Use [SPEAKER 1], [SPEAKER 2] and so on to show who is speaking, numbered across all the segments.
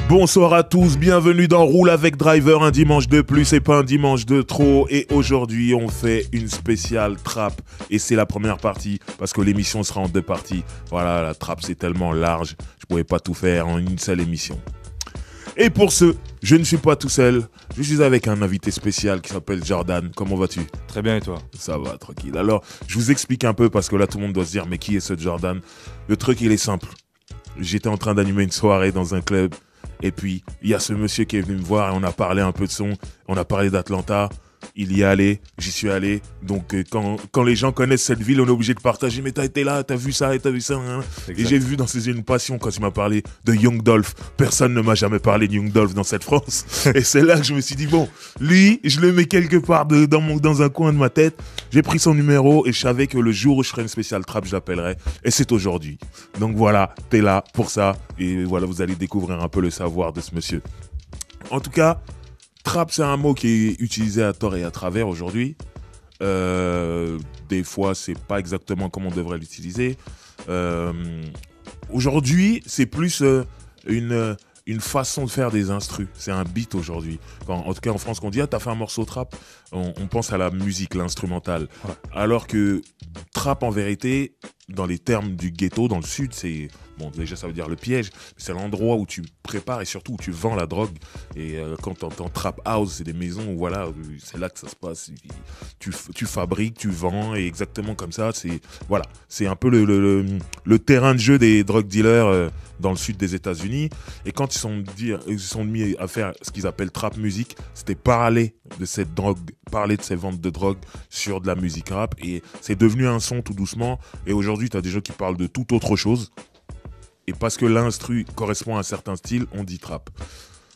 [SPEAKER 1] Bonsoir à tous, bienvenue dans Roule avec Driver, un dimanche de plus et pas un dimanche de trop. Et aujourd'hui, on fait une spéciale trap. Et c'est la première partie, parce que l'émission sera en deux parties. Voilà, la trap, c'est tellement large, je pouvais pas tout faire en une seule émission. Et pour ce, je ne suis pas tout seul, je suis avec un invité spécial qui s'appelle Jordan. Comment vas-tu ?
[SPEAKER 2] Très bien, et toi ?
[SPEAKER 1] Ça va, tranquille. Alors, je vous explique un peu, parce que là, tout le monde doit se dire, mais qui est ce Jordan ? Le truc, il est simple. J'étais en train d'animer une soirée dans un club. Et puis, il y a ce monsieur qui est venu me voir et on a parlé un peu de son. On a parlé d'Atlanta. Il y est allé, j'y suis allé. Donc, quand les gens connaissent cette ville, on est obligé de partager. Mais t'as été là, t'as vu ça et t'as vu ça. Hein. Et j'ai vu dans ses yeux une passion quand il m'a parlé de Young Dolph. Personne ne m'a jamais parlé de Young Dolph dans cette France. Et c'est là que je me suis dit, bon, lui, je le mets quelque part dans un coin de ma tête. J'ai pris son numéro et je savais que le jour où je ferais une spéciale trap, je l'appellerais. Et c'est aujourd'hui. Donc voilà, t'es là pour ça. Et voilà, vous allez découvrir un peu le savoir de ce monsieur. En tout cas, trap, c'est un mot qui est utilisé à tort et à travers aujourd'hui. Des fois, c'est pas exactement comme on devrait l'utiliser. Aujourd'hui, c'est plus une façon de faire des instrus. C'est un beat aujourd'hui. En tout cas, en France, quand on dit « Ah, t'as fait un morceau trap », on pense à la musique, l'instrumental. Ouais. Alors que trap, en vérité, dans les termes du ghetto, dans le sud, c'est... Bon, déjà, ça veut dire le piège. C'est l'endroit où tu prépares et surtout où tu vends la drogue. Et quand t'entends trap house, c'est des maisons où, voilà, c'est là que ça se passe. Tu fabriques, tu vends, et exactement comme ça, c'est un peu le terrain de jeu des drug dealers dans le sud des États-Unis. Et quand ils sont mis à faire ce qu'ils appellent trap music, c'était parler de cette drogue, parler de ces ventes de drogue sur de la musique rap. Et c'est devenu un son tout doucement. Et aujourd'hui, t'as des gens qui parlent de toute autre chose. Et parce que l'instru correspond à un certain style, on dit trap.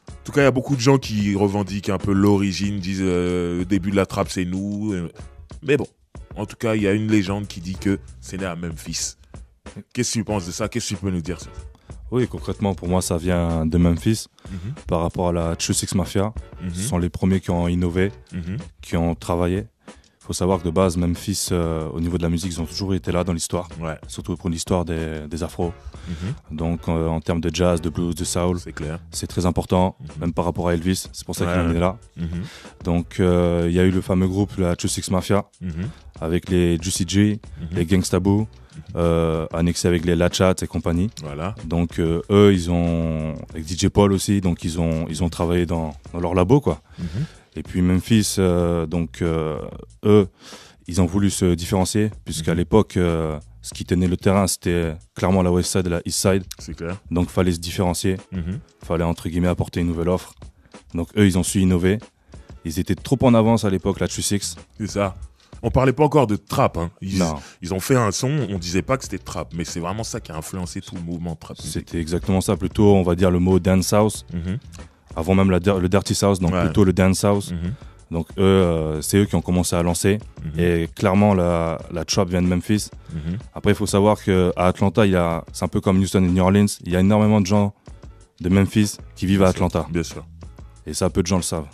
[SPEAKER 1] En tout cas, il y a beaucoup de gens qui revendiquent un peu l'origine, disent le début de la trap, c'est nous. Mais bon, en tout cas, il y a une légende qui dit que c'est né à Memphis. Qu'est-ce que tu penses de ça ? Qu'est-ce que tu peux nous dire ça ?
[SPEAKER 2] Oui, concrètement, pour moi, ça vient de Memphis. Par rapport à la True Six Mafia. Ce sont les premiers qui ont innové, qui ont travaillé. Il faut savoir que de base, Memphis, au niveau de la musique, ils ont toujours été là dans l'histoire. Ouais. Surtout pour l'histoire des afros. Donc, en termes de jazz, de blues, de soul, c'est clair. C'est très important, même par rapport à Elvis. C'est pour ça qu'il est là. Donc, il y a eu le fameux groupe, la True Six Mafia, avec les Juicy J, les Gangsta Boo, annexés avec les La Chat et compagnie. Voilà. Donc, eux, ils ont, avec DJ Paul aussi, donc ils ont travaillé dans leur labo, quoi. Et puis Memphis, eux, ils ont voulu se différencier, puisqu'à l'époque, ce qui tenait le terrain, c'était clairement la West Side et la East Side. C'est clair. Donc il fallait se différencier, fallait entre guillemets apporter une nouvelle offre. Donc eux, ils ont su innover. Ils étaient trop en avance à l'époque, la True Six. C'est ça.
[SPEAKER 1] On parlait pas encore de trap, hein. Ils ont fait un son, on disait pas que c'était trap, mais c'est vraiment ça qui a influencé tout le mouvement trap.
[SPEAKER 2] C'était exactement ça, plutôt on va dire le mot dance house. Avant même le Dirty South, donc plutôt le Dance House. Donc eux, c'est eux qui ont commencé à lancer. Et clairement, la trap vient de Memphis. Après, il faut savoir qu'à Atlanta, c'est un peu comme Houston et New Orleans, il y a énormément de gens de Memphis qui vivent à Atlanta.
[SPEAKER 1] Bien sûr.
[SPEAKER 2] Et ça, peu de gens le savent.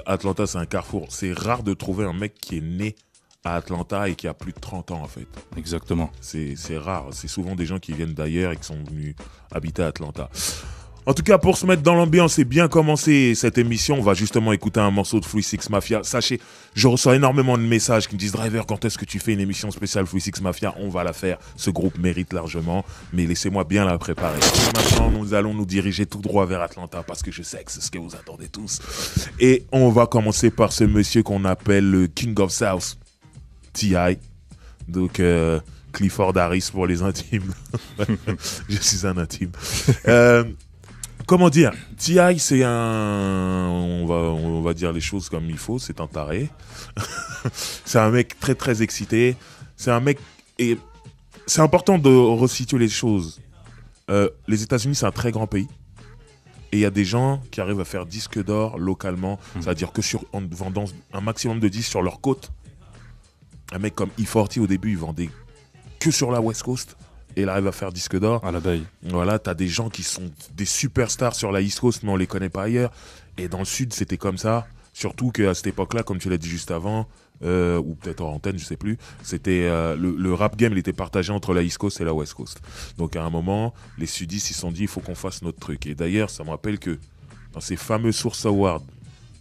[SPEAKER 1] Atlanta, c'est un carrefour. C'est rare de trouver un mec qui est né à Atlanta et qui a plus de 30 ans, en fait.
[SPEAKER 2] Exactement.
[SPEAKER 1] C'est rare. C'est souvent des gens qui viennent d'ailleurs et qui sont venus habiter à Atlanta. En tout cas, pour se mettre dans l'ambiance et bien commencer cette émission, on va justement écouter un morceau de True Six Mafia. Sachez, je reçois énormément de messages qui me disent « Driver, quand est-ce que tu fais une émission spéciale True Six Mafia ?» On va la faire, ce groupe mérite largement, mais laissez-moi bien la préparer. Et maintenant, nous allons nous diriger tout droit vers Atlanta parce que je sais que c'est ce que vous attendez tous. Et on va commencer par ce monsieur qu'on appelle le King of South, T.I. Donc, Clifford Harris pour les intimes. Je suis un intime. Comment dire, T.I. c'est on va dire les choses comme il faut, c'est un taré. C'est un mec très très excité. C'est un mec, et c'est important de resituer les choses. Les États-Unis, c'est un très grand pays. Et il y a des gens qui arrivent à faire disque d'or localement, c'est-à-dire que en vendant un maximum de disques sur leur côte. Un mec comme E40 au début, il vendait que sur la West Coast. Et il arrive à faire disque d'or.
[SPEAKER 2] À la Bay.
[SPEAKER 1] Voilà, t'as des gens qui sont des superstars sur la East Coast, mais on les connaît pas ailleurs. Et dans le Sud, c'était comme ça. Surtout qu'à cette époque-là, comme tu l'as dit juste avant, ou peut-être en antenne, je sais plus, c'était le rap game, il était partagé entre la East Coast et la West Coast. Donc à un moment, les sudistes, ils se sont dit, il faut qu'on fasse notre truc. Et d'ailleurs, ça me rappelle que dans ces fameux Source Awards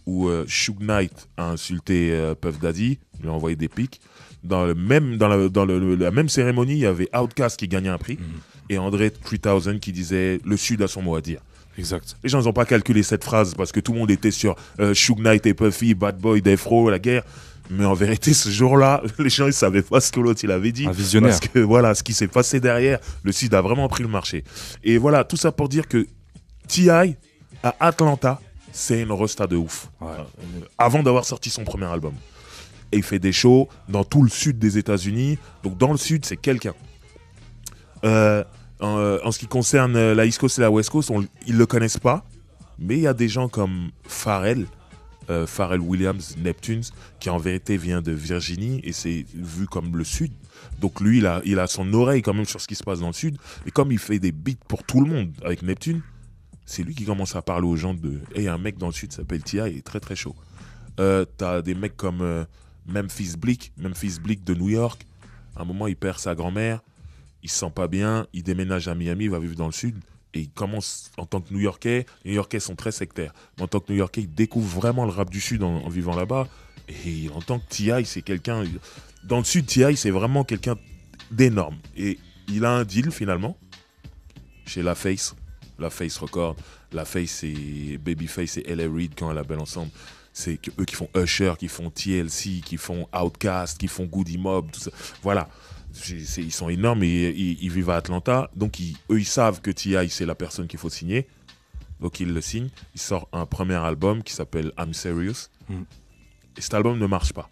[SPEAKER 1] où Suge Knight a insulté Puff Daddy, il lui a envoyé des pics, dans la même cérémonie, il y avait Outkast qui gagnait un prix et André 3000 qui disait « Le Sud a son mot à dire ».
[SPEAKER 2] Exact.
[SPEAKER 1] Les gens n'ont pas calculé cette phrase parce que tout le monde était sur Suge Knight et Puffy, Bad Boy, Death Row, la guerre. Mais en vérité, ce jour-là, les gens ne savaient pas ce que l'autre il avait dit.
[SPEAKER 2] Un visionnaire.
[SPEAKER 1] Parce que voilà, ce qui s'est passé derrière, le Sud a vraiment pris le marché. Et voilà, tout ça pour dire que T.I. à Atlanta, c'est une resta de ouf.
[SPEAKER 2] Ouais.
[SPEAKER 1] Avant d'avoir sorti son premier album. Et il fait des shows dans tout le sud des États-Unis. Donc dans le sud, c'est quelqu'un. En ce qui concerne la East Coast et la West Coast, ils le connaissent pas. Mais il y a des gens comme Pharrell Williams, Neptunes, qui en vérité vient de Virginie et c'est vu comme le sud. Donc lui, il a son oreille quand même sur ce qui se passe dans le sud. Et comme il fait des beats pour tout le monde avec Neptune, c'est lui qui commence à parler aux gens de « Hey, un mec dans le sud s'appelle T.I. il est très très chaud. » T'as des mecs comme Memphis Bleak de New York. À un moment, il perd sa grand-mère, il se sent pas bien, il déménage à Miami, il va vivre dans le sud. Et il commence en tant que New-Yorkais. Les New-Yorkais sont très sectaires. Mais en tant que New-Yorkais, il découvre vraiment le rap du Sud en vivant là-bas. Et en tant que T.I., c'est quelqu'un... Dans le Sud, T.I., c'est vraiment quelqu'un d'énorme. Et il a un deal, finalement, chez La Face Record. La Face, c'est Babyface et L.A. Reid quand elle label ensemble. C'est eux qui font Usher, qui font TLC, qui font Outkast, qui font Goody Mob, tout ça. Voilà. Ils sont énormes et ils vivent à Atlanta. Donc, eux, ils savent que T.I., c'est la personne qu'il faut signer. Donc, ils le signent. Il sort un premier album qui s'appelle I'm Serious. Et cet album ne marche pas.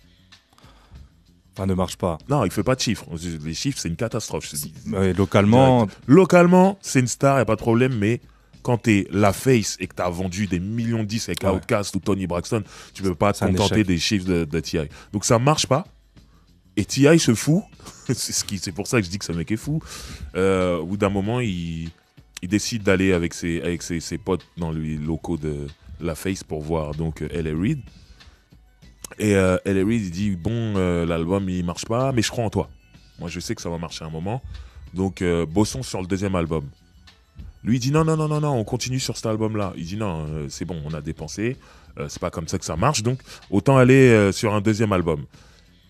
[SPEAKER 2] Enfin, ne marche pas.
[SPEAKER 1] Non, il fait pas de chiffres. Les chiffres, c'est une catastrophe, je te dis.
[SPEAKER 2] Localement...
[SPEAKER 1] Localement, c'est une star, il n'y a pas de problème, mais... Quand t'es La Face et que t'as vendu des millions de disques avec Outkast ou Tony Braxton, tu peux pas te contenter des chiffres de T.I. Donc ça marche pas. Et T.I. se fout. C'est pour ça que je dis que ce mec est fou. Au bout d'un moment, il décide d'aller avec ses potes dans les locaux de La Face pour voir donc L.A. Reid. Et L.A. Reid, il dit bon, l'album il marche pas, mais je crois en toi. Moi, je sais que ça va marcher un moment. Donc bossons sur le deuxième album. Lui, il dit non, on continue sur cet album-là. Il dit non, c'est bon, on a dépensé, c'est pas comme ça que ça marche, donc autant aller sur un deuxième album.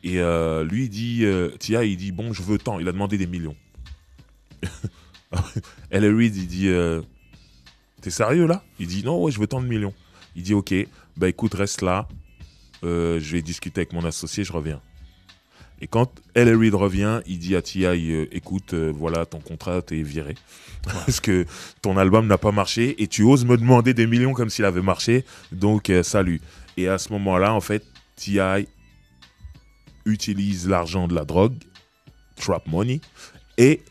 [SPEAKER 1] Et lui, il dit, T.I., il dit bon, je veux tant. Il a demandé des millions. L.A. Reid, il dit t'es sérieux là? Il dit non, ouais, je veux tant de millions. Il dit ok, bah écoute, reste là, je vais discuter avec mon associé, je reviens. Et quand L.A. Reid revient, il dit à T.I., écoute, voilà, ton contrat, t'es viré. Parce que ton album n'a pas marché et tu oses me demander des millions comme s'il avait marché. Donc, salut. Et à ce moment-là, en fait, T.I. utilise l'argent de la drogue, trap money, et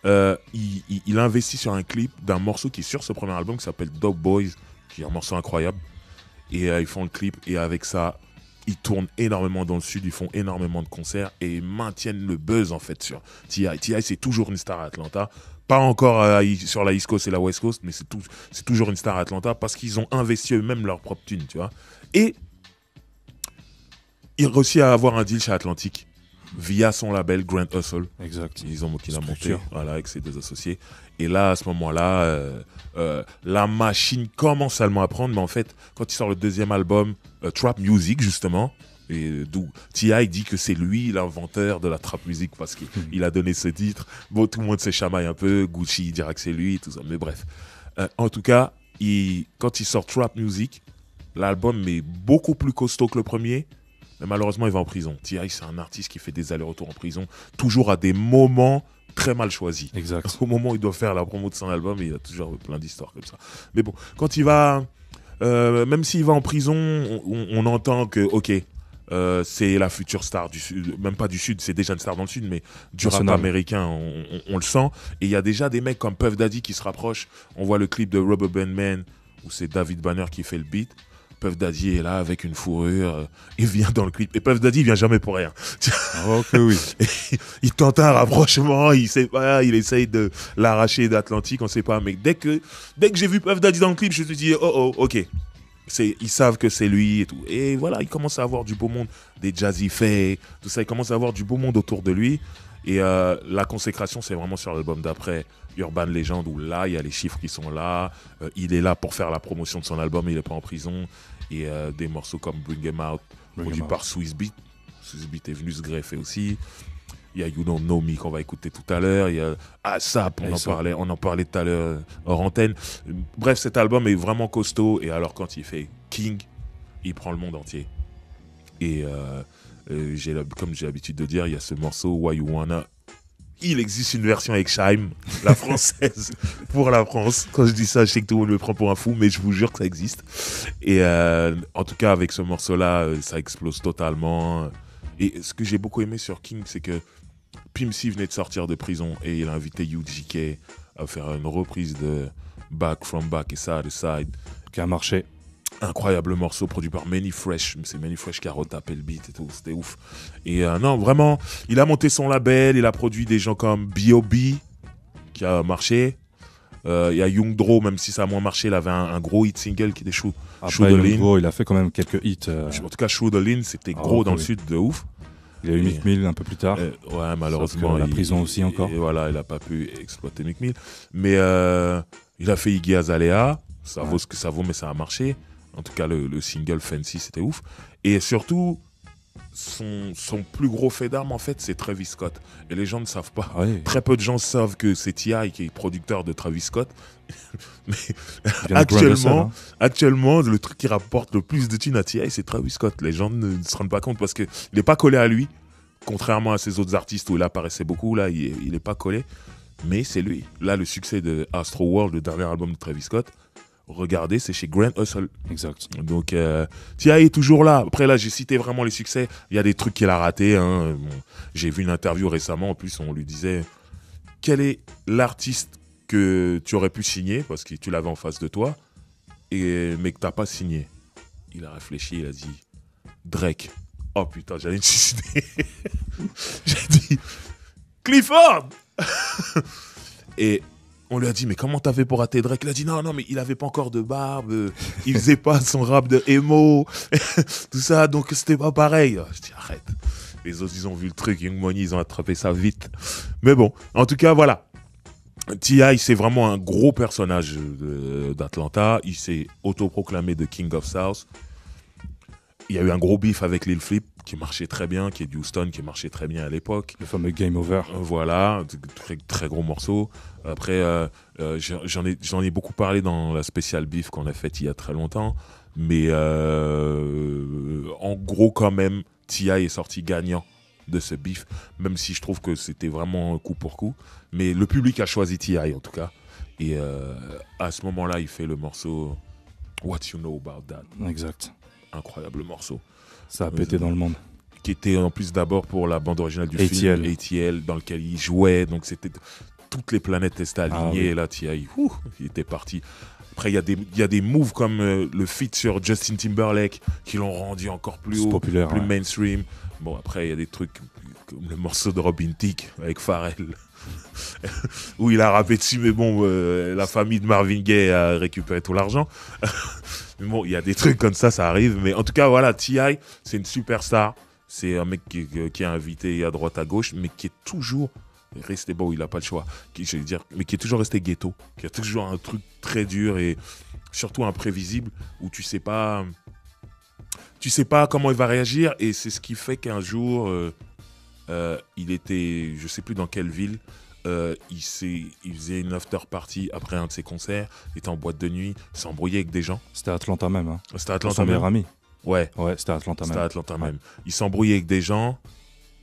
[SPEAKER 1] il investit sur un clip d'un morceau qui est sur ce premier album qui s'appelle Dog Boys, qui est un morceau incroyable. Et ils font le clip et avec ça... Ils tournent énormément dans le sud, ils font énormément de concerts et ils maintiennent le buzz en fait sur T.I. T.I. c'est toujours une star à Atlanta. Pas encore sur la East Coast et la West Coast, mais c'est toujours une star à Atlanta parce qu'ils ont investi eux-mêmes leur propre thune, tu vois. Et il réussit à avoir un deal chez Atlantic via son label Grand Hustle.
[SPEAKER 2] Exact.
[SPEAKER 1] Qu'il a monté voilà, avec ses deux associés. Et là, à ce moment-là, la machine commence seulement à prendre. Mais en fait, quand il sort le deuxième album, Trap Music, justement, et d'où T.I. dit que c'est lui l'inventeur de la trap music parce qu'il a donné ce titre. Bon, tout le monde se chamaille un peu. Gucci dira que c'est lui, tout ça. Mais bref. En tout cas, quand il sort Trap Music, l'album est beaucoup plus costaud que le premier. Mais malheureusement, il va en prison. T.I., c'est un artiste qui fait des allers-retours en prison, toujours à des moments très mal choisis.
[SPEAKER 2] Exact.
[SPEAKER 1] Au moment où il doit faire la promo de son album, il y a toujours plein d'histoires comme ça. Mais bon, quand il va... même s'il va en prison, on entend que, ok, c'est la future star du Sud, même pas du Sud, c'est déjà une star dans le Sud, mais du rap américain, on le sent. Et il y a déjà des mecs comme Puff Daddy qui se rapprochent. On voit le clip de Rubber Band Man, où c'est David Banner qui fait le beat. Puff Daddy est là avec une fourrure, il vient dans le clip. Et Puff Daddy, il vient jamais pour rien.
[SPEAKER 2] Ok, oui.
[SPEAKER 1] Il tente un rapprochement, il sait pas, il essaye de l'arracher d'Atlantique, on sait pas. Mais dès que j'ai vu Puff Daddy dans le clip, je me suis dit, ok. ils savent que c'est lui et tout. Et voilà, il commence à avoir du beau monde, des Jazzy Faye, tout ça. Il commence à avoir du beau monde autour de lui. Et la consécration, c'est vraiment sur l'album d'après, Urban Legend, où là, il y a les chiffres qui sont là. Il est là pour faire la promotion de son album, il n'est pas en prison. Et des morceaux comme Bring 'Em Out, produit par Swizz Beatz. Swizz Beatz est venu se greffer aussi. Il y a You Don't Know Me qu'on va écouter tout à l'heure. Il y a ASAP, on en parlait tout à l'heure hors antenne. Bref, cet album est vraiment costaud. Et alors, quand il fait King, il prend le monde entier. Et comme j'ai l'habitude de dire, il y a ce morceau Why You Wanna. Il existe une version avec Shaim, la française, pour la France. Quand je dis ça, je sais que tout le monde me prend pour un fou, mais je vous jure que ça existe. Et en tout cas, avec ce morceau-là, ça explose totalement. Et ce que j'ai beaucoup aimé sur King, c'est que Pimp C venait de sortir de prison et il a invité UGK à faire une reprise de Back From Back et Side to Side.
[SPEAKER 2] Qui a marché.
[SPEAKER 1] Incroyable morceau produit par Manny Fresh. C'est Manny Fresh qui a retapé le beat et tout. C'était ouf. Et non, vraiment, il a monté son label. Il a produit des gens comme B.O.B. qui a marché. Il y a Young Dro, même si ça a moins marché, il avait un gros hit single qui était Shoot
[SPEAKER 2] Young Dro, il a fait quand même quelques hits.
[SPEAKER 1] En tout cas, Shoot the Lean, c'était gros dans le sud de ouf.
[SPEAKER 2] Il a eu Meek Mill un peu plus tard.
[SPEAKER 1] Ouais, malheureusement.
[SPEAKER 2] La prison aussi encore.
[SPEAKER 1] Et voilà, il n'a pas pu exploiter Meek Mill. Mais il a fait Iggy Azalea. Ça vaut ce que ça vaut, mais ça a marché. En tout cas, le single Fancy, c'était ouf. Et surtout, son plus gros fait d'armes, en fait, c'est Travis Scott. Et les gens ne savent pas.
[SPEAKER 2] Oui.
[SPEAKER 1] Très peu de gens savent que c'est T.I. qui est producteur de Travis Scott. Mais actuellement, le truc qui rapporte le plus de thunes à T.I., c'est Travis Scott. Les gens ne se rendent pas compte parce qu'il n'est pas collé à lui. Contrairement à ces autres artistes où il apparaissait beaucoup, là, il n'est pas collé. Mais c'est lui. Là, le succès de Astro World, le dernier album de Travis Scott, regardez, c'est chez Grand Hustle.
[SPEAKER 2] Exact.
[SPEAKER 1] Donc, T.I. est toujours là. Après, là, j'ai cité vraiment les succès. Il y a des trucs qu'il a ratés. Bon, j'ai vu une interview récemment. En plus, on lui disait quel est l'artiste que tu aurais pu signer parce que tu l'avais en face de toi, mais que tu n'as pas signé. Il a réfléchi, il a dit Drake. Oh putain, j'allais me suicider. J'ai dit Clifford. Et on lui a dit, mais comment t'as fait pour rater Drake? Il a dit, non, mais il avait pas encore de barbe, il faisait pas son rap de emo, tout ça, donc c'était pas pareil. Je dis, arrête. Les autres, ils ont vu le truc, Young Money, ils ont attrapé ça vite. Mais bon, en tout cas, voilà. T.I., c'est vraiment un gros personnage d'Atlanta. Il s'est autoproclamé de King of South. Il y a eu un gros beef avec Lil Flip, qui marchait très bien, qui est de Houston, qui marchait très bien à l'époque.
[SPEAKER 2] Le fameux Game Over.
[SPEAKER 1] Voilà, très, très gros morceau. Après, j'en ai beaucoup parlé dans la spéciale beef qu'on a faite il y a très longtemps. Mais en gros, quand même, T.I. est sorti gagnant de ce beef, même si je trouve que c'était vraiment coup pour coup. Mais le public a choisi T.I. en tout cas. Et à ce moment-là, il fait le morceau What You Know About That.
[SPEAKER 2] Exact.
[SPEAKER 1] Incroyable morceau.
[SPEAKER 2] Ça a pété dans le monde.
[SPEAKER 1] Qui était en plus d'abord pour la bande originale du film ATL, dans lequel il jouait. Donc c'était toutes les planètes étaient alignées. Et là, T.I., il était parti. Après, il y a des moves comme le feat sur Justin Timberlake qui l'ont rendu encore plus haut,
[SPEAKER 2] populaire,
[SPEAKER 1] plus mainstream. Bon, après, il y a des trucs comme le morceau de Robin Thicke avec Pharrell où il a rappé dessus, mais bon, la famille de Marvin Gaye a récupéré tout l'argent. Mais bon, il y a des trucs comme ça arrive. Mais en tout cas, voilà, T.I., c'est une superstar. C'est un mec qui est invité à droite, à gauche, mais qui est toujours resté, bon, il n'a pas le choix, mais qui est toujours resté ghetto, qui a toujours un truc très dur et surtout imprévisible, où tu sais pas comment il va réagir, et c'est ce qui fait qu'un jour, il était, je sais plus dans quelle ville, il faisait une after party après un de ses concerts, il était en boîte de nuit, s'est embrouillé avec des gens.
[SPEAKER 2] C'était à Atlanta même. Hein.
[SPEAKER 1] C'était à Atlanta
[SPEAKER 2] son meilleur ami.
[SPEAKER 1] Ouais,
[SPEAKER 2] c'était à Atlanta même.
[SPEAKER 1] C'était à Atlanta même. Il s'embrouillait avec des gens.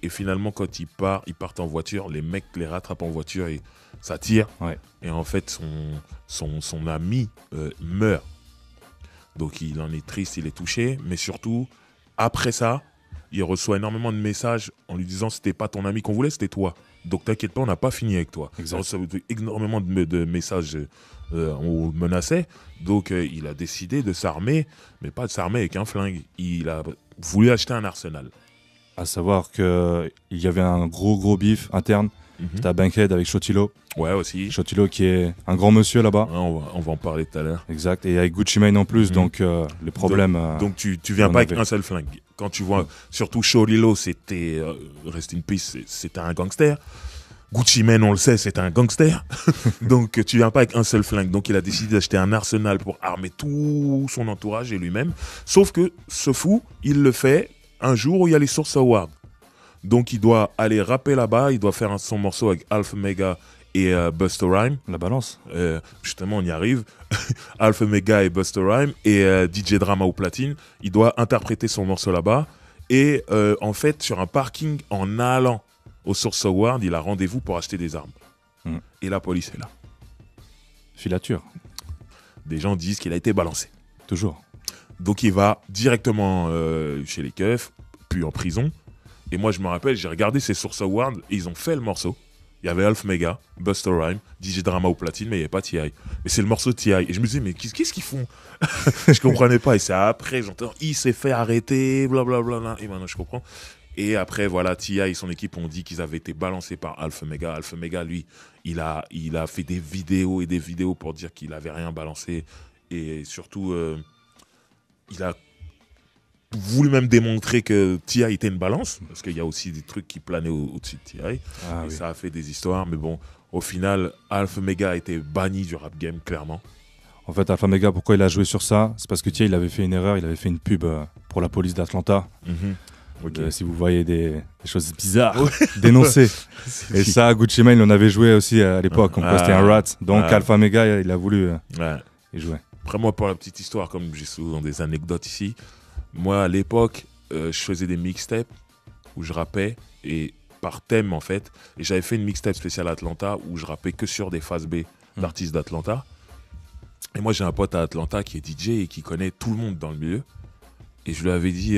[SPEAKER 1] Et finalement, quand ils partent en voiture, les mecs les rattrapent en voiture et ça tire.
[SPEAKER 2] Ouais.
[SPEAKER 1] Et en fait, son ami meurt. Donc il en est triste, il est touché. Mais surtout, après ça, il reçoit énormément de messages en lui disant c'était pas ton ami qu'on voulait, c'était toi. Donc t'inquiète pas, on n'a pas fini avec toi.
[SPEAKER 2] Exact.
[SPEAKER 1] Il reçoit énormément de messages, on le menaçait. Donc il a décidé de s'armer, mais pas de s'armer avec un flingue. Il a voulu acheter un arsenal.
[SPEAKER 2] À savoir qu'il y avait un gros beef interne C'était à Bankhead avec Shotilo.
[SPEAKER 1] Ouais, aussi.
[SPEAKER 2] Shotilo qui est un grand monsieur là-bas.
[SPEAKER 1] Ouais, on va en parler tout à l'heure.
[SPEAKER 2] Exact. Et avec Gucci Mane en plus, donc le problème.
[SPEAKER 1] Donc tu viens pas avec un seul flingue. Quand tu vois, surtout Shotilo, c'était, rest in peace, c'était un gangster. Gucci Mane, on le sait, c'est un gangster. Donc tu viens pas avec un seul flingue. Donc il a décidé d'acheter un arsenal pour armer tout son entourage et lui-même. Sauf que ce fou, il le fait un jour où il y a les Source Awards. Donc il doit aller rapper là-bas, il doit faire son morceau avec Alpha Mega et Busta Rhymes.
[SPEAKER 2] La balance.
[SPEAKER 1] Justement, on y arrive. Alpha Mega et Busta Rhymes et DJ Drama au platine. Il doit interpréter son morceau là-bas. Et en fait, sur un parking, en allant au Source Award, il a rendez-vous pour acheter des armes. Et la police est là.
[SPEAKER 2] Filature.
[SPEAKER 1] Des gens disent qu'il a été balancé.
[SPEAKER 2] Toujours.
[SPEAKER 1] Donc il va directement chez les keufs, puis en prison. Et moi, je me rappelle, j'ai regardé ces Source Awards et ils ont fait le morceau. Il y avait Alpha Mega, Busta Rhymes, DJ Drama au platine, mais il n'y avait pas T.I. Mais c'est le morceau de T.I. Et je me disais, mais qu'est-ce qu'ils font? Je comprenais pas. Et c'est après, j'entends, il s'est fait arrêter, blablabla. Et maintenant, je comprends. Et après, voilà, T.I. et son équipe ont dit qu'ils avaient été balancés par Alpha Mega. Alpha Mega, lui, il a fait des vidéos et des vidéos pour dire qu'il n'avait rien balancé. Et surtout, il a voulu même démontrer que T.I. était une balance, parce qu'il y a aussi des trucs qui planaient au-dessus de T.I. Et oui. Ça a fait des histoires, mais bon, au final, Alpha Mega a été banni du rap game, clairement.
[SPEAKER 2] En fait, Alpha Mega, pourquoi il a joué sur ça? C'est parce que T.I. il avait fait une erreur, il avait fait une pub pour la police d'Atlanta. Okay. Si vous voyez des choses bizarres, dénoncées. Et ça, Gucci Mane, il en avait joué aussi à l'époque, on postait un rat. Donc Alpha Mega, il a voulu y jouer.
[SPEAKER 1] Après moi, pour la petite histoire, comme j'ai souvent des anecdotes ici, moi, à l'époque, je faisais des mixtapes où je rappais, et par thème, en fait. Et j'avais fait une mixtape spéciale Atlanta où je rappais que sur des phases B d'artistes d'Atlanta. Et moi, j'ai un pote à Atlanta qui est DJ et qui connaît tout le monde dans le milieu. Et je lui avais dit,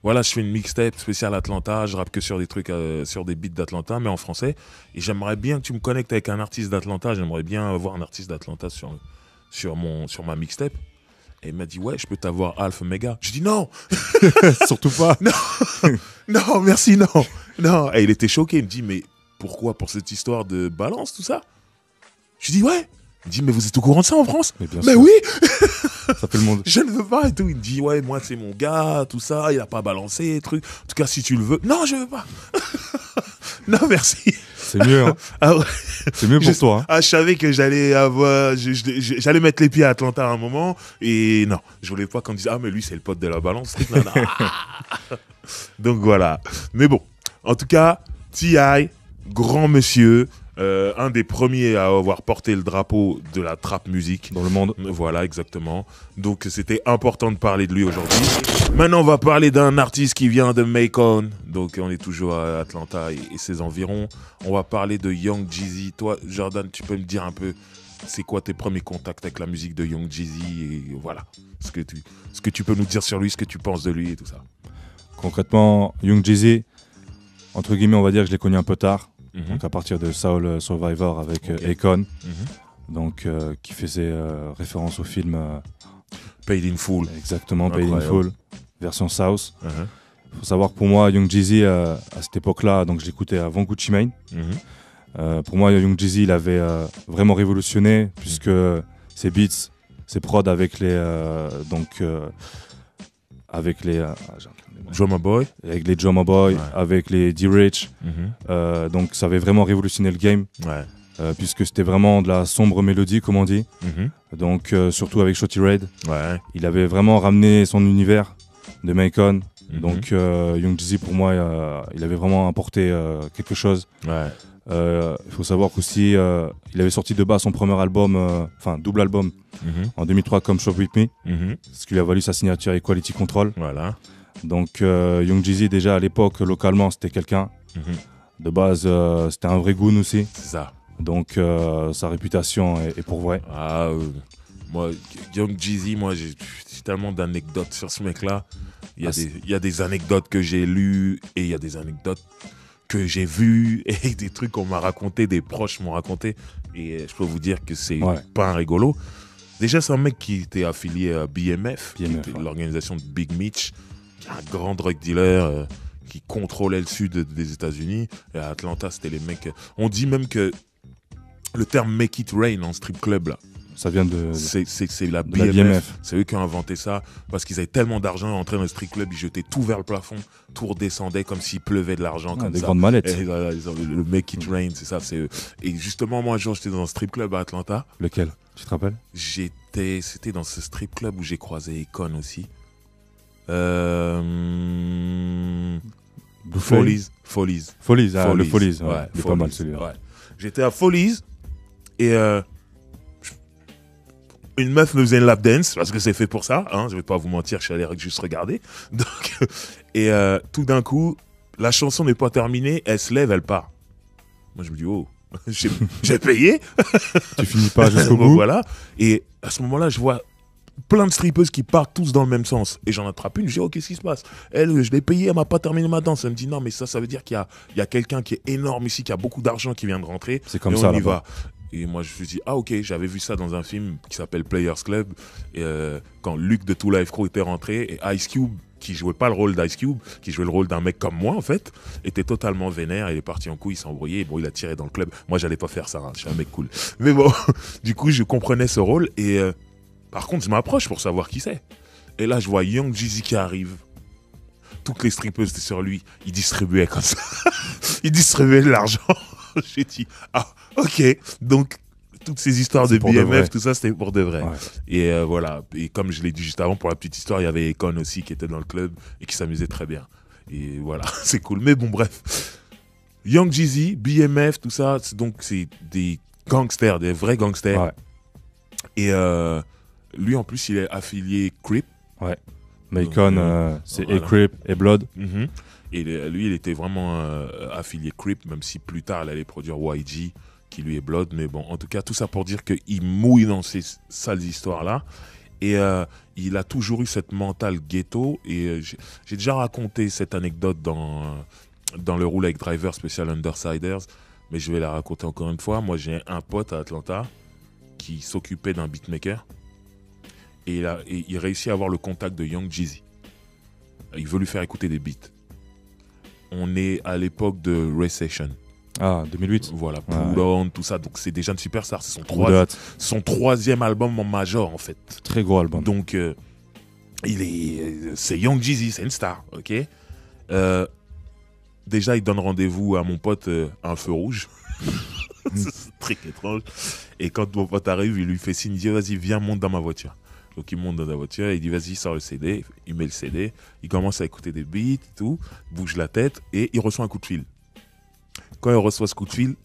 [SPEAKER 1] voilà, je fais une mixtape spéciale Atlanta, je rappe que sur des trucs, sur des beats d'Atlanta, mais en français. Et j'aimerais bien que tu me connectes avec un artiste d'Atlanta. J'aimerais bien avoir un artiste d'Atlanta sur ma mixtape. Et il m'a dit, ouais, je peux t'avoir Alpha Mega. Je dis non.
[SPEAKER 2] Surtout pas.
[SPEAKER 1] Non, merci, non. Non. Et il était choqué. Il me dit, mais pourquoi? Pour cette histoire de balance, tout ça? Je dis, ouais. Il me dit, mais vous êtes au courant de ça en France? Mais oui.
[SPEAKER 2] Ça fait le monde.
[SPEAKER 1] Je ne veux pas et tout. Il me dit, ouais, moi, c'est mon gars, tout ça. Il n'a pas balancé, truc. En tout cas, si tu le veux. Non, je veux pas. Non, merci.
[SPEAKER 2] C'est mieux, hein.
[SPEAKER 1] Ah ouais.
[SPEAKER 2] C'est mieux pour toi. Hein.
[SPEAKER 1] Ah, je savais que j'allais avoir, j'allais mettre les pieds à Atlanta à un moment, et non, je voulais pas qu'on dise, ah, mais lui, c'est le pote de la balance. Donc voilà. Mais bon, en tout cas, T.I., grand monsieur, un des premiers à avoir porté le drapeau de la trap musique
[SPEAKER 2] dans le monde.
[SPEAKER 1] Voilà, exactement. Donc c'était important de parler de lui aujourd'hui. Maintenant, on va parler d'un artiste qui vient de Macon. Donc on est toujours à Atlanta et ses environs. On va parler de Young Jeezy. Toi, Jordan, tu peux me dire un peu, c'est quoi tes premiers contacts avec la musique de Young Jeezy et voilà, ce que tu peux nous dire sur lui, ce que tu penses de lui et tout ça.
[SPEAKER 2] Concrètement, Young Jeezy, entre guillemets, on va dire que je l'ai connu un peu tard. Donc à partir de Soul Survivor avec Akon, donc qui faisait référence au film
[SPEAKER 1] Paid in Full.
[SPEAKER 2] Exactement, Paid in Full, version South. Il faut savoir que pour moi, Young Jeezy, à cette époque-là, donc je l'écoutais avant Gucci Mane. Pour moi, Young Jeezy, il avait vraiment révolutionné, puisque ses beats, ses prods avec les
[SPEAKER 1] Drummer Boy.
[SPEAKER 2] Avec les Drummer Boy, avec les D-Rich. Donc ça avait vraiment révolutionné le game. Puisque c'était vraiment de la sombre mélodie, comme on dit. Donc surtout avec Shotty Raid. Il avait vraiment ramené son univers de Macon. Donc Young Jeezy, pour moi, il avait vraiment apporté quelque chose. Il faut savoir qu'aussi, il avait sorti de bas son premier album, enfin double album, en 2003 comme Shop With Me, ce qui lui a valu sa signature Equality Control.
[SPEAKER 1] Voilà.
[SPEAKER 2] Donc Young Jeezy, déjà à l'époque, localement, c'était quelqu'un. De base, c'était un vrai goon aussi.
[SPEAKER 1] C'est ça.
[SPEAKER 2] Donc sa réputation est pour vrai.
[SPEAKER 1] Moi, Young Jeezy, moi j'ai tellement d'anecdotes sur ce mec-là. Il y a des anecdotes que j'ai lues et il y a des anecdotes que j'ai vues et des trucs qu'on m'a raconté, des proches m'ont raconté. Et je peux vous dire que c'est pas un rigolo. Déjà, c'est un mec qui était affilié à BMF, qui était l'organisation de Big Mitch, qui est un grand drug dealer qui contrôlaient le sud des États-Unis. Et à Atlanta, c'était les mecs. On dit même que le terme make it rain en strip club, là,
[SPEAKER 2] Ça vient de
[SPEAKER 1] c'est la
[SPEAKER 2] la
[SPEAKER 1] BMF.
[SPEAKER 2] BMF.
[SPEAKER 1] C'est eux qui ont inventé ça parce qu'ils avaient tellement d'argent, ils entraient dans le strip club, ils jetaient tout vers le plafond, tout redescendait comme s'il pleuvait de l'argent. Comme
[SPEAKER 2] des
[SPEAKER 1] ça.
[SPEAKER 2] grandes mallettes.
[SPEAKER 1] Et voilà, le make it rain, c'est ça. C'est eux. Et justement, moi, un jour, j'étais dans un strip club à Atlanta.
[SPEAKER 2] Lequel? Tu te rappelles?
[SPEAKER 1] C'était dans ce strip club où j'ai croisé Econ aussi.
[SPEAKER 2] Blue Flame?
[SPEAKER 1] Follies.
[SPEAKER 2] Follies, le
[SPEAKER 1] Follies.
[SPEAKER 2] Follies. Ouais,
[SPEAKER 1] Ouais,
[SPEAKER 2] il est pas
[SPEAKER 1] Follies,
[SPEAKER 2] mal celui-là.
[SPEAKER 1] ouais. J'étais à Follies et une meuf me faisait une lap dance parce que c'est fait pour ça. Hein, je vais pas vous mentir, je suis allé juste regarder. Donc, et tout d'un coup, la chanson n'est pas terminée, elle se lève, elle part. Moi je me dis oh, j'ai payé.
[SPEAKER 2] Tu finis pas jusqu'au
[SPEAKER 1] Bon,
[SPEAKER 2] bout.
[SPEAKER 1] voilà. Et à ce moment-là, je vois plein de strippeuses qui partent tous dans le même sens. Et j'en attrape une, je dis, oh, qu'est-ce qui se passe? Elle, je l'ai payée, elle m'a pas terminé ma danse. Elle me dit, non, mais ça veut dire qu'il y a quelqu'un qui est énorme ici, qui a beaucoup d'argent qui vient de rentrer.
[SPEAKER 2] C'est comme
[SPEAKER 1] et
[SPEAKER 2] ça,
[SPEAKER 1] on y
[SPEAKER 2] là-bas.
[SPEAKER 1] va. Et moi, je me suis dit, ah, ok, j'avais vu ça dans un film qui s'appelle Players Club. Et, quand Luc de Two Life Crew était rentré, et Ice Cube, qui jouait pas le rôle d'Ice Cube, qui jouait le rôle d'un mec comme moi, en fait, était totalement vénère. Il est parti en couille, il s'est embrouillé. Bon, il a tiré dans le club. Moi, j'allais pas faire ça. Hein, je suis un mec cool. Mais bon, du coup, je comprenais ce rôle. Et par contre, je m'approche pour savoir qui c'est. Et là, je vois Young Jeezy qui arrive. Toutes les strippeuses étaient sur lui. Il distribuait comme ça. Il distribuait de l'argent. J'ai dit, ah, ok. Donc, toutes ces histoires de
[SPEAKER 2] C'est pour de vrai.
[SPEAKER 1] BMF, tout ça, c'était pour de vrai.
[SPEAKER 2] Ouais.
[SPEAKER 1] Et voilà. Et comme je l'ai dit juste avant, pour la petite histoire, il y avait Econ aussi qui était dans le club et qui s'amusait très bien. Et voilà, c'est cool. Mais bon, bref. Young Jeezy, BMF, tout ça, c'est des gangsters, des vrais gangsters.
[SPEAKER 2] Ouais.
[SPEAKER 1] Et lui, en plus, il est affilié Crip.
[SPEAKER 2] Macon, c'est
[SPEAKER 1] voilà.
[SPEAKER 2] A-Crip et Blood.
[SPEAKER 1] Mhm. Et lui, il était vraiment affilié Crip, même si plus tard, il allait produire YG, qui lui est Blood. Mais bon, en tout cas, tout ça pour dire qu'il mouille dans ces sales histoires-là. Et il a toujours eu cette mentale ghetto. Et j'ai déjà raconté cette anecdote dans le Roule avec Driver spécial Undersiders. Mais je vais la raconter encore une fois. Moi, j'ai un pote à Atlanta qui s'occupait d'un beatmaker. Et il réussit à avoir le contact de Young Jeezy. Il veut lui faire écouter des beats. On est à l'époque de Recession.
[SPEAKER 2] Ah, 2008.
[SPEAKER 1] Voilà,
[SPEAKER 2] Ouais.
[SPEAKER 1] Pull On, tout ça. Donc c'est déjà une superstar. C'est
[SPEAKER 2] Good.
[SPEAKER 1] son troisième album en major, en fait.
[SPEAKER 2] Très gros album.
[SPEAKER 1] Donc, c'est Young Jeezy, c'est une star, ok. Déjà, il donne rendez-vous à mon pote à un feu rouge. C'est très étrange. Et quand mon pote arrive, il lui fait signe, il dit, vas-y, viens, monte dans ma voiture. Donc il monte dans la voiture, il dit, vas-y, sors le CD. Il met le CD, il commence à écouter des beats, tout, bouge la tête, et il reçoit un coup de fil. Quand il reçoit ce coup de fil,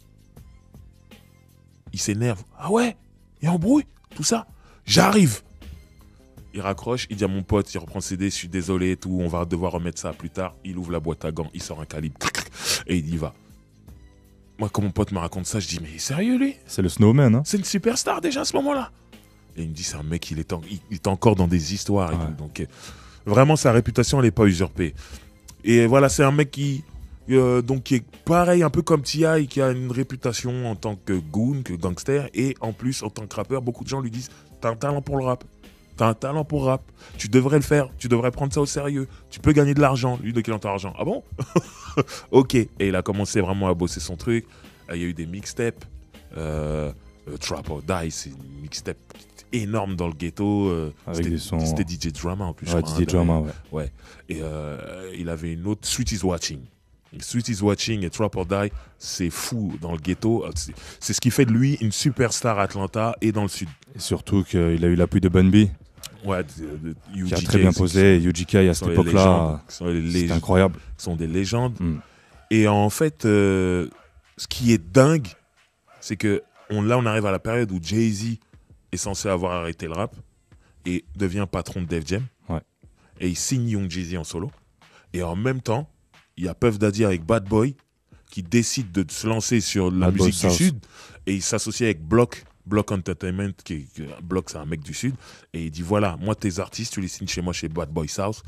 [SPEAKER 1] il s'énerve. Ah ouais, il y a un bruit, tout ça. J'arrive. Il raccroche, il dit à mon pote, il reprend le CD, je suis désolé, tout, on va devoir remettre ça plus tard. Il ouvre la boîte à gants, il sort un calibre, et il y va. Moi, quand mon pote me raconte ça, je dis, mais sérieux lui?
[SPEAKER 2] C'est le Snowman, hein.
[SPEAKER 1] C'est une superstar déjà à ce moment-là. Et il me dit, c'est un mec, il est encore dans des histoires. Et
[SPEAKER 2] Ouais.
[SPEAKER 1] tout. Donc, vraiment, sa réputation, elle n'est pas usurpée. Et voilà, c'est un mec qui est pareil, un peu comme T.I., qui a une réputation en tant que goon, que gangster. Et en plus, en tant que rappeur, beaucoup de gens lui disent, t'as un talent pour le rap. T'as un talent pour rap. Tu devrais le faire. Tu devrais prendre ça au sérieux. Tu peux gagner de l'argent. Lui, de quel argent? Ah bon? Ok. Et il a commencé vraiment à bosser son truc. Il y a eu des mixtapes. Trap or Die, c'est une mixtape énorme dans le ghetto.
[SPEAKER 2] Avec des sons.
[SPEAKER 1] C'était DJ Drama en plus. je
[SPEAKER 2] Ouais,
[SPEAKER 1] crois,
[SPEAKER 2] DJ Drama, ouais.
[SPEAKER 1] Ouais. Et il avait une autre, Sweet is Watching. Sweet is Watching et Trap or Die, c'est fou dans le ghetto. C'est ce qui fait de lui une superstar à Atlanta et dans le sud.
[SPEAKER 2] Et surtout qu'il a eu l'appui de Bun B,
[SPEAKER 1] Ouais,
[SPEAKER 2] qui a très bien posé. UGK, à cette époque-là, c'était incroyable.
[SPEAKER 1] sont des légendes.
[SPEAKER 2] Mm.
[SPEAKER 1] Et en fait, ce qui est dingue, c'est que là, on arrive à la période où Jay-Z est censé avoir arrêté le rap et devient patron de Def Jam.
[SPEAKER 2] Ouais.
[SPEAKER 1] Et il signe Young Jeezy en solo. Et en même temps, il y a Puff Daddy avec Bad Boy qui décide de se lancer sur la
[SPEAKER 2] Bad Boy
[SPEAKER 1] musique du
[SPEAKER 2] South.
[SPEAKER 1] Sud. Et il s'associe avec Block Entertainment, Block, c'est un mec du Sud. Et il dit, voilà, moi, tes artistes, tu les signes chez moi, chez Bad Boy South.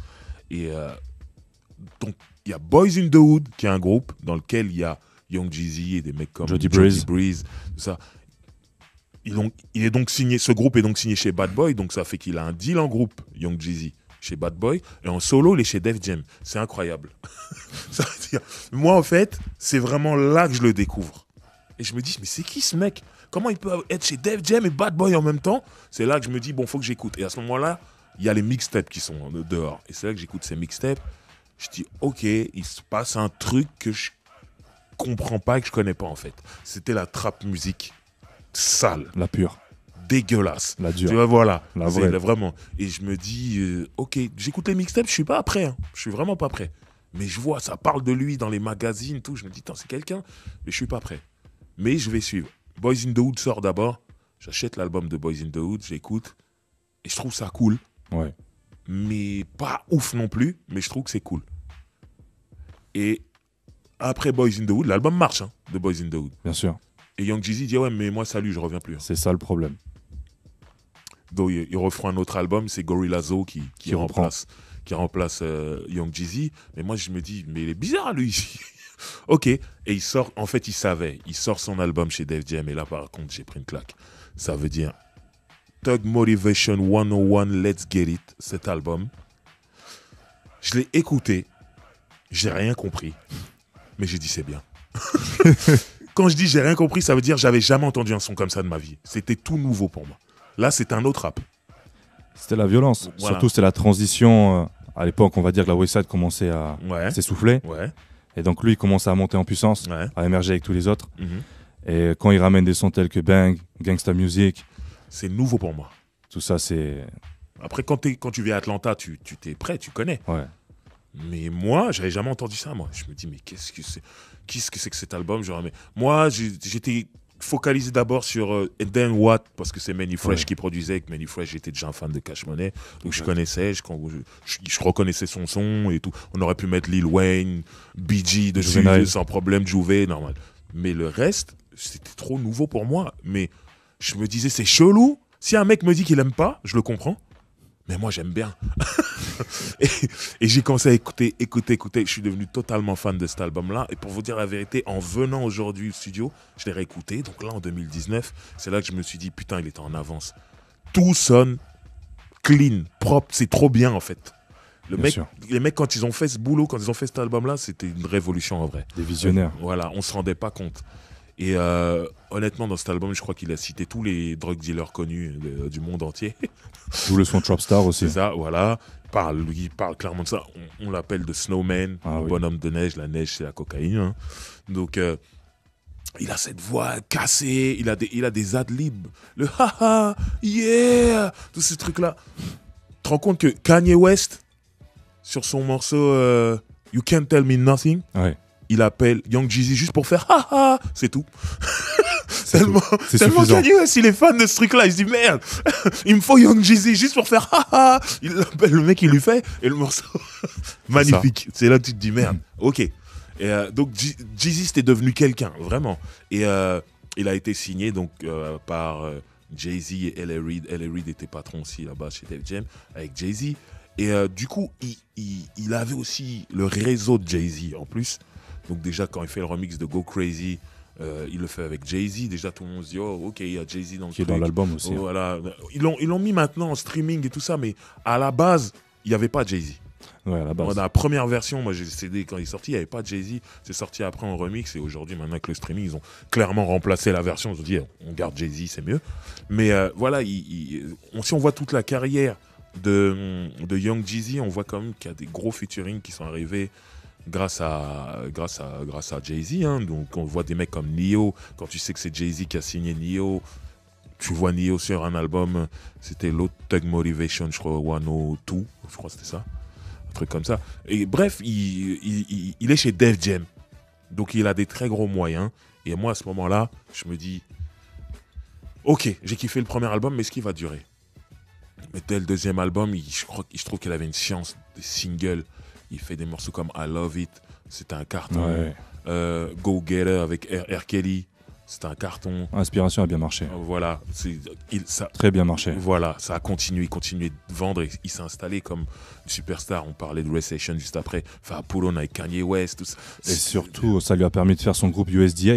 [SPEAKER 1] Et donc, il y a Boys in the Hood, qui est un groupe dans lequel il y a Young Jeezy et des mecs comme
[SPEAKER 2] Jody Breeze,
[SPEAKER 1] tout ça. Il est donc signé, ce groupe est donc signé chez Bad Boy, donc ça fait qu'il a un deal en groupe, Young Jeezy, chez Bad Boy, et en solo, il est chez Def Jam. C'est incroyable. Ça veut dire, moi, en fait, c'est vraiment là que je le découvre. Et je me dis, mais c'est qui ce mec? Comment il peut être chez Def Jam et Bad Boy en même temps? C'est là que je me dis, bon, faut que j'écoute. Et à ce moment-là, il y a les mixtapes qui sont dehors. Et c'est là que j'écoute ces mixtapes. Je dis, ok, il se passe un truc que je comprends pas et que je connais pas, en fait. C'était la trap musique sale.
[SPEAKER 2] La pure.
[SPEAKER 1] Dégueulasse.
[SPEAKER 2] La dure.
[SPEAKER 1] Tu vois, voilà.
[SPEAKER 2] La vraie.
[SPEAKER 1] Vraiment. Et je me dis, ok, j'écoute les mixtapes, je suis pas prêt. Hein. Je suis vraiment pas prêt. Mais je vois, ça parle de lui dans les magazines, tout. Je me dis, c'est quelqu'un, mais je suis pas prêt. Mais je vais suivre. Boys in the Hood sort d'abord. J'achète l'album de Boys in the Hood, j'écoute. Et je trouve ça cool.
[SPEAKER 2] Ouais.
[SPEAKER 1] Mais pas ouf non plus, mais je trouve que c'est cool. Et après Boys in the Hood, l'album marche, hein, de Boys in the Hood.
[SPEAKER 2] Bien sûr.
[SPEAKER 1] Et Young Jeezy dit, ouais, mais moi, salut, je reviens plus. Hein.
[SPEAKER 2] C'est ça le problème.
[SPEAKER 1] Donc, il refera un autre album, c'est Gorilla Zoe qui remplace Young Jeezy. Mais moi, je me dis, mais il est bizarre, lui. Ok. Et il sort, en fait, il savait. Il sort son album chez Def Jam. Et là, par contre, j'ai pris une claque. Ça veut dire Thug Motivation 101, Let's Get It, cet album. Je l'ai écouté. J'ai rien compris. Mais j'ai dit, c'est bien. Quand je dis j'ai rien compris, ça veut dire j'avais jamais entendu un son comme ça de ma vie. C'était tout nouveau pour moi. Là, c'est un autre rap.
[SPEAKER 2] C'était la violence.
[SPEAKER 1] Voilà.
[SPEAKER 2] Surtout, c'était la transition. À l'époque, on va dire que la West Side commençait à s'essouffler.
[SPEAKER 1] Ouais.
[SPEAKER 2] Et donc, lui, il commençait à monter en puissance,
[SPEAKER 1] Ouais.
[SPEAKER 2] à émerger avec tous les autres.
[SPEAKER 1] Mm-hmm.
[SPEAKER 2] Et quand il ramène des sons tels que Bang, Gangsta Music,
[SPEAKER 1] c'est nouveau pour moi.
[SPEAKER 2] tout ça, c'est...
[SPEAKER 1] Après, quand tu viens à Atlanta, tu t'es prêt, tu connais.
[SPEAKER 2] Ouais.
[SPEAKER 1] Mais moi, j'avais jamais entendu ça, moi. Je me dis, mais qu'est-ce que c'est que cet album? Genre, mais moi, j'étais focalisé d'abord sur Then What, parce que c'est Manny Fresh qui produisait. Avec Manny Fresh, j'étais déjà un fan de Cash Money. Donc, je connaissais, je reconnaissais son son et tout. On aurait pu mettre Lil Wayne, BG dessus, sans problème, Juve, normal. Mais le reste, c'était trop nouveau pour moi. Mais je me disais, c'est chelou. Si un mec me dit qu'il aime pas, je le comprends. Mais moi, j'aime bien. et j'ai commencé à écouter. Je suis devenu totalement fan de cet album-là. Et pour vous dire la vérité, en venant aujourd'hui au studio, je l'ai réécouté. Donc là, en 2019, c'est là que je me suis dit, putain, il était en avance. Tout sonne clean, propre. C'est trop bien, en fait. Les mecs, quand ils ont fait ce boulot, quand ils ont fait cet album-là, c'était une révolution en vrai.
[SPEAKER 2] Des visionnaires.
[SPEAKER 1] Voilà, on se rendait pas compte. Et honnêtement, dans cet album, je crois qu'il a cité tous les drug dealers connus du monde entier.
[SPEAKER 2] D'où le son Trap Star aussi.
[SPEAKER 1] C'est ça, voilà. Il parle clairement de ça. On l'appelle de Snowman, le bonhomme de neige. La neige, c'est la cocaïne. Hein. Donc, il a cette voix cassée. Il a des ad-libs. Le haha, yeah, tous ces trucs-là. Tu te rends compte que Kanye West, sur son morceau You Can't Tell Me Nothing, il appelle Young Jeezy juste pour faire haha, c'est tout. Tellement Kanye West, il est fan de ce truc-là. Il se dit merde, il me faut Young Jeezy juste pour faire haha. Il l'appelle, le mec, il lui fait, et le morceau, magnifique. C'est là que tu te dis merde, ok. Et donc Jeezy, c'était devenu quelqu'un, vraiment. Et il a été signé donc par Jay-Z et L.A. Reid. L.A. Reid était patron aussi là-bas chez Def Jam avec Jay-Z. Et du coup, il avait aussi le réseau de Jay-Z en plus. Donc déjà, quand il fait le remix de Go Crazy, il le fait avec Jay-Z. Déjà, tout le monde se dit, oh, ok, il y a Jay-Z dans le truc.
[SPEAKER 2] Qui est dans l'album aussi.
[SPEAKER 1] Oh, voilà. Ils l'ont mis maintenant en streaming et tout ça, mais à la base, il n'y avait pas Jay-Z.
[SPEAKER 2] Ouais, à la base.
[SPEAKER 1] Dans la première version, moi j'ai CD quand il est sorti, il n'y avait pas Jay-Z. C'est sorti après en remix et aujourd'hui, maintenant avec le streaming, ils ont clairement remplacé la version. Ils ont dit, on garde Jay-Z, c'est mieux. Mais voilà, si on voit toute la carrière de Young Jeezy, on voit quand même qu'il y a des gros featuring qui sont arrivés grâce à Jay-Z. Hein. Donc on voit des mecs comme Neo. Quand tu sais que c'est Jay-Z qui a signé Neo, tu vois Neo sur un album, c'était l'autre Thug Motivation, je crois, 102, je crois que c'était ça. Un truc comme ça. Et bref, il est chez Def Jam. Donc il a des très gros moyens. Et moi, à ce moment-là, je me dis, ok, j'ai kiffé le premier album, mais est-ce qu'il va durer? Mais dès le deuxième album, je trouve qu'il avait une science des singles. Il fait des morceaux comme I Love It, c'était un carton. Ouais. Go Getter avec R. Kelly, c'était un carton.
[SPEAKER 2] L'inspiration a bien marché.
[SPEAKER 1] Voilà. Ça,
[SPEAKER 2] très bien marché.
[SPEAKER 1] Voilà, ça a continué, il continuait de vendre et il s'est installé comme une superstar. On parlait de Recession juste après. Enfin, Apollo avec Kanye West, tout ça.
[SPEAKER 2] Et surtout, ça lui a permis de faire son groupe USDA.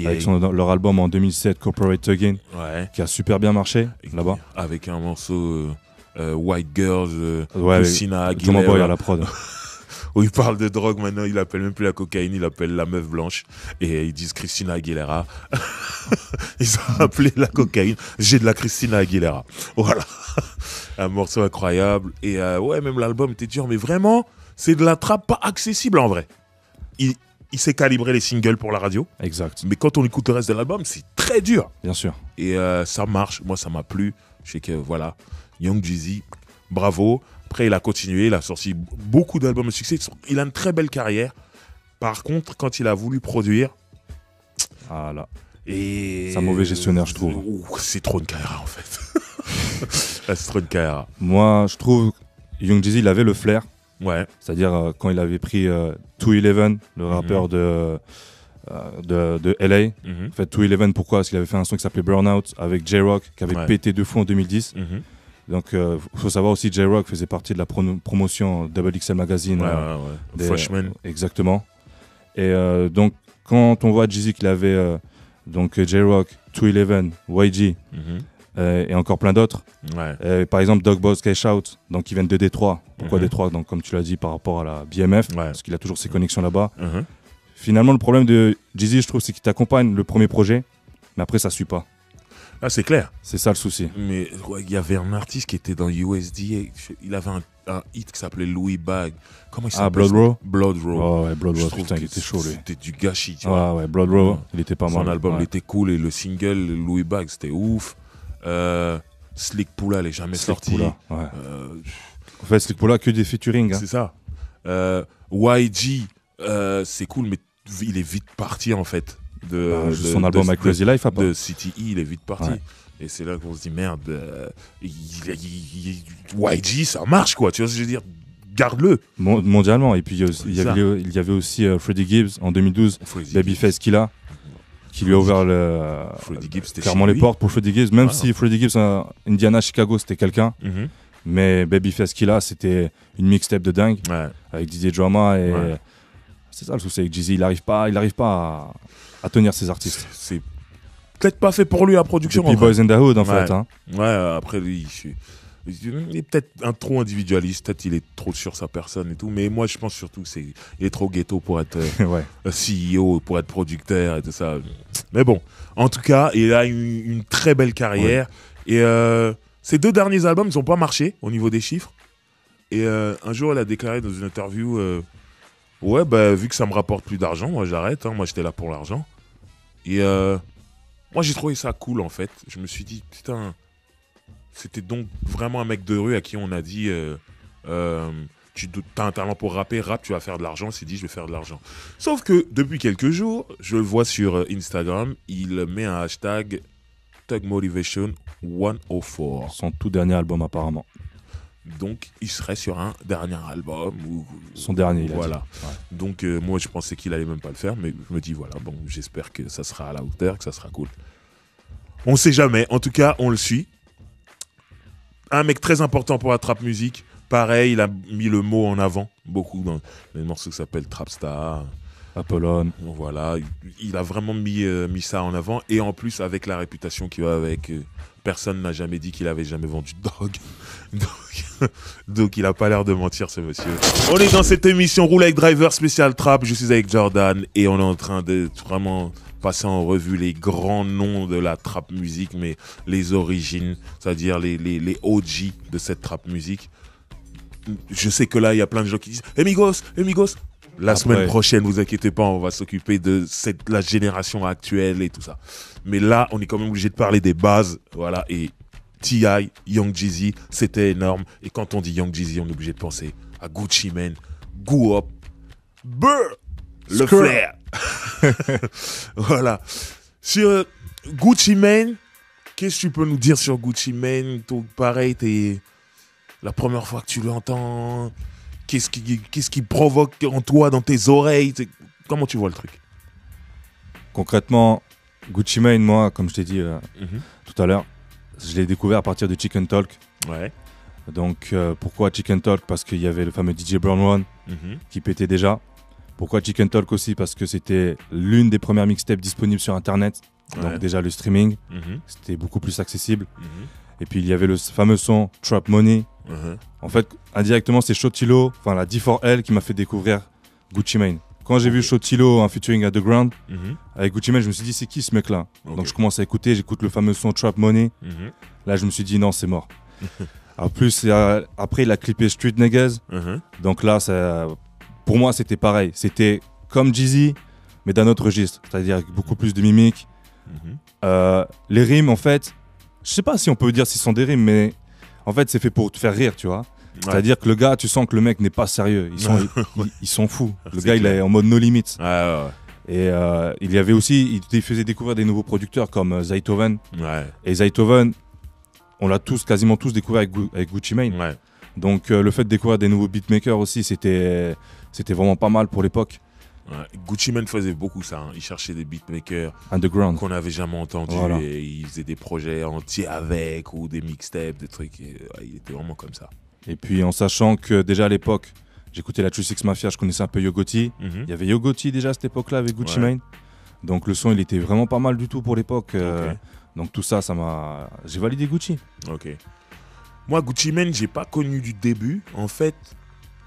[SPEAKER 2] Avec leur album en 2007, Corporate Again, qui a super bien marché là-bas.
[SPEAKER 1] Avec un morceau... White Girls,
[SPEAKER 2] Ouais,
[SPEAKER 1] Christina
[SPEAKER 2] Drummer Boy à
[SPEAKER 1] Aguilera,
[SPEAKER 2] la prod.
[SPEAKER 1] où il parle de drogue maintenant, il appelle même plus la cocaïne, il appelle la meuf blanche, et ils disent Christina Aguilera. Ils ont appelé la cocaïne, j'ai de la Christina Aguilera. Voilà. Un morceau incroyable, et ouais, même l'album était dur, mais vraiment, c'est de la trappe pas accessible en vrai. Il s'est calibré les singles pour la radio,
[SPEAKER 2] Exact,
[SPEAKER 1] mais quand on écoute le reste de l'album, c'est très dur.
[SPEAKER 2] bien sûr.
[SPEAKER 1] Et ça marche, moi ça m'a plu. Je sais que voilà, Young Jeezy, bravo. Après il a continué, il a sorti beaucoup d'albums de succès. Il a une très belle carrière. Par contre, quand il a voulu produire,
[SPEAKER 2] Ah là.
[SPEAKER 1] et
[SPEAKER 2] C'est un mauvais gestionnaire, je trouve.
[SPEAKER 1] C'est trop une carrière en fait. C'est trop une carrière.
[SPEAKER 2] Moi, je trouve Young Jeezy, il avait le flair.
[SPEAKER 1] Ouais.
[SPEAKER 2] C'est-à-dire quand il avait pris 211, le rappeur de LA.
[SPEAKER 1] Mhm.
[SPEAKER 2] En fait, 211, pourquoi? Parce qu'il avait fait un son qui s'appelait Burnout avec J-Rock, qui avait
[SPEAKER 1] Ouais.
[SPEAKER 2] pété 2 fois en 2010.
[SPEAKER 1] Mhm.
[SPEAKER 2] Donc, il faut savoir aussi, J-Rock faisait partie de la promotion Double XL Magazine.
[SPEAKER 1] Ouais, ouais.
[SPEAKER 2] des-
[SPEAKER 1] Freshman.
[SPEAKER 2] Exactement. Et donc, quand on voit Jeezy qu'il avait donc J-Rock, 211, YG
[SPEAKER 1] Mhm.
[SPEAKER 2] et encore plein d'autres.
[SPEAKER 1] Ouais.
[SPEAKER 2] Par exemple, Dog Boss Cash Out, donc qui viennent de Détroit. Pourquoi
[SPEAKER 1] Mhm.
[SPEAKER 2] Détroit? Donc, comme tu l'as dit, par rapport à la BMF,
[SPEAKER 1] Ouais.
[SPEAKER 2] parce qu'il a toujours ses connexions là-bas.
[SPEAKER 1] Mhm.
[SPEAKER 2] Finalement, le problème de Jeezy, je trouve, c'est qu'il t'accompagne le premier projet, mais après, ça suit pas.
[SPEAKER 1] Ah, c'est clair.
[SPEAKER 2] C'est ça le souci.
[SPEAKER 1] Mais ouais, il y avait un artiste qui était dans USDA. Il avait un hit qui s'appelait Louis Bag. Comment il s'appelle?
[SPEAKER 2] Blood Raw?
[SPEAKER 1] Blood Raw.
[SPEAKER 2] Oh, ouais, Blood
[SPEAKER 1] Je
[SPEAKER 2] Raw,
[SPEAKER 1] trouve
[SPEAKER 2] putain,
[SPEAKER 1] que
[SPEAKER 2] il était chaud, lui.
[SPEAKER 1] C'était du gâchis, tu vois.
[SPEAKER 2] Ah ouais, Blood Raw,
[SPEAKER 1] Ouais.
[SPEAKER 2] il était pas
[SPEAKER 1] Son
[SPEAKER 2] mal.
[SPEAKER 1] album,
[SPEAKER 2] ouais.
[SPEAKER 1] il était cool et le single Louis Bag, c'était ouf. Slick Poula, elle est jamais
[SPEAKER 2] Slick
[SPEAKER 1] sortie.
[SPEAKER 2] Poula, ouais.
[SPEAKER 1] Euh,
[SPEAKER 2] En fait, Slick Poula, que des featuring. Hein.
[SPEAKER 1] C'est ça. YG, c'est cool, mais il est vite parti en fait.
[SPEAKER 2] Son album My Crazy Life, à part.
[SPEAKER 1] de CTE, il est vite parti.
[SPEAKER 2] Ouais.
[SPEAKER 1] Et c'est là qu'on se dit merde, YG, ça marche quoi, tu vois ce que je veux dire? Garde-le.
[SPEAKER 2] Mondialement. Et puis, il
[SPEAKER 1] C'est
[SPEAKER 2] y avait aussi Freddie Gibbs en 2012,
[SPEAKER 1] Freddie
[SPEAKER 2] Babyface Killa, qui lui a ouvert
[SPEAKER 1] Freddie Gibbs, c'était
[SPEAKER 2] clairement
[SPEAKER 1] chez
[SPEAKER 2] les
[SPEAKER 1] lui.
[SPEAKER 2] portes pour Freddie Gibbs. Même
[SPEAKER 1] Ah.
[SPEAKER 2] si Freddie Gibbs, Indiana, Chicago, c'était quelqu'un.
[SPEAKER 1] Mhm.
[SPEAKER 2] Mais Babyface Killa, c'était une mixtape de dingue
[SPEAKER 1] Ouais.
[SPEAKER 2] avec Didier Drama. Et
[SPEAKER 1] Ouais.
[SPEAKER 2] c'est ça le souci avec Jeezy. Il n'arrive pas à tenir ses artistes.
[SPEAKER 1] C'est peut-être pas fait pour lui la production.
[SPEAKER 2] Depuis
[SPEAKER 1] en vrai.
[SPEAKER 2] Boys in the Hood, en
[SPEAKER 1] Ouais.
[SPEAKER 2] fait. Hein.
[SPEAKER 1] Ouais, après lui, il est peut-être un trop individualiste, peut-être il est trop sur sa personne et tout, mais moi je pense surtout qu'il est trop ghetto pour être
[SPEAKER 2] Ouais.
[SPEAKER 1] CEO, pour être producteur et tout ça. Mais bon, en tout cas, il a une très belle carrière. Et ses 2 derniers albums, ils n'ont pas marché au niveau des chiffres. Et un jour, elle a déclaré dans une interview ouais, bah, vu que ça me rapporte plus d'argent, moi j'arrête, hein, moi j'étais là pour l'argent. Et moi j'ai trouvé ça cool en fait. Je me suis dit, putain, c'était donc vraiment un mec de rue à qui on a dit tu as un talent pour rapper, rap, tu vas faire de l'argent. Il s'est dit, je vais faire de l'argent. Sauf que depuis quelques jours, je le vois sur Instagram, il met un hashtag Thug Motivation 104.
[SPEAKER 2] Son tout dernier album, apparemment.
[SPEAKER 1] Donc il serait sur un dernier album.
[SPEAKER 2] Son dernier, il a
[SPEAKER 1] voilà.
[SPEAKER 2] dit. Ouais.
[SPEAKER 1] Donc moi je pensais qu'il allait même pas le faire, mais je me dis voilà, bon, j'espère que ça sera à la hauteur, que ça sera cool. On sait jamais, en tout cas on le suit. Un mec très important pour la trap music, pareil, il a mis le mot en avant, beaucoup dans les morceaux qui s'appellent Trapstar.
[SPEAKER 2] Apollon.
[SPEAKER 1] Voilà, il a vraiment mis ça en avant, et en plus avec la réputation qu'il a avec, personne n'a jamais dit qu'il avait jamais vendu de drogue. Donc il a pas l'air de mentir ce monsieur. On est dans cette émission Roule avec Driver spécial Trap, je suis avec Jordan et on est en train de vraiment passer en revue les grands noms de la trap musique, mais les origines, c'est-à-dire les OG de cette trap musique. Je sais que là il y a plein de gens qui disent Migos. La semaine prochaine, vous inquiétez pas, on va s'occuper de la génération actuelle et tout ça. Mais là, on est quand même obligé de parler des bases, voilà, et T.I., Young Jeezy, c'était énorme. Et quand on dit Young Jeezy, on est obligé de penser à Gucci Mane, Goo Up, Burr, le flair. Voilà. Sur Gucci Mane, qu'est-ce que tu peux nous dire sur Gucci Mane? Pareil, la première fois que tu l'entends, qu'est-ce qui provoque en toi, dans tes oreilles? Comment tu vois le truc?
[SPEAKER 2] Concrètement, Gucci Mane, moi, comme je t'ai dit tout à l'heure, je l'ai découvert à partir de Chicken Talk.
[SPEAKER 1] Ouais.
[SPEAKER 2] Donc, pourquoi Chicken Talk? Parce qu'il y avait le fameux DJ Brown One qui pétait déjà. Pourquoi Chicken Talk aussi? Parce que c'était l'une des premières mixtapes disponibles sur Internet. Donc déjà le streaming, c'était beaucoup plus accessible. Et puis il y avait le fameux son Trap Money. En fait, indirectement, c'est Shotilo, enfin la D4L qui m'a fait découvrir Gucci Mane. Quand j'ai vu Shotilo en featuring Underground avec Gucci Mane, je me suis dit c'est qui ce mec-là? Donc je commence à écouter, j'écoute le fameux son Trap Money. Là, je me suis dit non, c'est mort. En plus, après, il a clippé Street Niggas. Donc là, pour moi, c'était pareil. C'était comme Jeezy, mais d'un autre registre. C'est-à-dire avec beaucoup plus de mimiques. Les rimes, en fait, je sais pas si on peut dire s'ils sont des rimes, mais en fait, c'est fait pour te faire rire, tu vois. C'est-à-dire que le gars, tu sens que le mec n'est pas sérieux. Ils sont fous. Le gars, il est en mode no limits. Et il y avait aussi, il faisait découvrir des nouveaux producteurs comme Zaytoven. Et Zaytoven, on l'a quasiment tous découvert avec Gucci Mane. Donc le fait de découvrir des nouveaux beatmakers aussi, c'était vraiment pas mal pour l'époque.
[SPEAKER 1] Gucci Mane faisait beaucoup ça. Il cherchait des beatmakers
[SPEAKER 2] underground
[SPEAKER 1] qu'on n'avait jamais entendus. Et il faisait des projets entiers avec ou des mixtapes, des trucs. Il était vraiment comme ça.
[SPEAKER 2] Et puis en sachant que déjà à l'époque, j'écoutais la True Six Mafia, je connaissais un peu Yo Gotti. Il y avait Yo Gotti déjà à cette époque-là avec Gucci Mane. Donc le son, il était vraiment pas mal du tout pour l'époque. Donc tout ça, j'ai validé Gucci.
[SPEAKER 1] Moi, Gucci Mane, j'ai pas connu du début. En fait,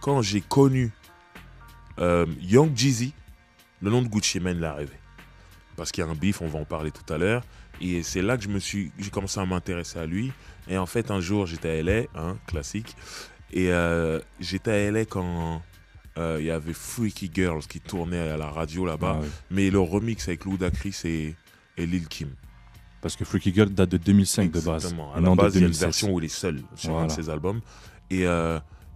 [SPEAKER 1] quand j'ai connu Young Jeezy, le nom de Gucci Mane l'est arrivé. Parce qu'il y a un beef, on va en parler tout à l'heure. Et c'est là que j'ai commencé à m'intéresser à lui. Et en fait, un jour, j'étais à LA, classique. Et j'étais à LA quand il y avait Freaky Girls qui tournait à la radio là-bas. Mais le remix avec Ludacris et Lil Kim.
[SPEAKER 2] Parce que Freaky Girl date de 2005 de base.
[SPEAKER 1] Exactement. À la base, il y a une version où il est seul sur un de ses albums. Et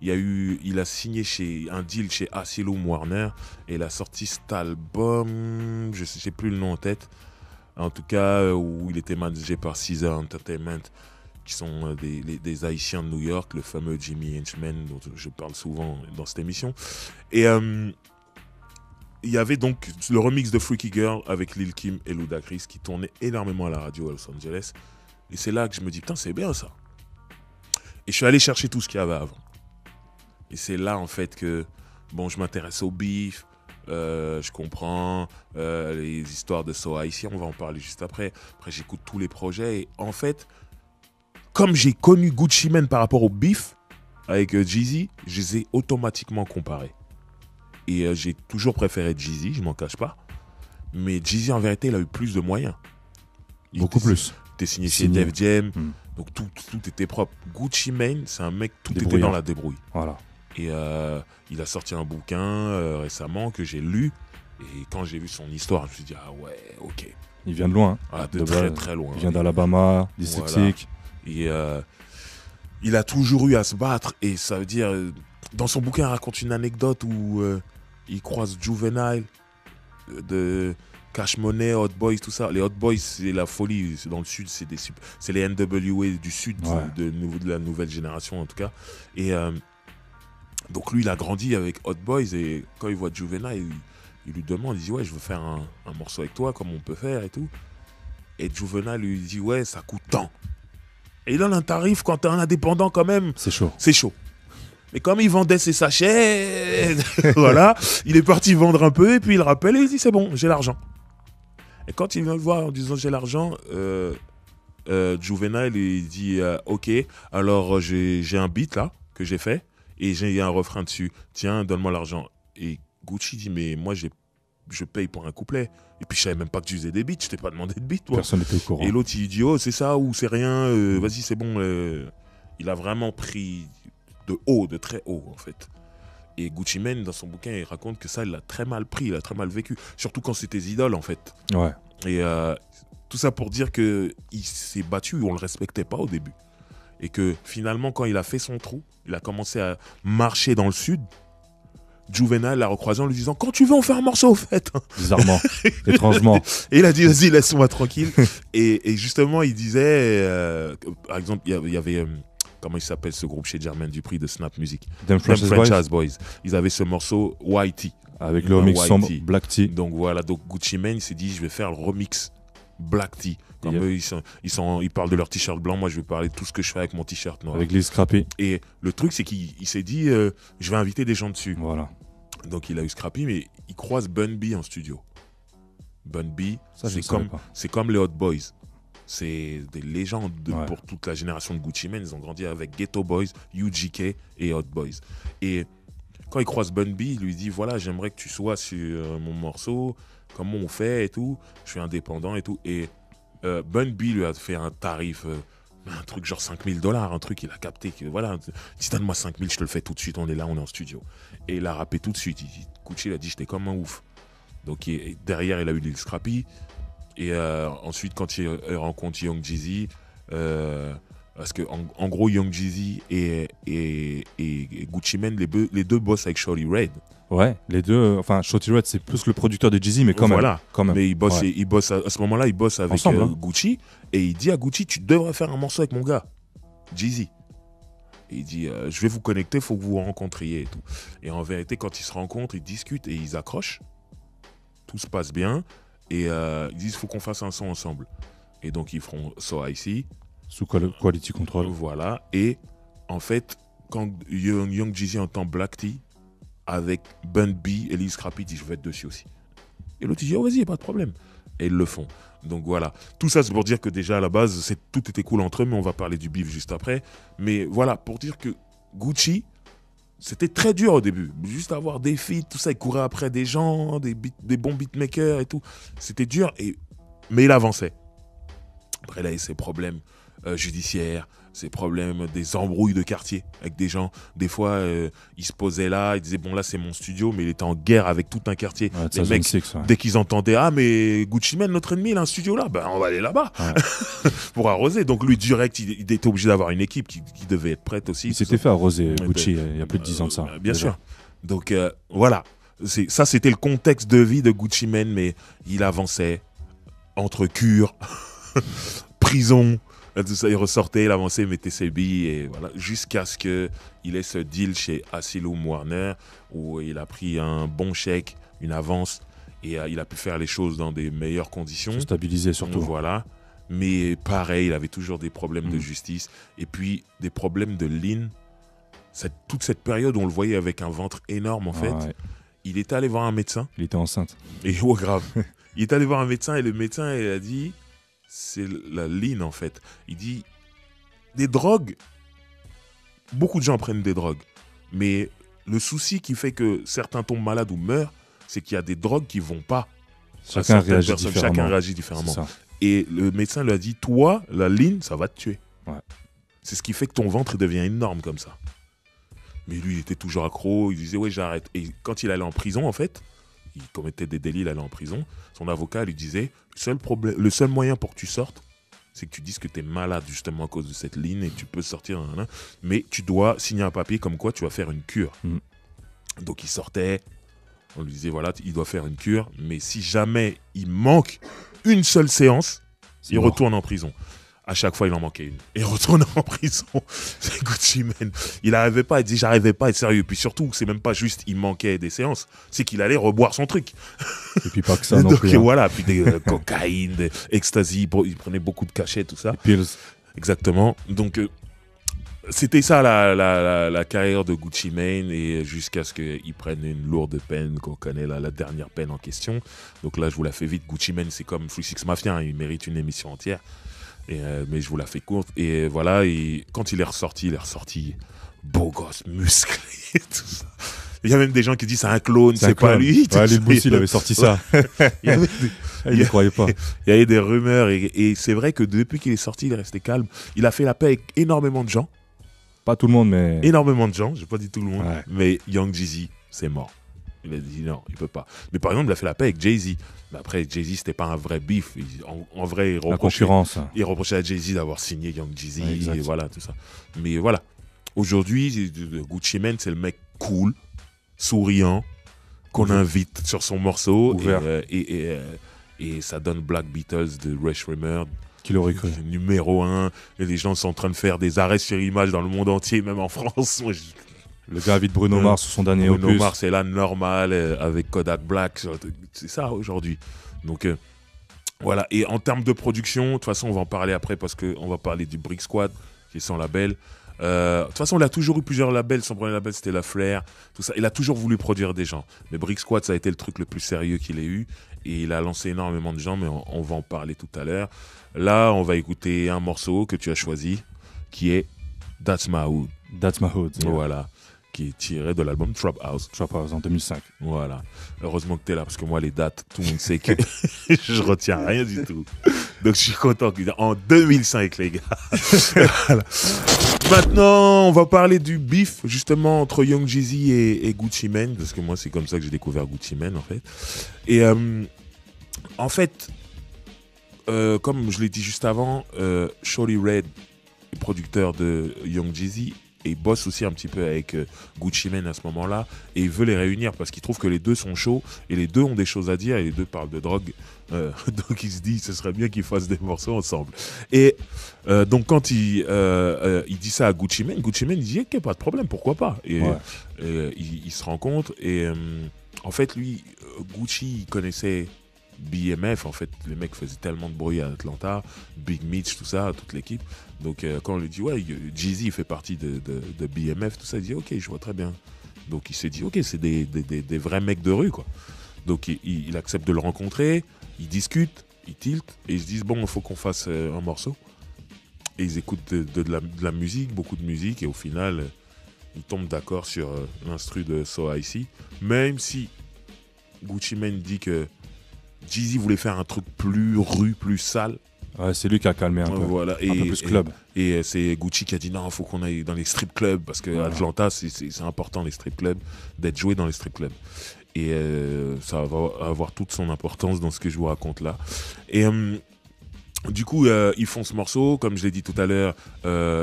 [SPEAKER 1] il a signé un deal chez Asylum Warner et il a sorti cet album, je sais plus le nom en tête, en tout cas où il était managé par Caesar Entertainment, qui sont des Haïtiens de New York, le fameux Jimmy Henchman dont je parle souvent dans cette émission. Et il y avait donc le remix de Freaky Girl avec Lil Kim et Ludacris qui tournait énormément à la radio à Los Angeles. Et c'est là que je me dis, putain, c'est bien ça. Et je suis allé chercher tout ce qu'il y avait avant. Et c'est là, en fait, que je m'intéresse au beef, je comprends les histoires de So Haïtien, on va en parler juste après. Après, j'écoute tous les projets. Et en fait, comme j'ai connu Gucci Mane par rapport au beef avec Jeezy, je les ai automatiquement comparés. Et j'ai toujours préféré Jeezy, je m'en cache pas. Mais Jeezy, en vérité, il a eu plus de moyens.
[SPEAKER 2] Beaucoup plus.
[SPEAKER 1] Il était signé chez Def Jam, donc tout était propre. Gucci Mane, c'est un mec, tout était dans la débrouille.
[SPEAKER 2] Voilà.
[SPEAKER 1] Et il a sorti un bouquin récemment que j'ai lu. Et quand j'ai vu son histoire, je me suis dit, ah ouais, ok.
[SPEAKER 2] Il vient de loin.
[SPEAKER 1] De très très loin.
[SPEAKER 2] Il vient d'Alabama, dyslexique.
[SPEAKER 1] Et il a toujours eu à se battre. Et ça veut dire, dans son bouquin, il raconte une anecdote où il croise Juvenile de Cash Money, Hot Boys, tout ça. Les Hot Boys, c'est la folie. Dans le sud, c'est les NWA du sud, de la nouvelle génération en tout cas. Et donc lui, il a grandi avec Hot Boys. Et quand il voit Juvenile, il lui demande, il dit, ouais, je veux faire un morceau avec toi, comment on peut faire et tout. Et Juvenile lui dit, ouais, ça coûte tant. Et il donne un tarif quand t'es un indépendant quand même.
[SPEAKER 2] C'est chaud.
[SPEAKER 1] C'est chaud. Mais comme il vendait ses sachets, voilà, il est parti vendre un peu et puis il rappelle et il dit c'est bon, j'ai l'argent. Et quand il vient le voir en disant j'ai l'argent, Juvenile il dit ok, alors j'ai un beat là que j'ai fait et j'ai un refrain dessus. Tiens, donne-moi l'argent. Et Gucci dit mais moi je paye pour un couplet. Et puis je savais même pas que tu faisais des beats, je t'ai pas demandé de beats toi.
[SPEAKER 2] Personne n'était au courant.
[SPEAKER 1] Et l'autre il dit oh c'est ça ou c'est rien, vas-y c'est bon. Il a vraiment pris de très haut en fait. Et Gucci Mane dans son bouquin il raconte que ça il l'a très mal pris, il a très mal vécu, surtout quand c'était ses idoles en fait.
[SPEAKER 2] Ouais.
[SPEAKER 1] Et tout ça pour dire que il s'est battu, on le respectait pas au début. Et que finalement quand il a fait son trou, il a commencé à marcher dans le sud. Juvenile l'a recroisé en lui disant quand tu veux on fait un morceau au fait.
[SPEAKER 2] Bizarrement, étrangement.
[SPEAKER 1] Et il a dit vas-y laisse-moi tranquille. et justement il disait par exemple il y avait comment il s'appelle ce groupe chez Jermaine Dupri de Snap Music,
[SPEAKER 2] Them Franchise
[SPEAKER 1] Boys. Ils avaient ce morceau YT
[SPEAKER 2] avec le remix sombre Black Tea.
[SPEAKER 1] Donc voilà, donc Gucci Mane s'est dit je vais faire le remix Black Tea. Comme eux, ils parlent de leur t-shirt blanc, moi je vais parler de tout ce que je fais avec mon t-shirt noir.
[SPEAKER 2] Avec les Scrappy.
[SPEAKER 1] Et le truc c'est qu'il s'est dit je vais inviter des gens dessus.
[SPEAKER 2] Voilà.
[SPEAKER 1] Donc il a eu Scrappy, mais il croise Bun B en studio. Bun B, c'est comme les Hot Boys. c'est des légendes pour toute la génération de Gucci Mane. Ils ont grandi avec Ghetto Boys, UGK et Hot Boys. Et quand il croise Bun B, il lui dit voilà, j'aimerais que tu sois sur mon morceau, comment on fait et tout, je suis indépendant et tout. Et Bun B lui a fait un tarif, un truc genre $5,000, un truc qu'il a capté. Que, voilà, dis donne-moi 5,000, je te le fais tout de suite, on est là, on est en studio. Et il a rappé tout de suite. Gucci, il a dit j'étais comme un ouf. Donc derrière, il a eu Lil Scrappy. Et ensuite, quand il rencontre Young Jeezy, parce que en gros, Young Jeezy et Gucci Mane, les deux bossent avec Shawty Redd.
[SPEAKER 2] Ouais, les deux. Enfin, Shawty Redd, c'est plus le producteur de Jeezy, mais quand même.
[SPEAKER 1] Voilà.
[SPEAKER 2] Quand même.
[SPEAKER 1] Mais il bosse à ce moment-là, il bosse avec
[SPEAKER 2] ensemble,
[SPEAKER 1] Gucci. Et il dit à Gucci, tu devrais faire un morceau avec mon gars, Jeezy. Et il dit, je vais vous connecter, il faut que vous vous rencontriez et tout. Et en vérité, quand ils se rencontrent, ils discutent et ils accrochent. Tout se passe bien. Et ils disent, il faut qu'on fasse un son ensemble. Et donc, ils feront So Icy.
[SPEAKER 2] Sous Quality Control.
[SPEAKER 1] Voilà. Et en fait, quand Young Jeezy entend Black T avec Bun B et Lil Scrappy, il dit, je veux être dessus aussi. Et l'autre, il dit, oh, vas-y, pas de problème. Et ils le font. Donc voilà. Tout ça, c'est pour dire que déjà, à la base, tout était cool entre eux, mais on va parler du beef juste après. Mais voilà, pour dire que Gucci, c'était très dur au début. Juste avoir des feats, tout ça, il courait après des gens, des bons beatmakers et tout. C'était dur, mais il avançait. Après, là, il y a ses problèmes judiciaires, ses problèmes, des embrouilles de quartier avec des gens. Des fois, il se posait là, il disait, bon, là, c'est mon studio, mais il était en guerre avec tout un quartier.
[SPEAKER 2] Ouais,
[SPEAKER 1] les mecs, dès qu'ils entendaient, ah, mais Gucci Mane, notre ennemi, il a un studio là, ben, on va aller là-bas pour arroser. Donc, lui, direct, il était obligé d'avoir une équipe qui devait être prête aussi.
[SPEAKER 2] Il s'était fait arroser, Gucci, il y a plus de 10 ans de ça.
[SPEAKER 1] Bien déjà. Sûr. Donc, voilà. Ça, c'était le contexte de vie de Gucci Mane, mais il avançait entre cure, prison, tout ça, il ressortait, il avançait, il mettait ses billes, et voilà, jusqu'à ce qu'il ait ce deal chez Asylum Warner, où il a pris un bon chèque, une avance, et il a pu faire les choses dans des meilleures conditions.
[SPEAKER 2] Se stabiliser surtout.
[SPEAKER 1] Voilà. Mais pareil, il avait toujours des problèmes de justice, et puis des problèmes de lean. Toute cette période où on le voyait avec un ventre énorme, en fait, il était allé voir un médecin.
[SPEAKER 2] Il était enceinte.
[SPEAKER 1] Et oh, grave. Il est allé voir un médecin, et le médecin, il a dit... C'est la lean, en fait. Il dit, des drogues, beaucoup de gens prennent des drogues. Mais le souci qui fait que certains tombent malades ou meurent, c'est qu'il y a des drogues qui ne vont pas.
[SPEAKER 2] Chacun réagit différemment.
[SPEAKER 1] Chacun réagit différemment. Et le médecin lui a dit, toi, la lean, ça va te tuer.
[SPEAKER 2] Ouais.
[SPEAKER 1] C'est ce qui fait que ton ventre devient énorme comme ça. Mais lui, il était toujours accro. Il disait, ouais, j'arrête. Et quand il allait en prison, en fait, il commettait des délits, il allait en prison. Son avocat lui disait, le seul moyen pour que tu sortes, c'est que tu dises que tu es malade justement à cause de cette ligne et que tu peux sortir, mais tu dois signer un papier comme quoi tu vas faire une cure. Donc il sortait, on lui disait, voilà, il doit faire une cure, mais si jamais il manque une seule séance, il retourne en prison. À chaque fois, il en manquait une. Et il retourne en prison. C'est Gucci Mane. Il n'arrivait pas, il dit, j'arrivais pas à être sérieux. Puis surtout, c'est même pas juste, il manquait des séances. C'est qu'il allait reboire son truc.
[SPEAKER 2] Et puis pas que ça non plus.
[SPEAKER 1] Donc voilà, puis des cocaïne, des ecstasy, il prenait beaucoup de cachets, tout ça.
[SPEAKER 2] Des pills.
[SPEAKER 1] Exactement. Donc, c'était ça la carrière de Gucci Mane, et jusqu'à ce qu'il prenne une lourde peine, qu'on connaît la dernière peine en question. Donc là, je vous la fais vite. Gucci Mane, c'est comme 36 Mafia, il mérite une émission entière. Mais je vous la fais courte. Et voilà, et quand il est ressorti beau gosse, musclé, tout ça. Il y a même des gens qui disent c'est un clone, c'est pas lui.
[SPEAKER 2] Ouais, Lil Boosie, il avait sorti ça. Il ne croyait pas.
[SPEAKER 1] Il y avait des rumeurs, et c'est vrai que depuis qu'il est sorti, il est resté calme. Il a fait la paix avec énormément de gens.
[SPEAKER 2] Pas tout le monde, mais...
[SPEAKER 1] Énormément de gens, j'ai pas dit tout le monde. Ouais. Mais Young Jeezy, c'est mort. Il a dit non, il peut pas. Mais par exemple, il a fait la paix avec Jay-Z. Mais après, Jay-Z, c'était pas un vrai beef. En vrai,
[SPEAKER 2] la concurrence.
[SPEAKER 1] Il reprochait à Jay-Z d'avoir signé Young Jeezy, et voilà, tout ça. Mais voilà. Aujourd'hui, Gucci Mane, c'est le mec cool, souriant, qu'on invite sur son morceau. Et ça donne Black Beatles de Ray Schremer.
[SPEAKER 2] Qui l'aurait cru.
[SPEAKER 1] Numéro 1. Et les gens sont en train de faire des arrêts sur image dans le monde entier, même en France.
[SPEAKER 2] Le gars invite Bruno Mars sur son dernier opus.
[SPEAKER 1] Bruno Mars est là, normal, avec Kodak Black. C'est ça aujourd'hui. Donc voilà. Et en termes de production, de toute façon, on va en parler après parce qu'on va parler du Brick Squad, qui est son label. De toute façon, il a toujours eu plusieurs labels. Son premier label, c'était La Flair, tout ça. Il a toujours voulu produire des gens. Mais Brick Squad, ça a été le truc le plus sérieux qu'il ait eu. Et il a lancé énormément de gens, mais on va en parler tout à l'heure. Là, on va écouter un morceau que tu as choisi, qui est That's My Hood.
[SPEAKER 2] That's My Hood. Yeah.
[SPEAKER 1] Voilà. Qui est tiré de l'album Trap House.
[SPEAKER 2] Trap House en 2005.
[SPEAKER 1] Voilà. Heureusement que tu es là, parce que moi, les dates, tout le monde sait que je retiens rien du tout. Donc, je suis content en 2005, les gars. Voilà. Maintenant, on va parler du beef, justement, entre Young Jeezy et Gucci Mane, parce que moi, c'est comme ça que j'ai découvert Gucci Mane, en fait. Et en fait, comme je l'ai dit juste avant, Shawty Red, producteur de Young Jeezy, et il bosse aussi un petit peu avec Gucci Mane à ce moment-là, et il veut les réunir parce qu'il trouve que les deux sont chauds et les deux ont des choses à dire et les deux parlent de drogue. Donc il se dit ce serait bien qu'ils fassent des morceaux ensemble. Et donc quand il dit ça à Gucci Mane il dit ok, pas de problème, pourquoi pas. Et il se rencontre et en fait lui, Gucci il connaissait BMF, en fait, les mecs faisaient tellement de bruit à Atlanta, Big Mitch, tout ça, toute l'équipe. Donc, quand on lui dit, ouais, Jeezy fait partie de BMF, tout ça, il dit, ok, je vois très bien. Donc, il s'est dit, ok, c'est des vrais mecs de rue, quoi. Donc, il accepte de le rencontrer, ils discutent, ils tiltent, et ils se disent, bon, il faut qu'on fasse un morceau. Et ils écoutent de la musique, beaucoup de musique, et au final, ils tombent d'accord sur l'instru de So Icy, même si Gucci Mane dit que Jeezy voulait faire un truc plus rue, plus sale.
[SPEAKER 2] Ouais, c'est lui qui a calmé un peu.
[SPEAKER 1] Voilà.
[SPEAKER 2] Un peu plus club.
[SPEAKER 1] Et c'est Gucci qui a dit non, il faut qu'on aille dans les strip clubs parce que Atlanta, c'est important, les strip clubs, d'être joué dans les strip clubs. Et ça va avoir toute son importance dans ce que je vous raconte là. Et du coup, ils font ce morceau. Comme je l'ai dit tout à l'heure,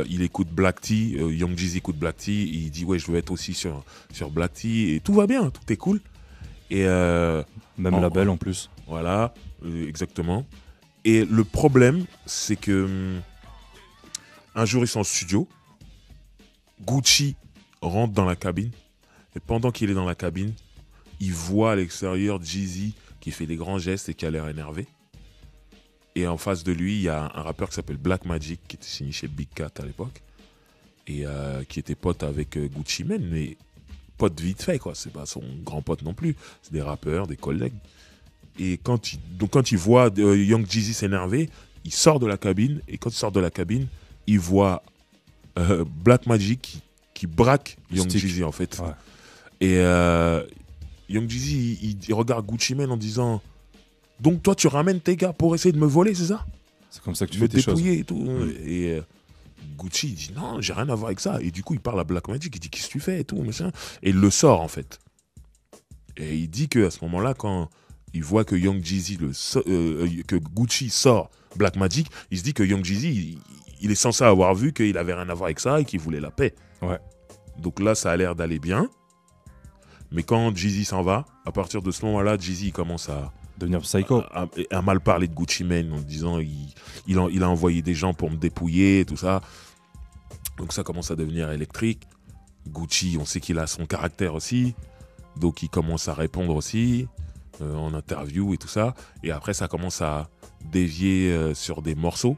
[SPEAKER 1] il écoute Black Tea. Young Jeezy écoute Black Tea. Il dit ouais, je veux être aussi sur Black Tea. Et tout va bien, tout est cool. Et
[SPEAKER 2] même label en plus.
[SPEAKER 1] Voilà, exactement. Et le problème, c'est que un jour, ils sont en studio. Gucci rentre dans la cabine. Et pendant qu'il est dans la cabine, il voit à l'extérieur Jeezy qui fait des grands gestes et qui a l'air énervé. Et en face de lui, il y a un rappeur qui s'appelle Black Magic, qui était signé chez Big Cat à l'époque. Et qui était pote avec Gucci Mane, mais pote vite fait, quoi. C'est pas son grand pote non plus. C'est des rappeurs, des collègues. Et quand il voit Young Jeezy s'énerver, il sort de la cabine. Et quand il sort de la cabine, il voit Black Magic qui braque Young Jeezy, en fait. Ouais. Et Young Jeezy, il regarde Gucci Mane en disant « Donc toi, tu ramènes tes gars pour essayer de me voler, c'est ça ?»
[SPEAKER 2] C'est comme ça que tu fais tes choses.
[SPEAKER 1] Et tout. Et Gucci, il dit « Non, j'ai rien à voir avec ça. » Et du coup, il parle à Black Magic, il dit « Qu'est-ce que tu fais ?» et tout, machin. Et il le sort, en fait. Et il dit qu'à ce moment-là, quand il voit que Young Jeezy, que Gucci sort Black Magic, il se dit que Young Jeezy, il est censé avoir vu qu'il avait rien à voir avec ça et qu'il voulait la paix.
[SPEAKER 2] Ouais.
[SPEAKER 1] Donc là, ça a l'air d'aller bien. Mais quand Jeezy s'en va, à partir de ce moment-là, Jeezy commence à
[SPEAKER 2] devenir psycho.
[SPEAKER 1] À mal parler de Gucci Mane en disant il a envoyé des gens pour me dépouiller, tout ça. Donc ça commence à devenir électrique. Gucci, on sait qu'il a son caractère aussi. Donc il commence à répondre aussi en interview et tout ça. Et après, ça commence à dévier sur des morceaux.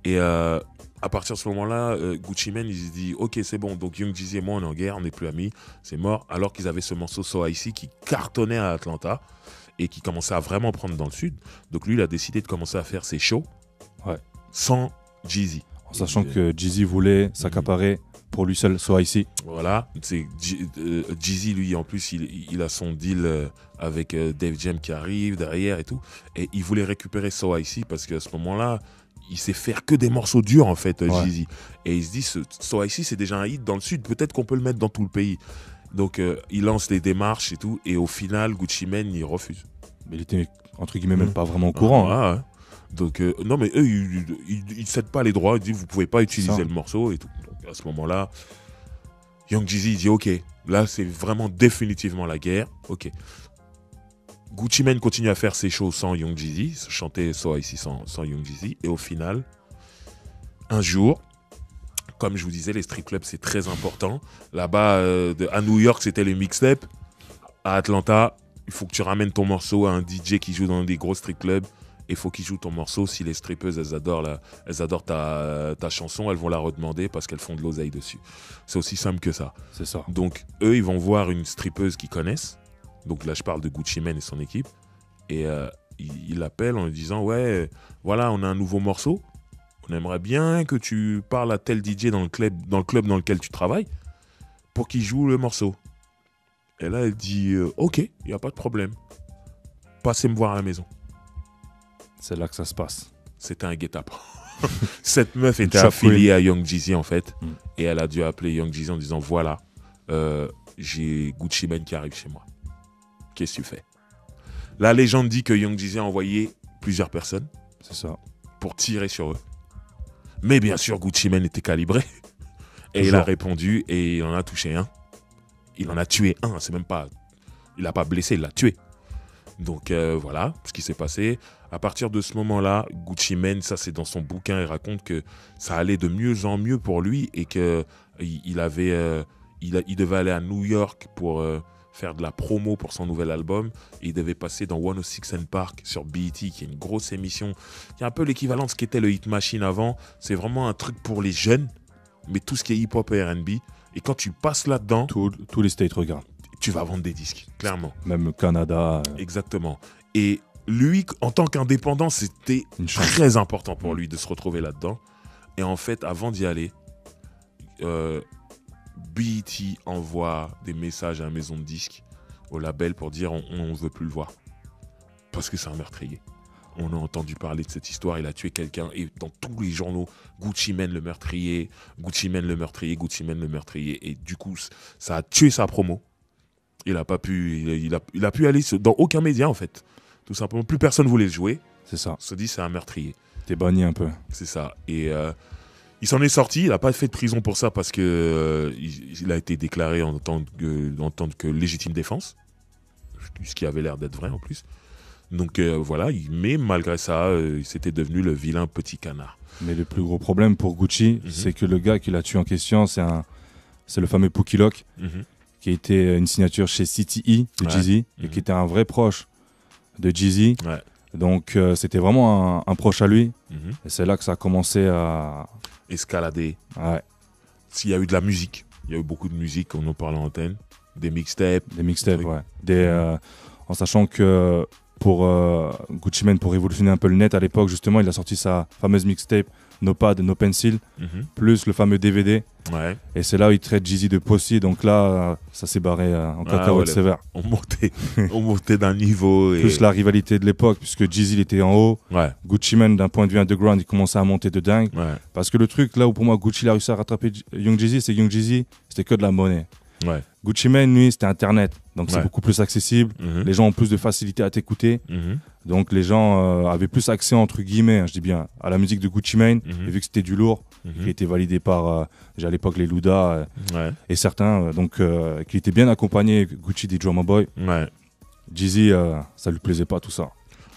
[SPEAKER 1] Et à partir de ce moment-là, Gucci Mane, il se dit « Ok, c'est bon, donc Young Jeezy et moi, on est en guerre, on n'est plus amis, c'est mort. » Alors qu'ils avaient ce morceau So Icy qui cartonnait à Atlanta et qui commençait à vraiment prendre dans le sud. Donc lui, il a décidé de commencer à faire ses shows sans Jeezy.
[SPEAKER 2] En sachant que Jeezy voulait s'accaparer pour lui seul So Icy.
[SPEAKER 1] Voilà, Jeezy, lui, en plus, il a son deal avec Def Jam qui arrive derrière et tout. Et il voulait récupérer So Icy parce qu'à ce moment-là, il sait faire que des morceaux durs, en fait, Jeezy. Et il se dit, So Icy, c'est déjà un hit dans le sud, peut-être qu'on peut le mettre dans tout le pays. Donc, il lance les démarches et tout. Et au final, Gucci Mane, il refuse.
[SPEAKER 2] Mais il était, entre guillemets, même pas vraiment au courant.
[SPEAKER 1] Ouais. Donc, non, mais eux, ils ne cèdent pas les droits. Ils disent, vous ne pouvez pas utiliser le morceau et tout. Donc, à ce moment-là, Young Jeezy dit, ok, là, c'est vraiment définitivement la guerre. Ok. Gucci Mane continue à faire ses shows sans Young Jeezy, chanter So Icy sans Young Jeezy. Et au final, un jour, comme je vous disais, les strip clubs, c'est très important. Là-bas, à New York, c'était les mixtapes. À Atlanta, il faut que tu ramènes ton morceau à un DJ qui joue dans des gros strip clubs. il faut qu'ils jouent ton morceau. Si les strippeuses, elles adorent ta chanson, elles vont la redemander parce qu'elles font de l'oseille dessus. C'est aussi simple que ça.
[SPEAKER 2] C'est ça.
[SPEAKER 1] Donc, eux, ils vont voir une strippeuse qu'ils connaissent. Donc là, je parle de Gucci Mane et son équipe. Et ils l'appellent en lui disant « Ouais, voilà, on a un nouveau morceau. On aimerait bien que tu parles à tel DJ dans le club dans lequel tu travailles pour qu'il joue le morceau. » Et là, elle dit « Ok, il n'y a pas de problème. Passez me voir à la maison. »
[SPEAKER 2] C'est là que ça se passe.
[SPEAKER 1] C'était un guet-apens. Cette meuf était affiliée à Young Jeezy en fait. Et elle a dû appeler Young Jeezy en disant « Voilà, j'ai Gucci Mane qui arrive chez moi. Qu'est-ce que tu fais ?» La légende dit que Young Jeezy a envoyé plusieurs personnes.
[SPEAKER 2] C'est ça.
[SPEAKER 1] Pour tirer sur eux. Mais bien sûr, Gucci Mane était calibré. Et il a répondu et il en a touché un. Il en a tué un. C'est même pas... Il l'a pas blessé, il l'a tué. Donc voilà ce qui s'est passé. À partir de ce moment-là, Gucci Mane, ça c'est dans son bouquin, il raconte que ça allait de mieux en mieux pour lui et qu'il devait aller à New York pour faire de la promo pour son nouvel album. Et il devait passer dans 106 & Park sur BET, qui est une grosse émission. Il y a un peu l'équivalent de ce qu'était le Hit Machine avant. C'est vraiment un truc pour les jeunes, mais tout ce qui est hip-hop et R&B. Et quand tu passes là-dedans...
[SPEAKER 2] Tous les states regardent.
[SPEAKER 1] Tu vas vendre des disques, clairement.
[SPEAKER 2] Même le Canada.
[SPEAKER 1] Exactement. Et lui, en tant qu'indépendant, c'était très important pour lui de se retrouver là-dedans. Et en fait, avant d'y aller, BET envoie des messages à la maison de disques, au label, pour dire on ne veut plus le voir. Parce que c'est un meurtrier. On a entendu parler de cette histoire, il a tué quelqu'un. Et dans tous les journaux, Gucci Mane le meurtrier, Gucci Mane le meurtrier, Gucci Mane le meurtrier. Et du coup, ça a tué sa promo. Il a pu aller dans aucun média, en fait. Tout simplement, plus personne voulait le jouer.
[SPEAKER 2] C'est ça.
[SPEAKER 1] On se dit, c'est un meurtrier.
[SPEAKER 2] T'es banni un peu.
[SPEAKER 1] C'est ça. Et il s'en est sorti. Il n'a pas fait de prison pour ça parce que il a été déclaré en tant que légitime défense. Ce qui avait l'air d'être vrai, en plus. Donc voilà. Mais malgré ça, c'était devenu le vilain petit canard.
[SPEAKER 2] Mais le plus gros problème pour Gucci, c'est que le gars qui l'a tué en question, c'est le fameux Pookie Loc. Qui était une signature chez CTE de Jeezy et qui était un vrai proche de Jeezy. Ouais. Donc c'était vraiment un proche à lui. Et c'est là que ça a commencé à
[SPEAKER 1] escalader.
[SPEAKER 2] Ouais.
[SPEAKER 1] S'il y a eu de la musique, il y a eu beaucoup de musique, on en parle en antenne, des mixtapes.
[SPEAKER 2] Des mixtapes, ouais. En sachant que pour Gucci Mane, pour révolutionner un peu le net à l'époque, justement, il a sorti sa fameuse mixtape No Pad, No Pencil, plus le fameux DVD.
[SPEAKER 1] Ouais.
[SPEAKER 2] Et c'est là où il traite Jeezy de Pussy. Donc là, ça s'est barré en cacahuète sévère.
[SPEAKER 1] On montait d'un niveau.
[SPEAKER 2] Plus la rivalité de l'époque, puisque Jeezy il était en haut.
[SPEAKER 1] Ouais.
[SPEAKER 2] Gucci Mane, d'un point de vue underground, il commençait à monter de dingue.
[SPEAKER 1] Ouais.
[SPEAKER 2] Parce que le truc, là où pour moi Gucci a réussi à rattraper Young Jeezy, c'est que Young Jeezy, c'était que de la monnaie.
[SPEAKER 1] Ouais.
[SPEAKER 2] Gucci Mane, lui, c'était Internet. Donc c'est beaucoup plus accessible. Les gens ont plus de facilité à t'écouter. Donc les gens avaient plus accès, entre guillemets, je dis bien, à la musique de Gucci Mane. Et vu que c'était du lourd, qui était validé par, déjà à l'époque, les Luda et certains, qui étaient bien accompagnés, Gucci des Drummer Boy.
[SPEAKER 1] Ouais.
[SPEAKER 2] Jeezy, ça lui plaisait pas tout ça.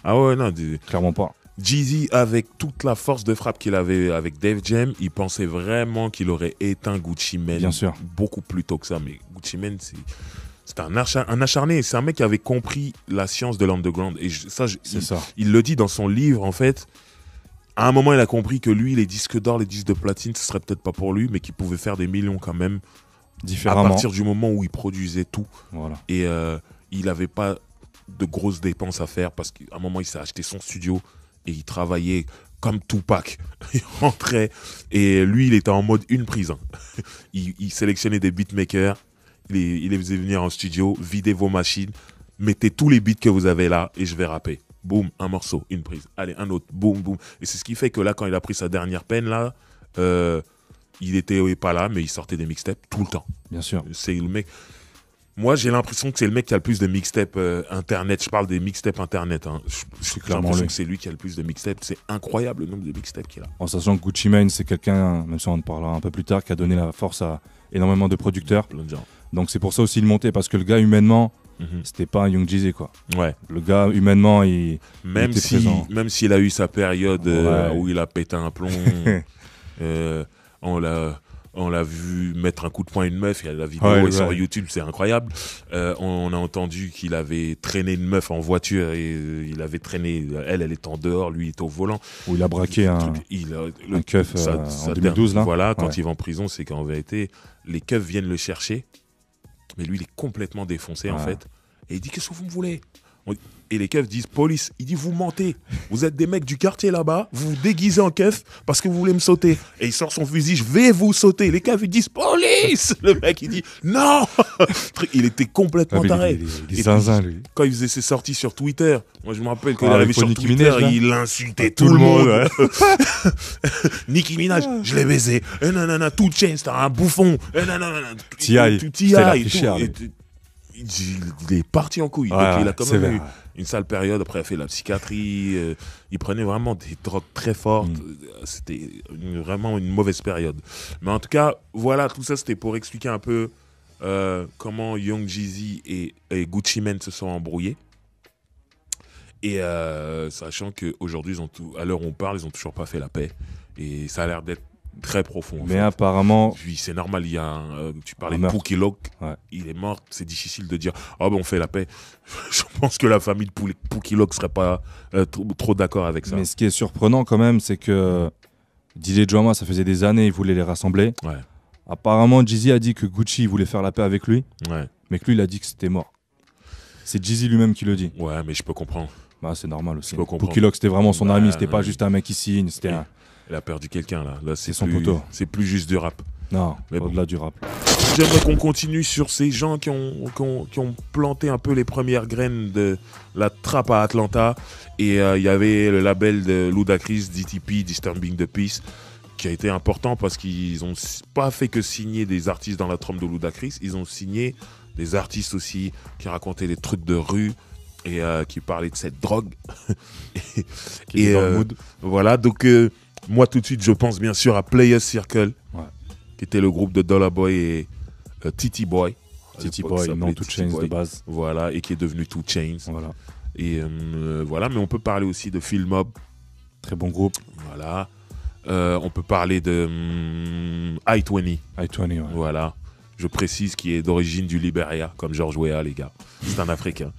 [SPEAKER 1] Ah ouais, non.
[SPEAKER 2] Clairement pas.
[SPEAKER 1] Jeezy, avec toute la force de frappe qu'il avait avec Def Jam, il pensait vraiment qu'il aurait éteint Gucci Mane.
[SPEAKER 2] Bien sûr.
[SPEAKER 1] Beaucoup plus tôt que ça. Mais Gucci Mane, c'est un acharné. C'est un mec qui avait compris la science de l'underground. Et il le dit dans son livre, en fait. À un moment, il a compris que lui, les disques d'or, les disques de platine, ce serait peut-être pas pour lui, mais qu'il pouvait faire des millions quand même.
[SPEAKER 2] Différemment.
[SPEAKER 1] À partir du moment où il produisait tout.
[SPEAKER 2] Voilà.
[SPEAKER 1] Et il n'avait pas de grosses dépenses à faire parce qu'à un moment, il s'est acheté son studio. Et il travaillait comme Tupac. Il rentrait et lui, il était en mode une prise. Il sélectionnait des beatmakers, il les faisait venir en studio, videz vos machines, mettez tous les beats que vous avez là et je vais rapper. Boum, un morceau, une prise. Allez, un autre, boum, boum. Et c'est ce qui fait que là, quand il a pris sa dernière peine, là, il était pas là, mais il sortait des mixtapes tout le temps.
[SPEAKER 2] Bien sûr.
[SPEAKER 1] C'est le mec... Moi, j'ai l'impression que c'est le mec qui a le plus de mixtapes internet. Je parle des mixtapes internet. Hein. J'ai l'impression que c'est lui qui a le plus de mixtapes. C'est incroyable le nombre de mixtapes qu'il a.
[SPEAKER 2] En sachant que Gucci Mane, c'est quelqu'un, même si on en parlera un peu plus tard, qui a donné la force à énormément de producteurs.
[SPEAKER 1] Plein de gens.
[SPEAKER 2] Donc c'est pour ça aussi il montait, parce que le gars, humainement, c'était pas un Young Jeezy, quoi.
[SPEAKER 1] Ouais.
[SPEAKER 2] Le gars, humainement, il était présent.
[SPEAKER 1] Même s'il a eu sa période où il a pété un plomb, on On l'a vu mettre un coup de poing à une meuf, et la vidéo est sur YouTube, c'est incroyable. On a entendu qu'il avait traîné une meuf en voiture et il avait traîné, elle était en dehors, lui il était au volant.
[SPEAKER 2] Où il a braqué un keuf en 2012 là.
[SPEAKER 1] Voilà, quand il va en prison, c'est qu'en vérité, les keufs viennent le chercher, mais lui il est complètement défoncé en fait. Et il dit qu'est-ce que vous me voulez? Et les keufs disent police. Il dit vous mentez. Vous êtes des mecs du quartier là-bas. Vous vous déguisez en keuf parce que vous voulez me sauter. Et il sort son fusil. Je vais vous sauter. Les keufs ils disent police. Le mec il dit non. Il était complètement taré.
[SPEAKER 2] Il est zinzin lui.
[SPEAKER 1] Quand il faisait ses sorties sur Twitter, moi je me rappelle quand il arrivait sur Twitter, il insultait tout le monde. Nicki Minaj, je l'ai baisé. Nanana, tout Chainz, c'était un bouffon. T.I. Il est parti en couille. Donc, il a quand même eu une sale période. Après, il a fait la psychiatrie. Il prenait vraiment des drogues très fortes. C'était vraiment une mauvaise période. Mais en tout cas, voilà, tout ça, c'était pour expliquer un peu comment Young Jeezy et Gucci Mane se sont embrouillés. Et sachant qu'aujourd'hui, à l'heure où on parle, ils n'ont toujours pas fait la paix. Et ça a l'air d'être très profond.
[SPEAKER 2] Mais apparemment,
[SPEAKER 1] oui, c'est normal. Il y a tu parlais de Pookie Loc, il est mort. C'est difficile de dire on fait la paix. Je pense que la famille de Pookie Loc serait pas trop d'accord avec ça.
[SPEAKER 2] Mais ce qui est surprenant quand même, c'est que DJ Drama, ça faisait des années, il voulait les rassembler. Apparemment, Jeezy a dit que Gucci voulait faire la paix avec lui, mais que lui, il a dit que c'était mort. C'est Jeezy lui-même qui le dit.
[SPEAKER 1] Ouais, mais je peux comprendre.
[SPEAKER 2] Bah, c'est normal aussi. Pookie Loc, c'était vraiment son ami, c'était pas juste un mec qui signe, c'était un...
[SPEAKER 1] Il a perdu quelqu'un là
[SPEAKER 2] c'est son poteau.
[SPEAKER 1] C'est plus juste du rap.
[SPEAKER 2] Non, mais au-delà du rap.
[SPEAKER 1] J'aimerais qu'on continue sur ces gens qui ont planté un peu les premières graines de la trappe à Atlanta. Et il y avait le label de Ludacris, DTP, Disturbing the Peace, qui a été important parce qu'ils n'ont pas fait que signer des artistes dans la trompe de Ludacris. Ils ont signé des artistes aussi qui racontaient des trucs de rue et qui parlaient de cette drogue.
[SPEAKER 2] Qui est dans le mood.
[SPEAKER 1] Voilà, donc... moi, tout de suite, je pense bien sûr à Players Circle, qui était le groupe de Dollar Boy et Titi Boy.
[SPEAKER 2] Titi Boy, non 2 Chainz de base.
[SPEAKER 1] Voilà, et qui est devenu 2 Chainz.
[SPEAKER 2] Voilà.
[SPEAKER 1] Et voilà, mais on peut parler aussi de Phil Mob.
[SPEAKER 2] Très bon groupe.
[SPEAKER 1] Voilà. On peut parler de I-20.
[SPEAKER 2] I-20, ouais.
[SPEAKER 1] Voilà. Je précise qu'il est d'origine du Libéria, comme George Weah, les gars. C'est un Africain.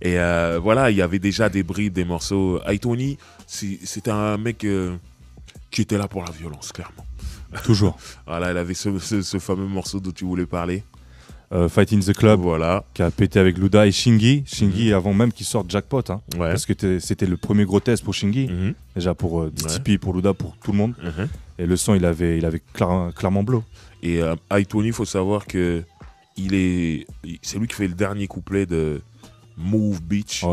[SPEAKER 1] Et voilà, il y avait déjà des bribes, des morceaux. I-20, c'était un mec qui était là pour la violence, clairement.
[SPEAKER 2] Toujours.
[SPEAKER 1] Voilà, il avait ce fameux morceau dont tu voulais parler.
[SPEAKER 2] Fight in the Club,
[SPEAKER 1] voilà.
[SPEAKER 2] Qui a pété avec Luda et Shingy. Shingy, avant même qu'il sorte Jackpot. Hein, parce que c'était le premier gros test pour Shingy. Déjà pour DTP, pour Luda, pour tout le monde. Et le son, il avait clairement blow. Et
[SPEAKER 1] I-20, il faut savoir que c'est lui qui fait le dernier couplet de Move Beach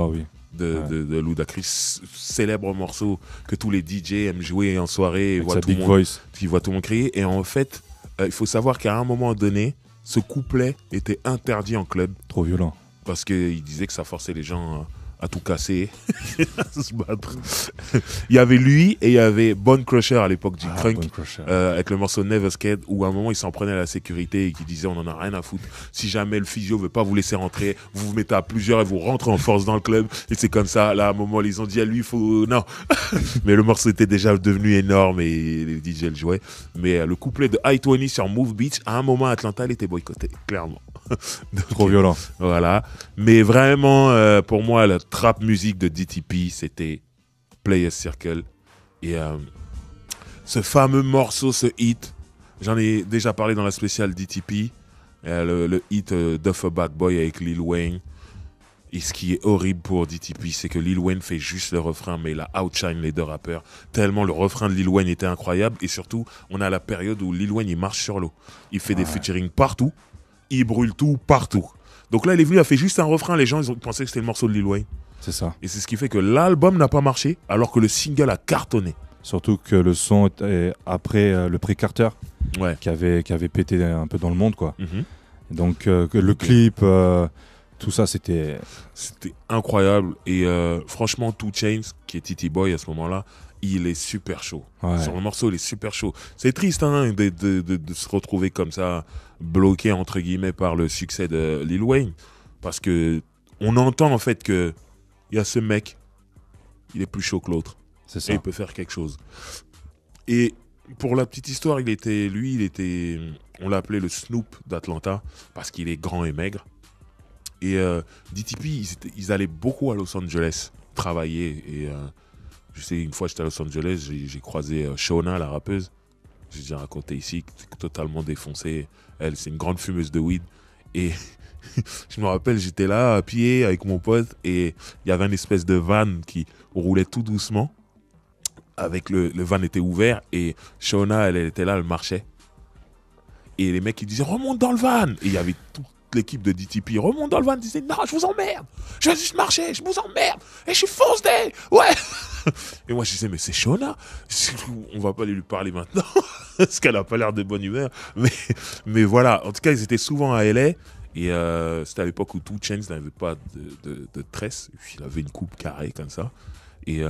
[SPEAKER 1] de Ludacris, célèbre morceau que tous les DJ aiment jouer en soirée et voient tout le monde crier. Et en fait, il faut savoir qu'à un moment donné, ce couplet était interdit en club.
[SPEAKER 2] Trop violent.
[SPEAKER 1] Parce qu'il disait que ça forçait les gens à tout casser, à se battre. Il y avait lui et il y avait Bone Crusher à l'époque du crunk, avec le morceau Never Scared, où à un moment il s'en prenait à la sécurité et qui disait on en a rien à foutre. Si jamais le physio veut pas vous laisser rentrer, vous vous mettez à plusieurs et vous rentrez en force dans le club. Et c'est comme ça. Là, à un moment, ils ont dit à lui, non. Mais le morceau était déjà devenu énorme et les DJ le jouaient. Mais le couplet de I-20 sur Move Beach, à un moment, Atlanta, il était boycotté, clairement. Donc,
[SPEAKER 2] trop violent.
[SPEAKER 1] Voilà. Mais vraiment, pour moi, la trap musique de DTP, c'était Players Circle. Et ce fameux morceau, ce hit, j'en ai déjà parlé dans la spéciale DTP, le hit Duffer Bad Boy avec Lil Wayne. Et ce qui est horrible pour DTP, c'est que Lil Wayne fait juste le refrain, mais il a outshine les deux rappeurs. Tellement le refrain de Lil Wayne était incroyable. Et surtout, on a la période où Lil Wayne, il marche sur l'eau. Il fait des featuring partout. Il brûle tout partout. Donc là, il est venu, il a fait juste un refrain. Les gens, ils ont pensé que c'était le morceau de Lil Wayne.
[SPEAKER 2] C'est ça.
[SPEAKER 1] Et c'est ce qui fait que l'album n'a pas marché, alors que le single a cartonné.
[SPEAKER 2] Surtout que le son est après le Pré-Carter, qui avait pété un peu dans le monde, quoi. Donc le clip, tout ça, c'était
[SPEAKER 1] incroyable. Et franchement, 2 Chainz, qui est Titi Boy à ce moment-là, il est super chaud. Sur le morceau, il est super chaud. C'est triste de se retrouver comme ça, bloqué entre guillemets par le succès de Lil Wayne. Parce que on entend en fait que il y a ce mec, il est plus chaud que l'autre.
[SPEAKER 2] C'est ça.
[SPEAKER 1] Et il peut faire quelque chose. Et pour la petite histoire, on l'appelait le Snoop d'Atlanta parce qu'il est grand et maigre. Et DTP, ils allaient beaucoup à Los Angeles travailler. Et je sais, une fois j'étais à Los Angeles, j'ai croisé Shona, la rappeuse. J'ai déjà raconté ici, totalement défoncée. Elle, c'est une grande fumeuse de weed. Et je me rappelle, j'étais là à pied avec mon pote et il y avait une espèce de van qui roulait tout doucement. Le van était ouvert et Shona, elle était là, elle marchait. Et les mecs, ils disaient, remonte dans le van. Et il y avait toute l'équipe de DTP, remonte dans le van, ils disaient, non, je vous emmerde. Je vais juste marcher, je vous emmerde. Et je suis fonce day. Ouais. Et moi, je disais, mais c'est Shona. On va pas aller lui parler maintenant. Parce qu'elle a pas l'air de bonne humeur. Mais voilà, en tout cas, ils étaient souvent à LA. Et c'était à l'époque où 2 Chainz n'avait pas de tresse. Il avait une coupe carrée comme ça. Et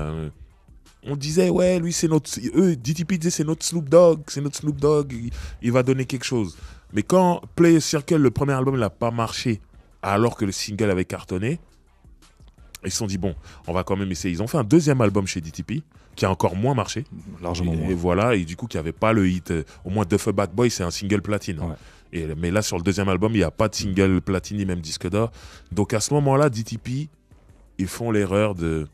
[SPEAKER 1] on disait, ouais, lui, c'est notre... DTP disait, c'est notre Snoop Dogg. C'est notre Snoop Dogg. Il va donner quelque chose. Mais quand Players Circle, le premier album, n'a pas marché, alors que le single avait cartonné, ils se sont dit, bon, on va quand même essayer. Ils ont fait un deuxième album chez DTP, qui a encore moins marché.
[SPEAKER 2] Largement moins.
[SPEAKER 1] Et voilà, et du coup, qui n'avait pas le hit. Au moins, Duffel Bag Boy, c'est un single platine. Ouais. Mais là, sur le deuxième album, il n'y a pas de single platine, ni même disque d'or. Donc à ce moment-là, DTP, ils font l'erreur de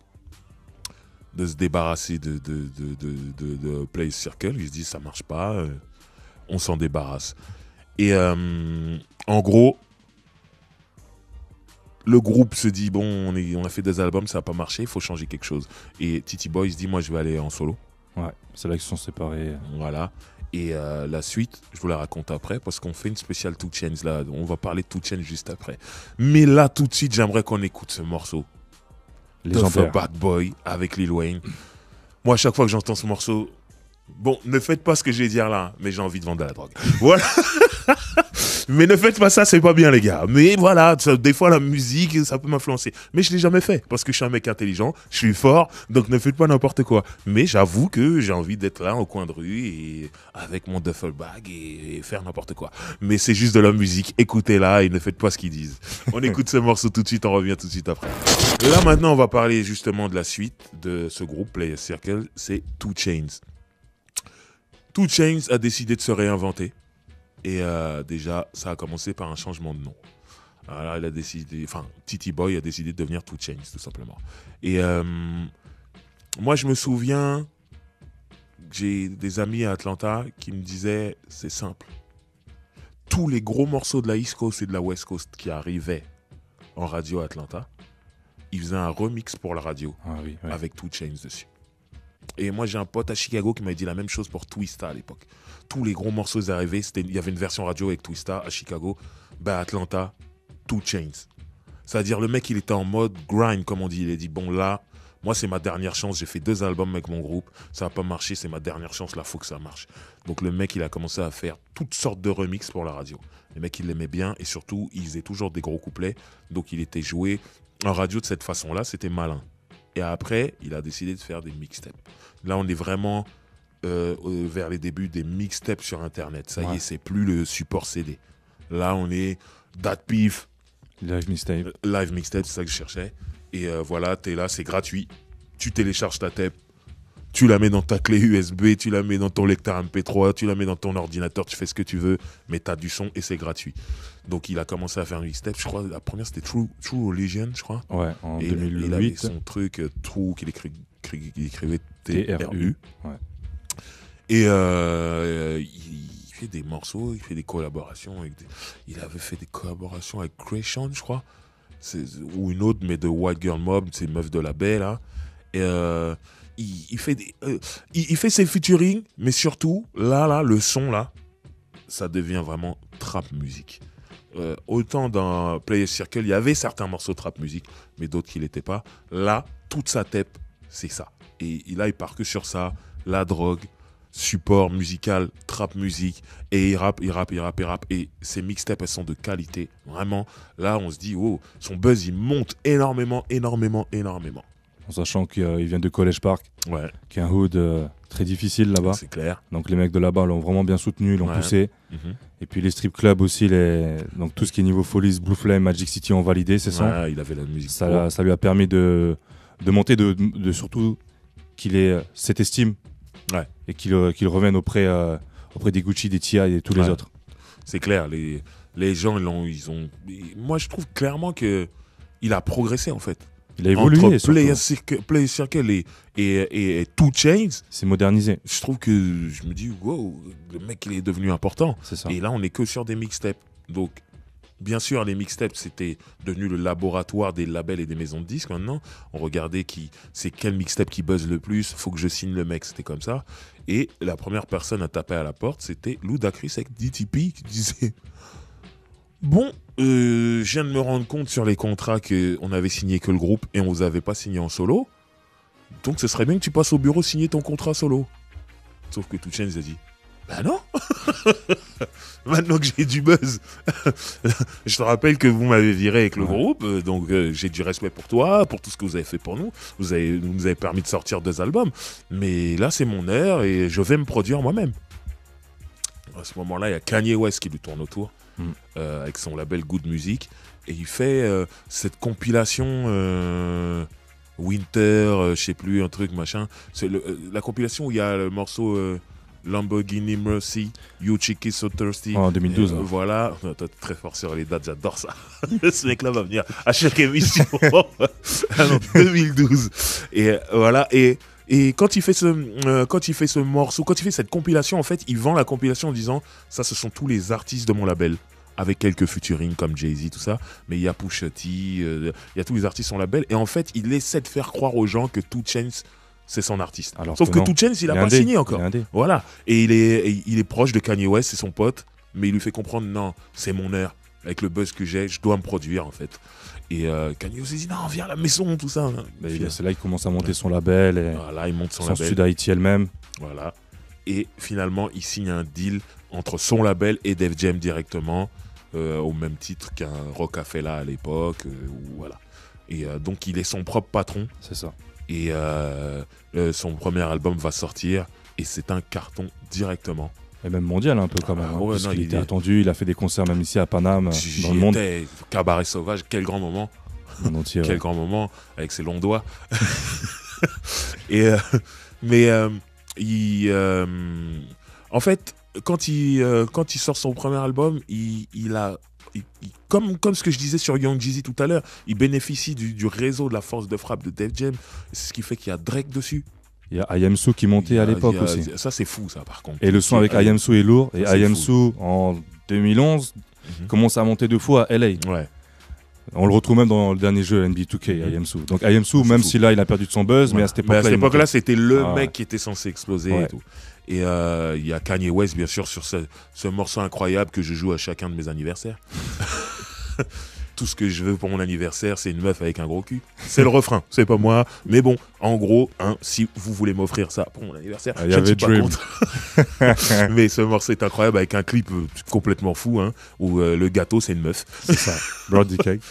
[SPEAKER 1] se débarrasser de Players Circle. Ils se disent, ça marche pas, on s'en débarrasse. Et en gros, le groupe se dit, bon, on a fait 2 albums, ça n'a pas marché, il faut changer quelque chose. Et Titi Boy se dit, moi, je vais aller en solo.
[SPEAKER 2] Ouais, c'est là qu'ils se sont séparés.
[SPEAKER 1] Voilà. Et la suite, je vous la raconte après, parce qu'on fait une spéciale 2 Chainz là. On va parler de 2 Chainz juste après. Mais là, tout de suite, j'aimerais qu'on écoute ce morceau. The Bad Boy avec Lil Wayne. Moi, à chaque fois que j'entends ce morceau, bon, ne faites pas ce que je vais dire là, mais j'ai envie de vendre de la drogue. Voilà. Mais ne faites pas ça, c'est pas bien, les gars. Mais voilà, des fois, la musique, ça peut m'influencer. Mais je l'ai jamais fait, parce que je suis un mec intelligent, je suis fort, donc ne faites pas n'importe quoi. Mais j'avoue que j'ai envie d'être là, au coin de rue, et avec mon duffel bag, et faire n'importe quoi. Mais c'est juste de la musique, écoutez-la, et ne faites pas ce qu'ils disent. On écoute ce morceau tout de suite, on revient tout de suite après. Et là, maintenant, on va parler justement de la suite de ce groupe, Players Circle, c'est 2 Chainz. 2 Chainz a décidé de se réinventer. Et déjà, ça a commencé par un changement de nom. Alors, Titi Boy a décidé de devenir 2 Chainz, tout simplement. Et moi, je me souviens, j'ai des amis à Atlanta qui me disaient, c'est simple. Tous les gros morceaux de la East Coast et de la West Coast qui arrivaient en radio à Atlanta, ils faisaient un remix pour la radio avec 2 Chainz dessus. Et moi, j'ai un pote à Chicago qui m'a dit la même chose pour Twista à l'époque. Tous les gros morceaux arrivaient, il y avait une version radio avec Twista à Chicago. À Atlanta, 2 Chainz. C'est-à-dire, le mec, il était en mode grind, comme on dit. Il a dit, bon, là, moi, c'est ma dernière chance. J'ai fait 2 albums avec mon groupe. Ça n'a pas marché, c'est ma dernière chance. Là, il faut que ça marche. Donc, le mec, il a commencé à faire toutes sortes de remixes pour la radio. Les mecs, ils l'aimaient bien. Et surtout, il faisait toujours des gros couplets. Donc, il était joué en radio de cette façon-là. C'était malin. Et après, il a décidé de faire des mixtapes. Là, on est vraiment vers les débuts des mixtapes sur Internet. Ça y est, c'est plus le support CD. Là, on est DatPiff.
[SPEAKER 2] Live mixtape.
[SPEAKER 1] Live mixtape, c'est ça que je cherchais. Et voilà, t'es là, c'est gratuit. Tu télécharges ta tape. Tu la mets dans ta clé USB, tu la mets dans ton lecteur MP3, tu la mets dans ton ordinateur, tu fais ce que tu veux, mais t'as du son et c'est gratuit. Donc il a commencé à faire une mixtape, je crois, la première c'était True Religion, je crois.
[SPEAKER 2] Ouais, en 2008.
[SPEAKER 1] Il avait son truc True qu'il écrivait TRU.
[SPEAKER 2] Ouais.
[SPEAKER 1] Et il fait des morceaux, il fait des collaborations. Il avait fait des collaborations avec Creation, je crois. Ou une autre, mais de White Girl Mob, c'est Meuf de la Baie, là. Et il fait ses featuring, mais surtout, là, le son, là, ça devient vraiment trap musique. Autant dans Players Circle, il y avait certains morceaux de trap musique, mais d'autres qui l'étaient pas. Là, toute sa tape, c'est ça. Et là, il part que sur ça, la drogue, support musical, trap musique, et il rappe. Et ses mixtapes, elles sont de qualité. Vraiment, là, on se dit, oh, son buzz, il monte énormément.
[SPEAKER 2] En sachant qu'il vient de College Park, qui est un hood très difficile là-bas.
[SPEAKER 1] C'est clair.
[SPEAKER 2] Donc les mecs de là-bas l'ont vraiment bien soutenu, l'ont poussé. Et puis les strip clubs aussi, donc tout ce qui est niveau Follies, Blue Flame, Magic City ont validé ses sons.
[SPEAKER 1] Il avait la musique.
[SPEAKER 2] Ça lui a permis de monter, surtout qu'il ait cette estime et qu'il revienne auprès des Gucci, des T.I. et tous les autres.
[SPEAKER 1] C'est clair, les gens, ils ont... Moi, je trouve clairement qu'il a progressé, en fait.
[SPEAKER 2] Il a évolué.
[SPEAKER 1] Entre Players Circle et 2 Chainz.
[SPEAKER 2] C'est modernisé.
[SPEAKER 1] Je trouve que je me dis, wow, le mec, il est devenu important.
[SPEAKER 2] C'est ça.
[SPEAKER 1] Et là, on n'est que sur des mixtapes. Donc, bien sûr, les mixtapes, c'était devenu le laboratoire des labels et des maisons de disques. Maintenant, on regardait c'est quel mixtape qui buzz le plus. Faut que je signe le mec. C'était comme ça. Et la première personne à taper à la porte, c'était Ludacris avec DTP qui disait... Bon, je viens de me rendre compte sur les contrats qu'on avait signé que le groupe et on vous avait pas signé en solo. Donc ce serait bien que tu passes au bureau signer ton contrat solo. Sauf que 2 Chainz a dit, bah non. Maintenant que j'ai du buzz. Je te rappelle que vous m'avez viré avec le groupe, donc j'ai du respect pour toi, pour tout ce que vous avez fait pour nous. Vous nous avez permis de sortir 2 albums. Mais là c'est mon heure et je vais me produire moi-même. À ce moment-là, il y a Kanye West qui lui tourne autour. Avec son label Good Music, et il fait cette compilation Winter, je sais plus, un truc machin. C'est la compilation où il y a le morceau Lamborghini Mercy, You Chicky So Thirsty.
[SPEAKER 2] En 2012.
[SPEAKER 1] Voilà, t'es très fort sur les dates, j'adore ça. Ce mec-là va venir à chaque émission. 2012. Et voilà, et quand il fait ce morceau, quand il fait cette compilation, en fait, il vend la compilation en disant ça, ce sont tous les artistes de mon label, avec quelques featuring comme Jay-Z, tout ça. Mais il y a Pusha T, il y a tous les artistes de son label. Et en fait, il essaie de faire croire aux gens que 2 Chainz, c'est son artiste. Sauf que 2 Chainz, il n'a pas signé encore. Voilà. Et il est proche de Kanye West, c'est son pote. Mais il lui fait comprendre, non, c'est mon heure. Avec le buzz que j'ai, je dois me produire, en fait. Et Kanye West dit non, viens à la maison, tout ça.
[SPEAKER 2] C'est là qu'il commence à monter son label. Et
[SPEAKER 1] voilà, il monte son
[SPEAKER 2] label. Sud Haïti elle-même.
[SPEAKER 1] Voilà. Et finalement, il signe un deal entre son label et Def Jam directement, au même titre qu'un Rockefeller à l'époque. Voilà. Et donc, il est son propre patron.
[SPEAKER 2] C'est ça.
[SPEAKER 1] Et son premier album va sortir et c'est un carton directement.
[SPEAKER 2] Et même mondial un peu quand même. Il était attendu, il a fait des concerts même ici à Paname, dans le monde.
[SPEAKER 1] Cabaret Sauvage, quel grand moment.
[SPEAKER 2] Entier,
[SPEAKER 1] quel grand moment, avec ses longs doigts. En fait, quand il sort son premier album, comme ce que je disais sur Young Jeezy tout à l'heure, il bénéficie du réseau de la force de frappe de Def Jam. C'est ce qui fait qu'il y a Drake dessus.
[SPEAKER 2] Il y a I Am Soo qui montait à l'époque aussi.
[SPEAKER 1] Ça, c'est fou, ça, par contre.
[SPEAKER 2] Et le son avec I Am Soo est lourd. Et I Am Soo, en 2011, commence à monter de fou à LA.
[SPEAKER 1] Ouais.
[SPEAKER 2] On le retrouve même dans le dernier jeu NBA 2K, I Am Soo. Donc I Am Soo, même si là, il a perdu de son buzz, mais à cette époque-là,
[SPEAKER 1] c'était le mec qui était censé exploser et tout. Et il y a Kanye West, bien sûr, sur ce morceau incroyable que je joue à chacun de mes anniversaires. Tout ce que je veux pour mon anniversaire, c'est une meuf avec un gros cul. C'est le refrain, c'est pas moi. Mais bon, en gros, si vous voulez m'offrir ça pour mon anniversaire, je ne suis pas contre. Mais ce morceau est incroyable avec un clip complètement fou, où le gâteau, c'est une meuf.
[SPEAKER 2] C'est ça, Brody Cake.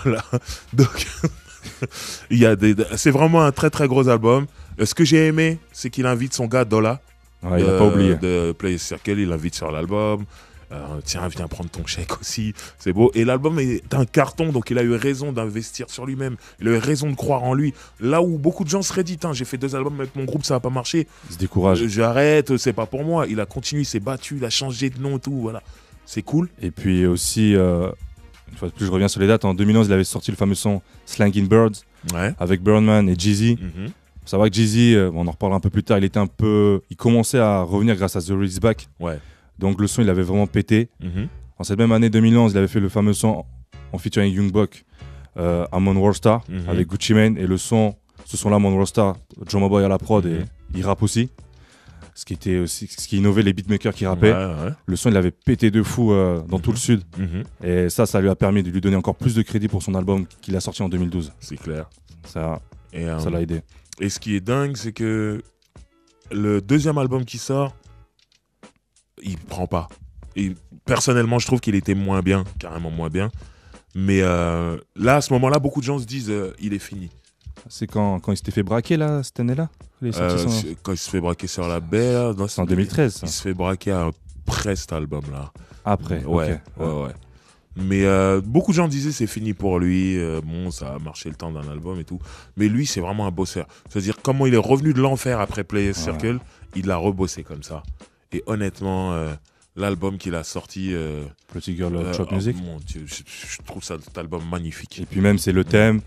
[SPEAKER 1] Voilà. Donc, c'est vraiment un très très gros album. Ce que j'ai aimé, c'est qu'il invite son gars Dolla.
[SPEAKER 2] Ouais, il n'a pas oublié.
[SPEAKER 1] De Players Circle, il l'invite sur l'album. Tiens, viens prendre ton chèque aussi, c'est beau. Et l'album est un carton, donc il a eu raison d'investir sur lui-même. Il a eu raison de croire en lui. Là où beaucoup de gens seraient dit, j'ai fait 2 albums avec mon groupe, ça va pas marcher.
[SPEAKER 2] Il se décourage.
[SPEAKER 1] J'arrête, c'est pas pour moi. Il a continué, il s'est battu, il a changé de nom et tout, voilà. C'est cool.
[SPEAKER 2] Et puis aussi, une fois de plus, je reviens sur les dates. En 2011, il avait sorti le fameux son Slangin' Birds avec Birdman et Jeezy. Faut savoir que Jeezy, on en reparlera un peu plus tard, il commençait à revenir grâce à The Real Is Back.
[SPEAKER 1] Ouais.
[SPEAKER 2] Donc le son, il avait vraiment pété. En cette même année 2011, il avait fait le fameux son en featuring Young Buck, I'm on Worldstar, avec Gucci Mane. Et ce son-là, I'm on Worldstar, Drummer Boy à la prod, et il rappe aussi. Ce qui innovait les beatmakers qui rappaient. Le son, il avait pété de fou dans tout le sud. Et ça lui a permis de lui donner encore plus de crédit pour son album qu'il a sorti en 2012.
[SPEAKER 1] C'est clair.
[SPEAKER 2] Ça l'a aidé.
[SPEAKER 1] Et ce qui est dingue, c'est que le deuxième album qui sort, il prend pas. Et personnellement, je trouve qu'il était moins bien, carrément moins bien. Mais là, à ce moment-là, beaucoup de gens se disent il est fini.
[SPEAKER 2] C'est quand il s'était fait braquer, là, cette année-là
[SPEAKER 1] Quand il se fait braquer sur la BR.
[SPEAKER 2] C'est en 2013, ça.
[SPEAKER 1] Il se fait braquer après cet album-là.
[SPEAKER 2] Après,
[SPEAKER 1] ouais. Mais beaucoup de gens disaient c'est fini pour lui, bon ça a marché le temps d'un album et tout. Mais lui c'est vraiment un bosseur. C'est-à-dire comment il est revenu de l'enfer après Players Circle il l'a rebossé comme ça. Et honnêtement, l'album qu'il a sorti...
[SPEAKER 2] Pretty Girl Trap Music.
[SPEAKER 1] Mon Dieu, je trouve cet album magnifique.
[SPEAKER 2] Et puis même, c'est le thème.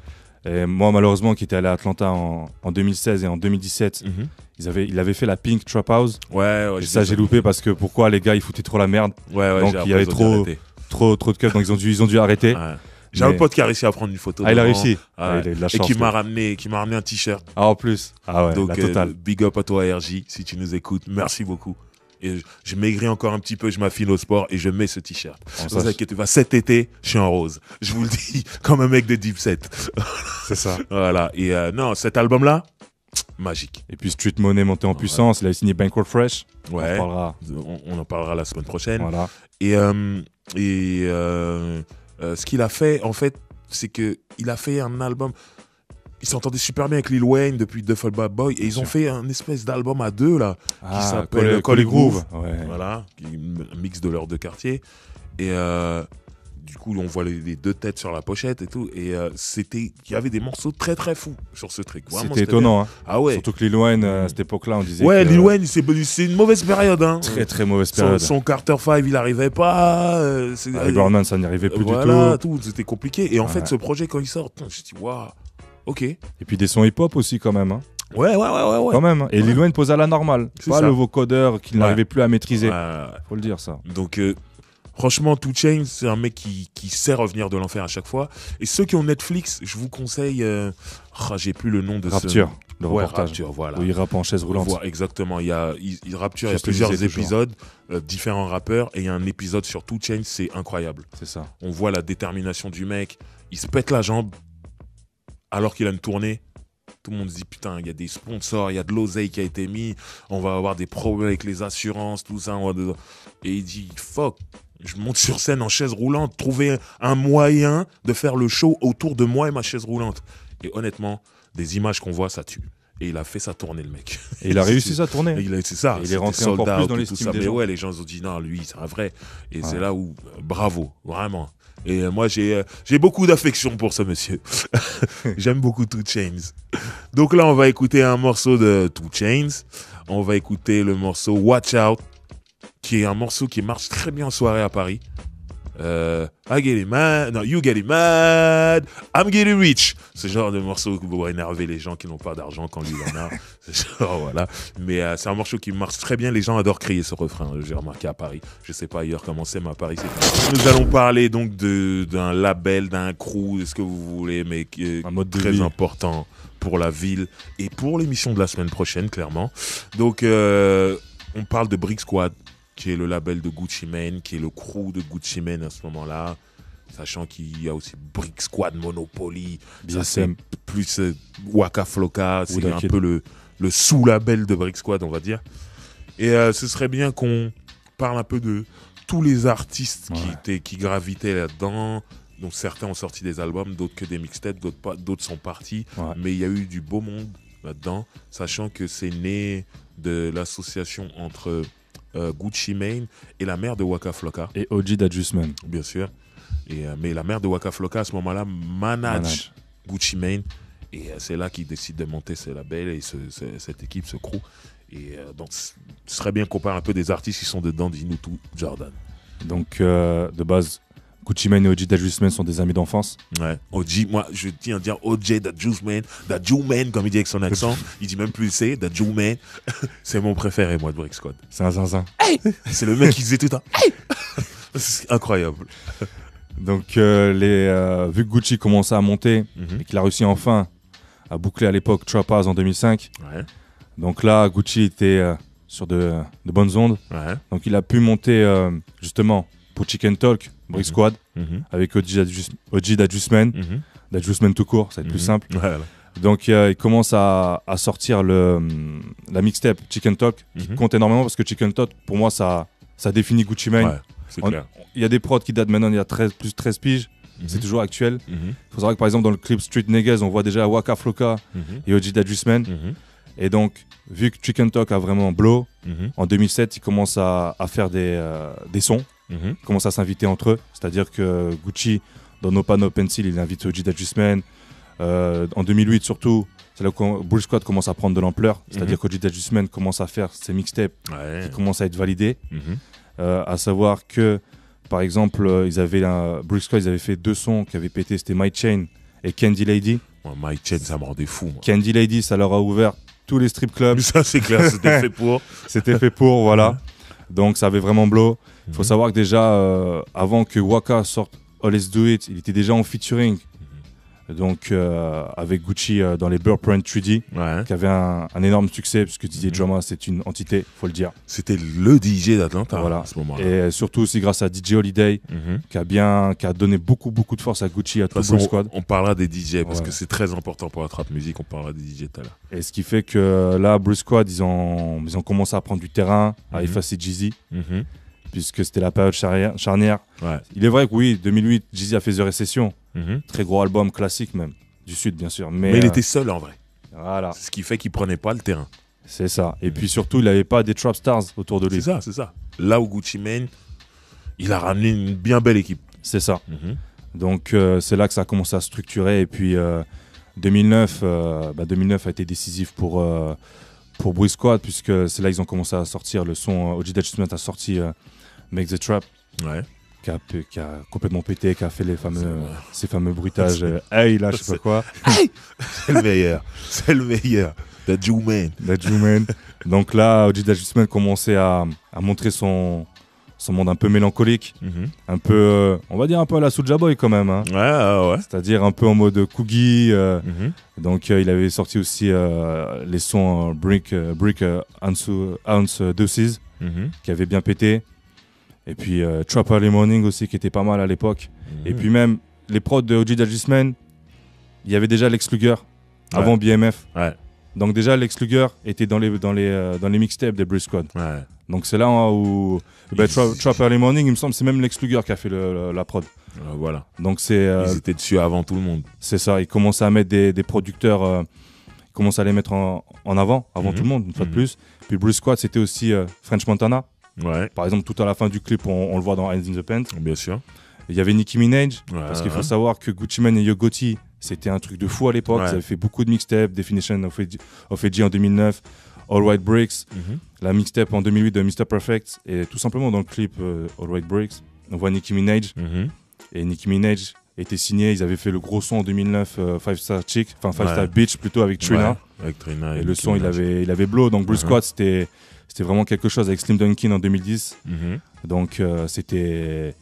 [SPEAKER 2] Et moi, malheureusement, qui était allé à Atlanta en 2016 et en 2017, il avait fait la Pink Trap House.
[SPEAKER 1] Ouais,
[SPEAKER 2] et ça, j'ai loupé parce que pourquoi les gars, ils foutaient trop la merde.
[SPEAKER 1] Ouais,
[SPEAKER 2] donc il y avait trop de cuts, donc ils ont dû arrêter.
[SPEAKER 1] Ouais. J'ai un pote qui a réussi à prendre une photo.
[SPEAKER 2] Ah, il a réussi.
[SPEAKER 1] Ah,
[SPEAKER 2] il a eu de la chance,
[SPEAKER 1] et qui m'a ramené un t-shirt.
[SPEAKER 2] Ah, en plus. Ah ouais,
[SPEAKER 1] donc,
[SPEAKER 2] la totale.
[SPEAKER 1] Big up à toi, RJ, si tu nous écoutes. Merci beaucoup. Et je maigris encore un petit peu, je m'affine au sport et je mets ce t-shirt. Ne vous inquiétez pas, cet été, je suis en rose. Je vous le dis, comme un mec de Deep Set.
[SPEAKER 2] C'est ça.
[SPEAKER 1] Voilà. Et non, cet album-là, magique.
[SPEAKER 2] Et puis Street Money monté en puissance, il a signé Bankroll Fresh.
[SPEAKER 1] Ouais. On en parlera la semaine prochaine.
[SPEAKER 2] Voilà.
[SPEAKER 1] Et ce qu'il a fait, en fait, c'est qu'il a fait un album. Il s'entendait super bien avec Lil Wayne depuis Duffel Bad Boy et ils ont fait un espèce d'album à deux là qui s'appelle Call Groove.
[SPEAKER 2] Ouais.
[SPEAKER 1] Voilà, qui est un mix de leurs deux quartiers. Et du coup, on voit les deux têtes sur la pochette et tout. Et il y avait des morceaux très très fous sur ce truc.
[SPEAKER 2] C'était étonnant. Hein.
[SPEAKER 1] Ah ouais.
[SPEAKER 2] Surtout que Lil Wayne, à cette époque-là, on disait.
[SPEAKER 1] Ouais, Lil Wayne, c'est une mauvaise période. Hein.
[SPEAKER 2] Très très mauvaise période.
[SPEAKER 1] Son Carter 5, il n'arrivait pas.
[SPEAKER 2] Avec Brownman, ça n'y arrivait plus du
[SPEAKER 1] tout. C'était compliqué. Et en fait, ce projet, quand il sort, je me dis, waouh. Ok. Et
[SPEAKER 2] puis des sons hip-hop aussi quand même. Hein.
[SPEAKER 1] Ouais.
[SPEAKER 2] Quand même. Et Lil Wayne posait à la normale. Pas le vocodeur qu'il n'arrivait plus à maîtriser. Faut le dire ça.
[SPEAKER 1] Donc franchement, 2 Chainz, c'est un mec qui sait revenir de l'enfer à chaque fois. Et ceux qui ont Netflix, je vous conseille. J'ai plus le nom de
[SPEAKER 2] Rapture, le reportage.
[SPEAKER 1] Rapture, voilà.
[SPEAKER 2] Où il rappe en chaise roulante.
[SPEAKER 1] Exactement. Il Rapture, il y a plusieurs épisodes, différents rappeurs, et il y a un épisode sur 2 Chainz, c'est incroyable.
[SPEAKER 2] C'est ça.
[SPEAKER 1] On voit la détermination du mec. Il se pète la jambe. Alors qu'il a une tournée, tout le monde se dit putain, il y a des sponsors, il y a de l'oseille qui a été mis, on va avoir des problèmes avec les assurances, tout ça. Et il dit fuck, je monte sur scène en chaise roulante, trouver un moyen de faire le show autour de moi et ma chaise roulante. Et honnêtement, des images qu'on voit, ça tue. Et il a fait sa tournée, le mec.
[SPEAKER 2] Et il a réussi sa tournée.
[SPEAKER 1] C'est ça.
[SPEAKER 2] Et il est rentré encore plus dans l'estime des gens.
[SPEAKER 1] Mais ouais, les gens ont dit non, lui, c'est un vrai. Et c'est là où, bravo, vraiment. Et moi, j'ai beaucoup d'affection pour ce monsieur. J'aime beaucoup 2 Chainz. Donc là, on va écouter un morceau de 2 Chainz. On va écouter le morceau Watch Out, qui est un morceau qui marche très bien en soirée à Paris. I get it mad, no, you get it mad, I'm getting rich. Ce genre de morceau qui va énerver les gens qui n'ont pas d'argent quand lui en a. Genre, voilà. Mais c'est un morceau qui marche très bien. Les gens adorent crier ce refrain. J'ai remarqué à Paris. Je sais pas ailleurs comment c'est, mais à Paris c'est. Nous allons parler donc d'un label, d'un crew, de ce que vous voulez, mais qui est très important pour la ville et pour l'émission de la semaine prochaine, clairement. Donc, on parle de Brick Squad, qui est le label de Gucci Mane, qui est le crew de Gucci Mane à ce moment-là, sachant qu'il y a aussi Brick Squad, Monopoly, ça c'est plus Waka Flocka, c'est un peu le sous-label de Brick Squad, on va dire. Et ce serait bien qu'on parle un peu de tous les artistes qui gravitaient là-dedans. Donc certains ont sorti des albums, d'autres que des mixtapes, d'autres sont partis, mais il y a eu du beau monde là-dedans, sachant que c'est né de l'association entre Gucci Mane et la mère de Waka Flocka.
[SPEAKER 2] Et OG d'Adjustment.
[SPEAKER 1] Bien sûr. Mais la mère de Waka Flocka, à ce moment-là, manage Gucci Mane. Et c'est là qu'il décide de monter ce label et cette équipe, ce crew. Et donc, ce serait bien qu'on parle un peu des artistes qui sont dedans, dis-nous tout, Jordan.
[SPEAKER 2] Donc, de base, Gucci Mane et OG d'Adjustment sont des amis d'enfance.
[SPEAKER 1] Ouais. OG, moi, je tiens à dire OG d'Adjustment, d'Adjustment, comme il dit avec son accent. Il dit même plus le C, d'Adjustment. C'est mon préféré, moi, de Brick Squad.
[SPEAKER 2] C'est un zinzin.
[SPEAKER 1] Hey, c'est le mec qui disait tout le temps. Hey. C'est incroyable.
[SPEAKER 2] Donc, vu que Gucci commençait à monter et qu'il a réussi enfin à boucler à l'époque Trap House en 2005, donc là, Gucci était sur de bonnes ondes. Donc, il a pu monter justement pour Chicken Talk, Brick Squad, avec OG d'Adjustment, d'Adjustment tout court, ça va être plus simple. Donc il commence à sortir la mixtape Chicken Talk, qui compte énormément parce que Chicken Talk, pour moi, ça définit Gucci Mane. Il y a des prods qui datent maintenant, il y a plus de 13 piges, c'est toujours actuel. Il faut savoir que par exemple dans le clip Street Niggas, on voit déjà Waka Flocka et OG d'Adjustment. Et donc, vu que Chicken Talk a vraiment blow, en 2007, il commence à faire des sons. Ils commencent à s'inviter entre eux, c'est-à-dire que Gucci, dans No Pan No Pencil, il invite OG d'Adjustment. En 2008, surtout, c'est là où Bulls Squad commence à prendre de l'ampleur. C'est-à-dire qu'O.G. The Adjustment commence à faire ses mixtapes qui commencent à être validés. À savoir que, par exemple, Bulls Squad, ils avaient fait 2 sons qui avaient pété, c'était My Chain et Candy Lady.
[SPEAKER 1] Ouais, My Chain, ça me rendait fou. Moi.
[SPEAKER 2] Candy Lady, ça leur a ouvert tous les strip clubs.
[SPEAKER 1] Ça, c'est clair, c'était fait pour.
[SPEAKER 2] C'était fait pour, voilà. Donc, ça avait vraiment blow. Il faut savoir que déjà, avant que Waka sorte All Let's Do It, il était déjà en featuring. Donc, avec Gucci dans les Burprint 3D, qui avait un énorme succès, puisque DJ Drama, c'est une entité, faut le dire.
[SPEAKER 1] C'était le DJ d'Atlanta
[SPEAKER 2] voilà.
[SPEAKER 1] à ce moment-là.
[SPEAKER 2] Et surtout aussi grâce à DJ Holiday, qui a donné beaucoup de force à Gucci, à tout le squad.
[SPEAKER 1] On parlera des DJ, parce que c'est très important pour la trap music, on parlera des DJ tout à l'heure.
[SPEAKER 2] Et ce qui fait que là, Bulls Squad, ils ont commencé à prendre du terrain, à effacer Jeezy. Puisque c'était la période charnière.
[SPEAKER 1] Ouais.
[SPEAKER 2] Il est vrai que oui, 2008, Jeezy a fait The Recession. Très gros album classique même, du Sud bien sûr. Mais
[SPEAKER 1] il était seul en vrai.
[SPEAKER 2] Voilà.
[SPEAKER 1] Ce qui fait qu'il prenait pas le terrain.
[SPEAKER 2] C'est ça. Et puis surtout, il n'avait pas des trap stars autour de lui.
[SPEAKER 1] C'est ça. Là où Gucci Mane, il a ramené une bien belle équipe.
[SPEAKER 2] C'est ça. Donc c'est là que ça a commencé à structurer. Et puis 2009 a été décisif pour Bulls Squad, puisque c'est là qu'ils ont commencé à sortir le son. O.G. The Adjustment a sorti Make the Trap.
[SPEAKER 1] Ouais.
[SPEAKER 2] Qui a complètement pété, qui a fait ces fameux bruitages. Hey, là, je sais pas quoi.
[SPEAKER 1] Hey c'est le meilleur. The Jew Man.
[SPEAKER 2] Donc là, O.G. The Adjustment commençait à montrer son monde un peu mélancolique, un peu, on va dire un peu à la Soulja Boy quand même. Hein.
[SPEAKER 1] Ouais.
[SPEAKER 2] C'est-à-dire un peu en mode Coogie. Donc il avait sorti aussi les sons Brick Ounce Deuces, qui avaient bien pété. Et puis Trap Early Morning aussi, qui était pas mal à l'époque. Et puis même les prods de O.G. The Adjustment, il y avait déjà Lex Luger avant BMF.
[SPEAKER 1] Ouais.
[SPEAKER 2] Donc déjà Lex Luger était dans les mixtapes des Bulls Squad.
[SPEAKER 1] Ouais.
[SPEAKER 2] Donc c'est là où Trap Early Morning, il me semble, c'est même Lex Luger qui a fait la prod.
[SPEAKER 1] Voilà.
[SPEAKER 2] Donc c'est
[SPEAKER 1] ils étaient dessus avant tout le monde.
[SPEAKER 2] C'est ça. Ils commençaient à mettre des producteurs, ils commençaient à les mettre en avant tout le monde une fois de plus. Puis Bulls Squad, c'était aussi French Montana.
[SPEAKER 1] Ouais.
[SPEAKER 2] Par exemple, tout à la fin du clip, on le voit dans Hands in the Paint.
[SPEAKER 1] Bien sûr.
[SPEAKER 2] Il y avait Nicki Minaj, parce qu'il faut savoir que Gucci Mane et Yo Gotti, c'était un truc de fou à l'époque. Ils avaient fait beaucoup de mixtapes, Definition of AG en 2009, All White Bricks, la mixtape en 2008 de Mr. Perfect. Et tout simplement, dans le clip All White Bricks, on voit Nicki Minaj. Et Nicki Minaj était signée, ils avaient fait le gros son en 2009, Five Star Bitch plutôt, avec Trina.
[SPEAKER 1] Ouais, avec Trina.
[SPEAKER 2] Et le son, il avait blow. Donc Bulls Squad, c'était vraiment quelque chose avec Slim Dunkin en 2010. Donc c'est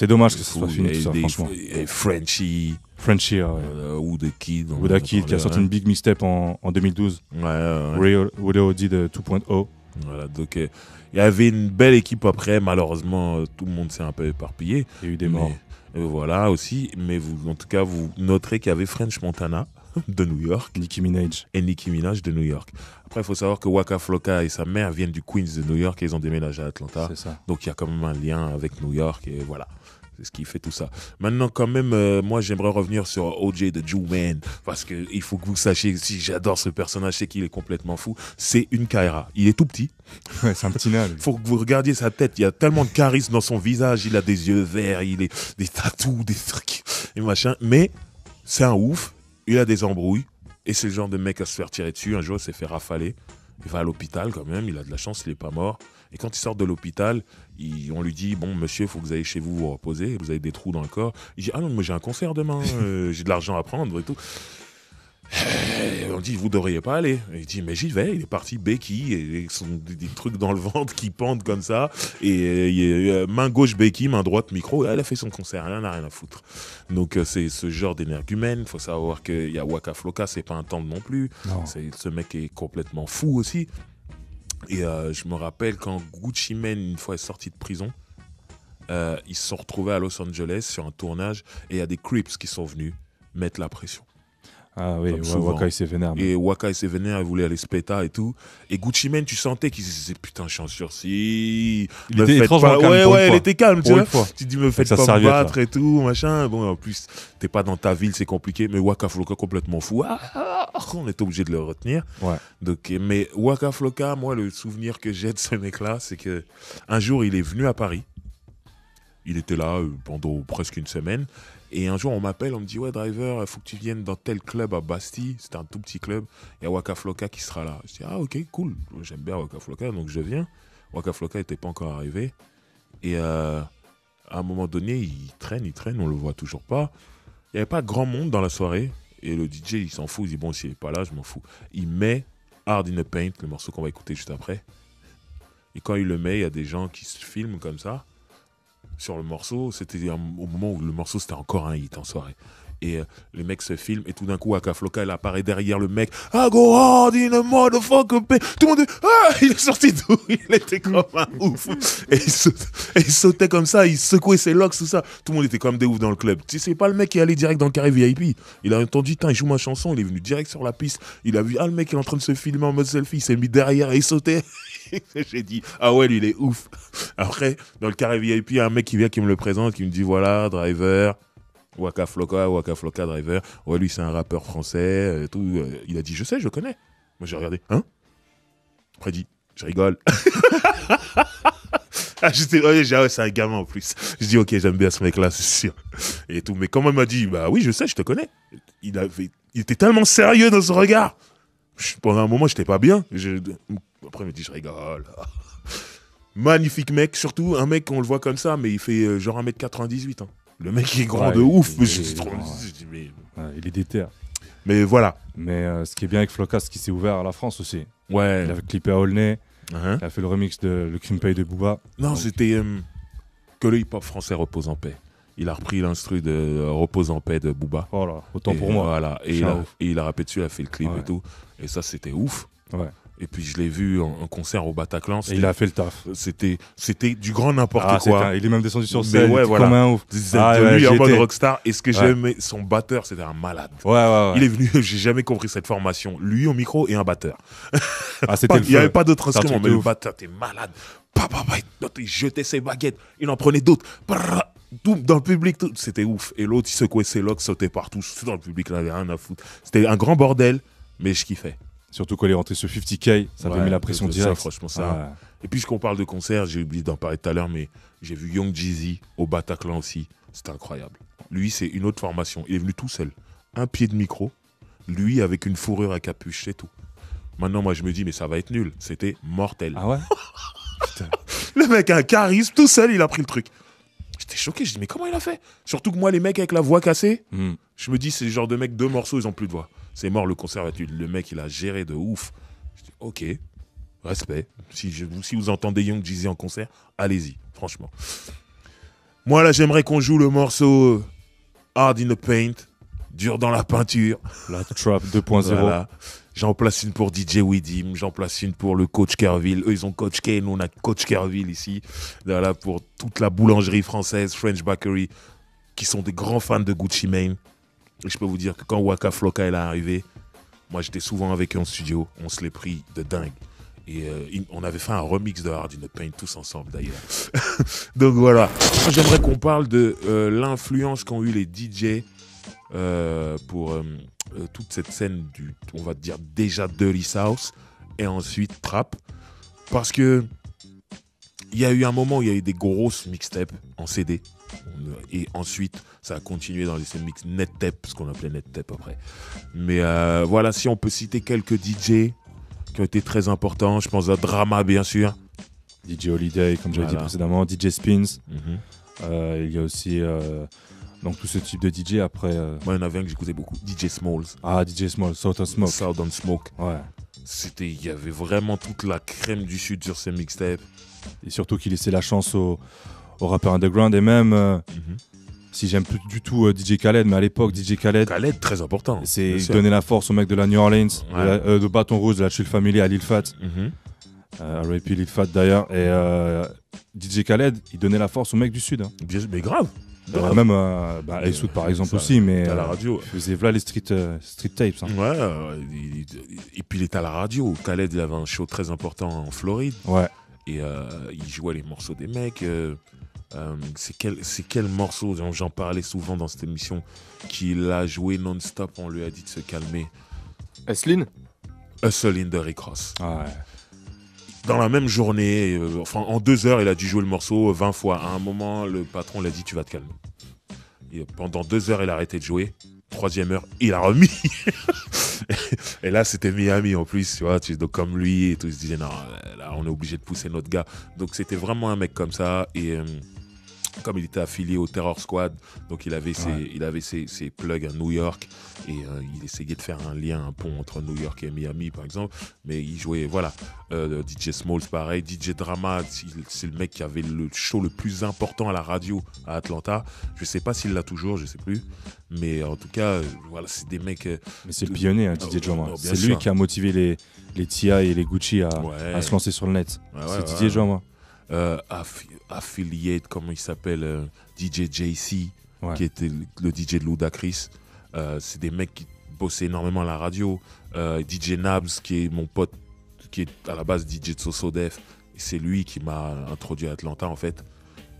[SPEAKER 2] dommage que ce soit fini tout ça, franchement.
[SPEAKER 1] Et Frenchie,
[SPEAKER 2] Wooda
[SPEAKER 1] Kid
[SPEAKER 2] qui a sorti une big mixtape en 2012. Wooda OD de 2.0.
[SPEAKER 1] Voilà, donc il y avait une belle équipe après. Malheureusement, tout le monde s'est un peu éparpillé.
[SPEAKER 2] Il y a eu des morts.
[SPEAKER 1] Voilà aussi, mais en tout cas, vous noterez qu'il y avait French Montana de New York.
[SPEAKER 2] Nicki Minaj.
[SPEAKER 1] Et Nicki Minaj de New York. Après, il faut savoir que Waka Flocka et sa mère viennent du Queens de New York et ils ont déménagé à Atlanta.
[SPEAKER 2] C'est ça.
[SPEAKER 1] Donc il y a quand même un lien avec New York et voilà. C'est ce qui fait tout ça. Maintenant, quand même, moi, j'aimerais revenir sur O.J. The Jew Man, parce qu'il faut que vous sachiez, si j'adore ce personnage, c'est qu'il est complètement fou. C'est une Kaira. Il est tout petit.
[SPEAKER 2] Ouais, c'est un petit nain.
[SPEAKER 1] Il faut que vous regardiez sa tête. Il y a tellement de charisme dans son visage. Il a des yeux verts, il a des tatous, des trucs et machin. Mais c'est un ouf. Il a des embrouilles. Et c'est le genre de mec à se faire tirer dessus. Un jour, il s'est fait rafaler. Il va à l'hôpital quand même. Il a de la chance, il n'est pas mort. Et quand il sort de l'hôpital, on lui dit « Bon, monsieur, il faut que vous allez chez vous vous reposer. Vous avez des trous dans le corps. » Il dit « Ah non, mais j'ai un concert demain. J'ai de l'argent à prendre et tout. » On dit « Vous ne devriez pas aller. » Il dit « Mais j'y vais. » Il est parti béquille. Et des trucs dans le ventre qui pendent comme ça. Et main gauche béquille, main droite micro. Et elle a fait son concert. Elle n'en a rien à foutre. Donc c'est ce genre d'énergumène. Il faut savoir qu'il y a Waka Flocka. C'est pas un temple non plus.
[SPEAKER 2] Non.
[SPEAKER 1] Ce mec est complètement fou aussi. Et je me rappelle quand Gucci Mane, une fois, est sorti de prison, ils se sont retrouvés à Los Angeles sur un tournage et il y a des Crips qui sont venus mettre la pression.
[SPEAKER 2] Ah oui, Waka il s'est vénère.
[SPEAKER 1] Et Waka il s'est vénère, il voulait aller se péta et tout. Et Gucci Mane, tu sentais qu'il se disait putain, je suis en sursis.
[SPEAKER 2] Il était étrangement calme.
[SPEAKER 1] Ouais, il était calme, tu vois. Tu dis me faites pas me battre et tout, machin. Bon, en plus, t'es pas dans ta ville, c'est compliqué. Mais Waka Flocka complètement fou. On est obligé de le retenir.
[SPEAKER 2] Ouais.
[SPEAKER 1] Donc, mais Waka Flocka, moi, le souvenir que j'ai de ce mec-là, c'est que un jour, il est venu à Paris. Il était là pendant presque une semaine. Et un jour, on m'appelle, on me dit « Ouais, Driver, il faut que tu viennes dans tel club à Bastille. » C'était un tout petit club. Il y a Waka Flocka qui sera là. Je dis « Ah, ok, cool. J'aime bien Waka Flocka. » Donc, je viens. Waka Flocka n'était pas encore arrivé. Et à un moment donné, il traîne, on le voit toujours pas. Il n'y avait pas grand monde dans la soirée. Et le DJ, il s'en fout. Il dit « Bon, s'il n'est pas là, je m'en fous. » Il met Hard in the Paint, le morceau qu'on va écouter juste après. Et quand il le met, il y a des gens qui se filment comme ça. Sur le morceau, c'était au moment où le morceau c'était encore un hit en soirée. Et les mecs se filment et tout d'un coup Waka Flocka il apparaît derrière le mec. I go hard in a motherfucker pain. Tout le monde dit il est sorti d'où? Il était comme un ouf. Et il sautait comme ça, il secouait ses locks, tout ça. Tout le monde était comme des oufs dans le club. Tu sais, c'est pas le mec qui est allé direct dans le carré VIP. Il a entendu, il joue ma chanson, il est venu direct sur la piste. Il a vu le mec il est en train de se filmer en mode selfie, il s'est mis derrière et il sautait. J'ai dit ah ouais, lui il est ouf. Après dans le carré VIP, il y a un mec qui vient qui me le présente, qui me dit voilà, Driver, Waka Flocka Driver. Ouais, lui c'est un rappeur français et tout. Il a dit je sais, je connais. Moi j'ai regardé, hein. Après il dit je rigole. C'est un gamin en plus. Je dis ok, j'aime bien ce mec là, c'est sûr. Et tout, mais quand il m'a dit bah oui je sais, je te connais. Il était tellement sérieux dans ce regard. Pendant un moment j'étais pas bien. Après, il me dit, je rigole. Magnifique mec, surtout un mec, on le voit comme ça, mais il fait genre 1m98. Hein. Le mec, il est grand de ouf.
[SPEAKER 2] Il est déter.
[SPEAKER 1] Mais voilà.
[SPEAKER 2] Mais ce qui est bien avec Flocka, c'est qu'il s'est ouvert à la France aussi.
[SPEAKER 1] Ouais.
[SPEAKER 2] Il avait clippé à Aulnay. Il a fait le remix de Le Crime Paye de Booba.
[SPEAKER 1] Non, donc... c'était que le hip-hop français repose en paix. Il a repris l'instru de Repose en paix de Booba.
[SPEAKER 2] Voilà, autant pour moi.
[SPEAKER 1] Voilà. Et il a rappé dessus, il a fait le clip et tout. Et ça, c'était ouf.
[SPEAKER 2] Ouais.
[SPEAKER 1] Et puis je l'ai vu en concert au Bataclan.
[SPEAKER 2] Et il a fait le taf.
[SPEAKER 1] C'était du grand n'importe quoi.
[SPEAKER 2] Il est même descendu sur scène.
[SPEAKER 1] Ouais, voilà.
[SPEAKER 2] Comme un ouf.
[SPEAKER 1] Lui en mode rockstar. Et ce que j'aimais, son batteur, c'était un malade.
[SPEAKER 2] Ouais.
[SPEAKER 1] Il est venu, j'ai jamais compris cette formation. Lui au micro et un batteur.
[SPEAKER 2] Il
[SPEAKER 1] n'y avait pas d'autre instrument, mais le batteur était malade. Il jetait ses baguettes, il en prenait d'autres. Tout dans le public, c'était ouf. Et l'autre, il secouait ses locks, sautait partout. Dans le public, il n'avait rien à foutre. C'était un grand bordel, mais je kiffais.
[SPEAKER 2] Surtout quand il est rentré sur 50K, ça avait mis la pression directe.
[SPEAKER 1] Franchement, ça. Ouais. Et puis, puisqu'on parle de concert, j'ai oublié d'en parler tout à l'heure, mais j'ai vu Young Jeezy au Bataclan aussi. C'était incroyable. Lui, c'est une autre formation. Il est venu tout seul. Un pied de micro, lui avec une fourrure à capuche, c'est tout. Maintenant, moi, je me dis, mais ça va être nul. C'était mortel.
[SPEAKER 2] Ah ouais. Putain.
[SPEAKER 1] Le mec a un charisme, tout seul, il a pris le truc. J'étais choqué, je dis, mais comment il a fait? Surtout que moi, les mecs avec la voix cassée, je me dis, c'est le genre de mec, 2 morceaux, ils ont plus de voix. C'est mort le conservatoire. Le mec, il a géré de ouf. Je dis, ok, respect. Si vous entendez Young Jeezy en concert, allez-y, franchement. Moi, là, j'aimerais qu'on joue le morceau Hard in the Paint, dur dans la peinture.
[SPEAKER 2] La Trap 2.0. Voilà.
[SPEAKER 1] J'en place une pour DJ Widim, j'en place une pour le coach Kerville. Eux, ils ont coach K, nous, on a coach Kerville ici. Voilà, pour toute la boulangerie française, French Bakery, qui sont des grands fans de Gucci Mane. Et je peux vous dire que quand Waka Flocka est arrivé, moi j'étais souvent avec eux en studio, on se l'est pris de dingue. Et on avait fait un remix de Hard in the Paint tous ensemble d'ailleurs. Donc voilà, j'aimerais qu'on parle de l'influence qu'ont eu les DJ pour toute cette scène on va dire déjà Dirty South et ensuite Trap. Parce que il y a eu un moment où il y a eu des grosses mixtapes en CD. Et ensuite, ça a continué dans les mix net tape, ce qu'on appelait net tape après. Mais voilà, si on peut citer quelques DJ qui ont été très importants, je pense à Drama, bien sûr.
[SPEAKER 2] DJ Holiday, comme j'avais dit précédemment, DJ Spins. Il y a aussi donc tout ce type de DJ après.
[SPEAKER 1] Moi, il y en avait un que j'écoutais beaucoup, DJ Smalls.
[SPEAKER 2] Ah, DJ Smalls, Southern Smoke.
[SPEAKER 1] Southern Smoke.
[SPEAKER 2] Ouais.
[SPEAKER 1] Il y avait vraiment toute la crème du Sud sur ces mixtapes.
[SPEAKER 2] Et surtout qu'il laissait la chance aux rappeurs underground et même si j'aime plus du tout DJ Khaled, mais à l'époque DJ Khaled,
[SPEAKER 1] très important.
[SPEAKER 2] C'est donner la force aux mecs de la New Orleans, de Baton Rouge, de la Chill Family à Lil Fat, R.I.P. Lil Fat d'ailleurs, et DJ Khaled, il donnait la force aux mecs du Sud. Hein.
[SPEAKER 1] Mais grave.
[SPEAKER 2] Même Aïssoud par exemple ça, aussi, mais
[SPEAKER 1] à la radio.
[SPEAKER 2] Il faisait voilà les street tapes. Hein.
[SPEAKER 1] Ouais, et puis il était à la radio. Khaled, il avait un show très important en Floride.
[SPEAKER 2] Ouais.
[SPEAKER 1] Et il jouait les morceaux des mecs. C'est quel morceau, j'en parlais souvent dans cette émission, qu'il a joué non-stop, on lui a dit de se calmer.
[SPEAKER 3] Hustlin'
[SPEAKER 1] Hustlin' de Rick Ross.
[SPEAKER 2] Ah ouais.
[SPEAKER 1] dans la même journée, enfin en 2 heures, il a dû jouer le morceau 20 fois. À un moment, le patron l'a dit, tu vas te calmer. Et pendant 2 heures, il a arrêté de jouer. 3e heure, il a remis. Et là, c'était Miami en plus, tu vois. Donc comme lui, et tout, il se disait, non, là, on est obligé de pousser notre gars. Donc c'était vraiment un mec comme ça. Et comme il était affilié au Terror Squad, donc il avait ses plugs à New York. Et il essayait de faire un lien, un pont entre New York et Miami, par exemple. Mais il jouait, voilà. DJ Smalls, pareil. DJ Drama, c'est le mec qui avait le show le plus important à la radio à Atlanta. Je sais pas s'il l'a toujours, je sais plus. Mais en tout cas, voilà, c'est des mecs.
[SPEAKER 2] Mais c'est le pionnier, hein, DJ Drama. C'est lui qui a motivé les TI et les Gucci à se lancer sur le net. C'est DJ Drama.
[SPEAKER 1] Affiliate, comment il s'appelle, DJ JC, qui était le DJ de Ludacris. C'est des mecs qui bossaient énormément à la radio. DJ Nabs, qui est mon pote, qui est à la base DJ de Soso Def. C'est lui qui m'a introduit à Atlanta, en fait.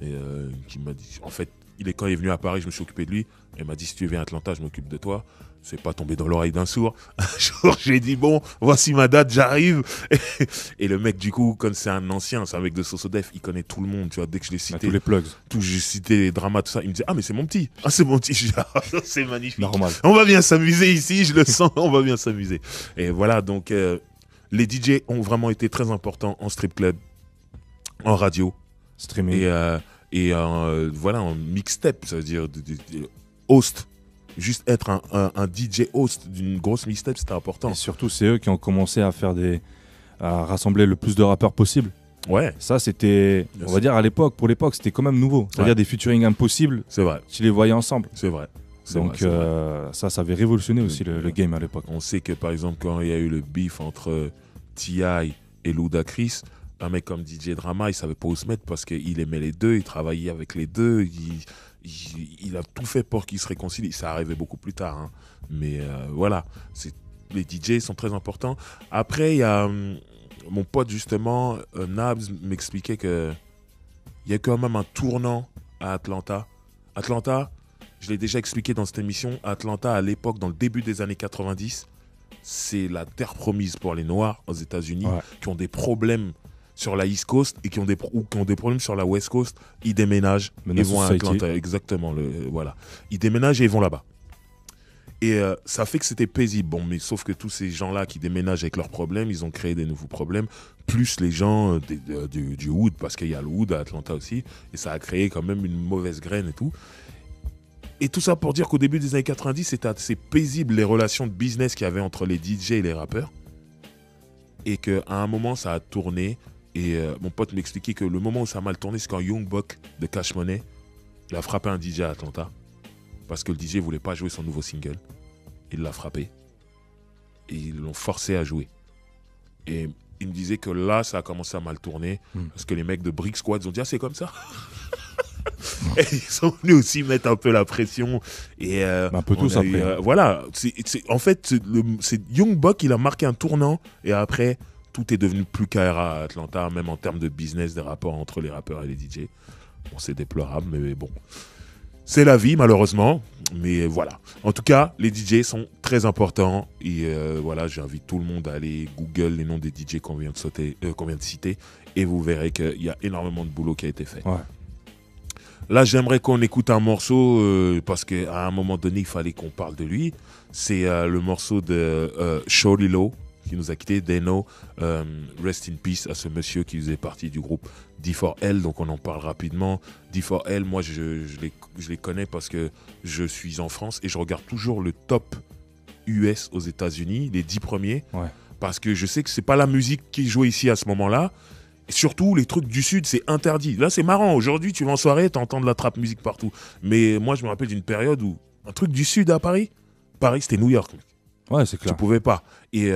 [SPEAKER 1] Et qui m'a dit, en fait, quand il est venu à Paris, je me suis occupé de lui. Il m'a dit, si tu viens à Atlanta, je m'occupe de toi. C'est pas tombé dans l'oreille d'un sourd. Un jour, j'ai dit, bon, voici ma date, j'arrive. Et le mec, du coup, comme c'est un ancien, c'est un mec de Soso Def, il connaît tout le monde, tu vois. Dès que je l'ai cité,
[SPEAKER 2] tous les plugs.
[SPEAKER 1] J'ai cité les dramas, tout ça, il me disait, ah, mais c'est mon petit. Ah, c'est mon petit. Je dis, ah, c'est magnifique.
[SPEAKER 2] Normal.
[SPEAKER 1] On va bien s'amuser ici, je le sens, on va bien s'amuser. Et voilà, donc, les DJ ont vraiment été très importants en strip club, en radio.
[SPEAKER 2] Streaming.
[SPEAKER 1] Et voilà, en mixtape, ça veut dire host. Juste être un DJ host d'une grosse mixtape, c'était important.
[SPEAKER 2] Et surtout, c'est eux qui ont commencé à rassembler le plus de rappeurs possible.
[SPEAKER 1] Ouais.
[SPEAKER 2] Ça, c'était, on va dire, pour l'époque, c'était quand même nouveau. C'est-à-dire des featuring impossibles.
[SPEAKER 1] C'est vrai.
[SPEAKER 2] Tu les voyais ensemble.
[SPEAKER 1] C'est vrai.
[SPEAKER 2] Donc, ça avait révolutionné aussi le game à l'époque.
[SPEAKER 1] On sait que, par exemple, quand il y a eu le beef entre T.I. et Ludacris, un mec comme DJ Drama, il savait pas où se mettre parce qu'il aimait les deux, il travaillait avec les deux, il a tout fait pour qu'ils se réconcilient. Ça arrivait beaucoup plus tard, hein. Mais voilà, les DJ sont très importants. Après, il y a mon pote justement, Nabs, m'expliquait qu'il y a quand même un tournant à Atlanta. Atlanta, je l'ai déjà expliqué dans cette émission, Atlanta à l'époque, dans le début des années 90, c'est la terre promise pour les Noirs aux États-Unis qui ont des problèmes sur la East Coast et qui ont des problèmes sur la West Coast. Ils déménagent et vont à Atlanta. Exactement, voilà. Ils déménagent et ils vont là-bas. Et ça fait que c'était paisible. Bon, mais sauf que tous ces gens-là qui déménagent avec leurs problèmes, ils ont créé des nouveaux problèmes, plus les gens du Hood, parce qu'il y a le Hood à Atlanta aussi, et ça a créé quand même une mauvaise graine et tout. Et tout ça pour dire qu'au début des années 90, c'était assez paisible les relations de business qu'il y avait entre les DJ et les rappeurs. Et qu'à un moment, ça a tourné. Et mon pote m'expliquait que le moment où ça a mal tourné, c'est quand Young Buck de Cash Money, il a frappé un DJ à Atlanta. Parce que le DJ ne voulait pas jouer son nouveau single. Il l'a frappé. Et ils l'ont forcé à jouer. Et il me disait que là, ça a commencé à mal tourner. Parce que les mecs de Brick Squad, ils ont dit, ah, c'est comme ça. Et ils sont venus aussi mettre un peu la pression. Et
[SPEAKER 2] un peu tous après.
[SPEAKER 1] Voilà. En fait, c'est Young Buck, il a marqué un tournant. Et après, tout est devenu plus KRA à Atlanta, même en termes de business, des rapports entre les rappeurs et les DJ. Bon, c'est déplorable, mais bon. C'est la vie, malheureusement. Mais voilà. En tout cas, les DJ sont très importants. Et voilà, j'invite tout le monde à aller Google les noms des DJ qu'on vient de citer. Et vous verrez qu'il y a énormément de boulot qui a été fait.
[SPEAKER 2] Ouais.
[SPEAKER 1] Là, j'aimerais qu'on écoute un morceau parce qu'à un moment donné, il fallait qu'on parle de lui. C'est le morceau de Shorty Low qui nous a quittés. They Know, rest in peace à ce monsieur qui faisait partie du groupe D4L. Donc, on en parle rapidement. D4L, moi, je les connais parce que je suis en France et je regarde toujours le top US aux États-Unis, les 10 premiers.
[SPEAKER 2] Ouais.
[SPEAKER 1] Parce que je sais que c'est pas la musique qui joue ici à ce moment-là. Et surtout, les trucs du Sud, c'est interdit. Là, c'est marrant. Aujourd'hui, tu vas en soirée, t'entends de la trap musique partout. Mais moi, je me rappelle d'une période où un truc du Sud à Paris, c'était New York.
[SPEAKER 2] Ouais, c'est clair.
[SPEAKER 1] Tu pouvais pas. Et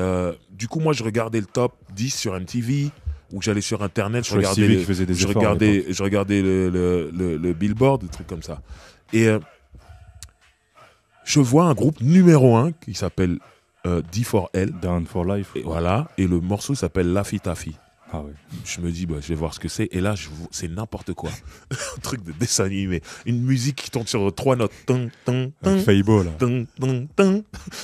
[SPEAKER 1] du coup, moi, je regardais le top 10 sur MTV, ou j'allais sur Internet, je regardais le Billboard, des trucs comme ça. Et je vois un groupe numéro 1 qui s'appelle D4L.
[SPEAKER 2] Down for Life.
[SPEAKER 1] Et voilà. Et le morceau s'appelle Laffy Taffy.
[SPEAKER 2] Ah ouais.
[SPEAKER 1] Je me dis, bah, je vais voir ce que c'est. Et là, c'est n'importe quoi. Un truc de dessin animé. Une musique qui tombe sur 3 notes. Tung, tung, tung,
[SPEAKER 2] Faibo, là.
[SPEAKER 1] tung, tung, tung,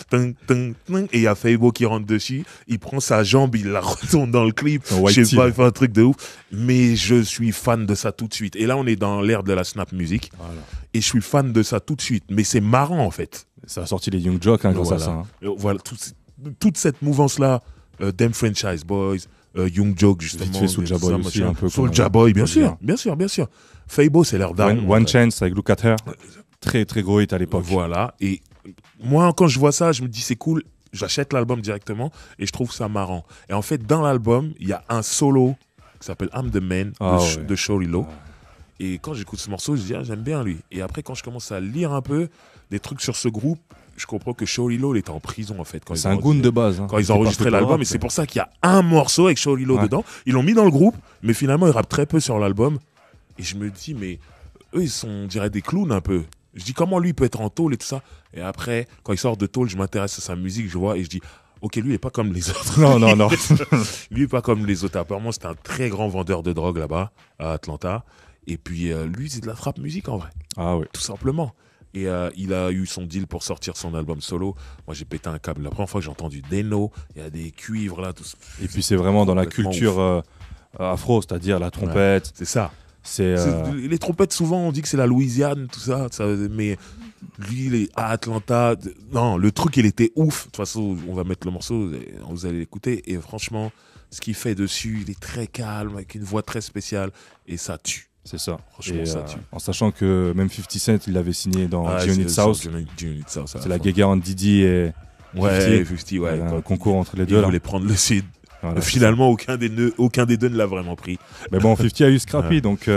[SPEAKER 1] tung, tung, tung. Et il y a Faibo qui rentre dessus. Il prend sa jambe, il la retourne dans le clip. Je sais pas, il fait un truc de ouf. Mais je suis fan de ça tout de suite. Et là, on est dans l'ère de la snap music. Voilà. Et je suis fan de ça tout de suite. Mais c'est marrant, en fait.
[SPEAKER 2] Ça a sorti les Young Jock, grâce à ça. Hein.
[SPEAKER 1] Voilà, toute cette mouvance-là, Them Franchise Boys, Young Jock, justement.
[SPEAKER 2] Vite fait Soulja Boy aussi, un peu.
[SPEAKER 1] Soulja Boy, bien sûr. Faibo, c'est leur daron.
[SPEAKER 2] One Chance avec Look at Her. Très, très gros hit à l'époque.
[SPEAKER 1] Voilà. Et moi, quand je vois ça, je me dis, c'est cool. J'achète l'album directement et je trouve ça marrant. Et en fait, dans l'album, il y a un solo qui s'appelle I'm the Man de Shorty-Lo. Et quand j'écoute ce morceau, je dis, j'aime bien lui. Et après, quand je commence à lire un peu des trucs sur ce groupe, je comprends que Shorty-Lo, il était en prison, en fait.
[SPEAKER 2] C'est un goon de base. Hein.
[SPEAKER 1] Quand ils ont enregistré l'album, et c'est pour ça qu'il y a un morceau avec Shorty-Lo dedans. Ils l'ont mis dans le groupe, mais finalement, ils rappent très peu sur l'album. Et je me dis, mais eux, ils sont, on dirait, des clowns un peu. Je dis, comment lui, il peut être en tôle et tout ça. Et après, quand il sort de tôle, je m'intéresse à sa musique, je vois, et je dis, ok, lui, il n'est pas comme les autres.
[SPEAKER 2] Non.
[SPEAKER 1] Lui, il n'est pas comme les autres. Apparemment, c'est un très grand vendeur de drogue là-bas, à Atlanta. Et puis, lui, c'est de la trap musique, en vrai.
[SPEAKER 2] Ah oui.
[SPEAKER 1] Tout simplement. Et il a eu son deal pour sortir son album solo. Moi, j'ai pété un câble. La première fois que j'ai entendu Deno, il y a des cuivres là. Tout...
[SPEAKER 2] Et puis, c'est vraiment dans la culture afro, c'est-à-dire la trompette.
[SPEAKER 1] Ouais, c'est ça.
[SPEAKER 2] C'est
[SPEAKER 1] les trompettes, souvent, on dit que c'est la Louisiane, tout ça. Mais lui, il est à Atlanta. Non, le truc, il était ouf. De toute façon, on va mettre le morceau, vous allez l'écouter. Et franchement, ce qu'il fait dessus, il est très calme, avec une voix très spéciale. Et ça tue.
[SPEAKER 2] C'est ça.
[SPEAKER 1] Franchement,
[SPEAKER 2] et,
[SPEAKER 1] ça tue.
[SPEAKER 2] En sachant que même 50 Cent, il l'avait signé dans G-Unit South. C'est la guéguerre entre Didi et
[SPEAKER 1] 50. Ouais,
[SPEAKER 2] un concours entre les deux.
[SPEAKER 1] Il voulait prendre le sud. Voilà, finalement, aucun des deux ne l'a vraiment pris.
[SPEAKER 2] Mais bon, 50 a eu Scrappy, donc...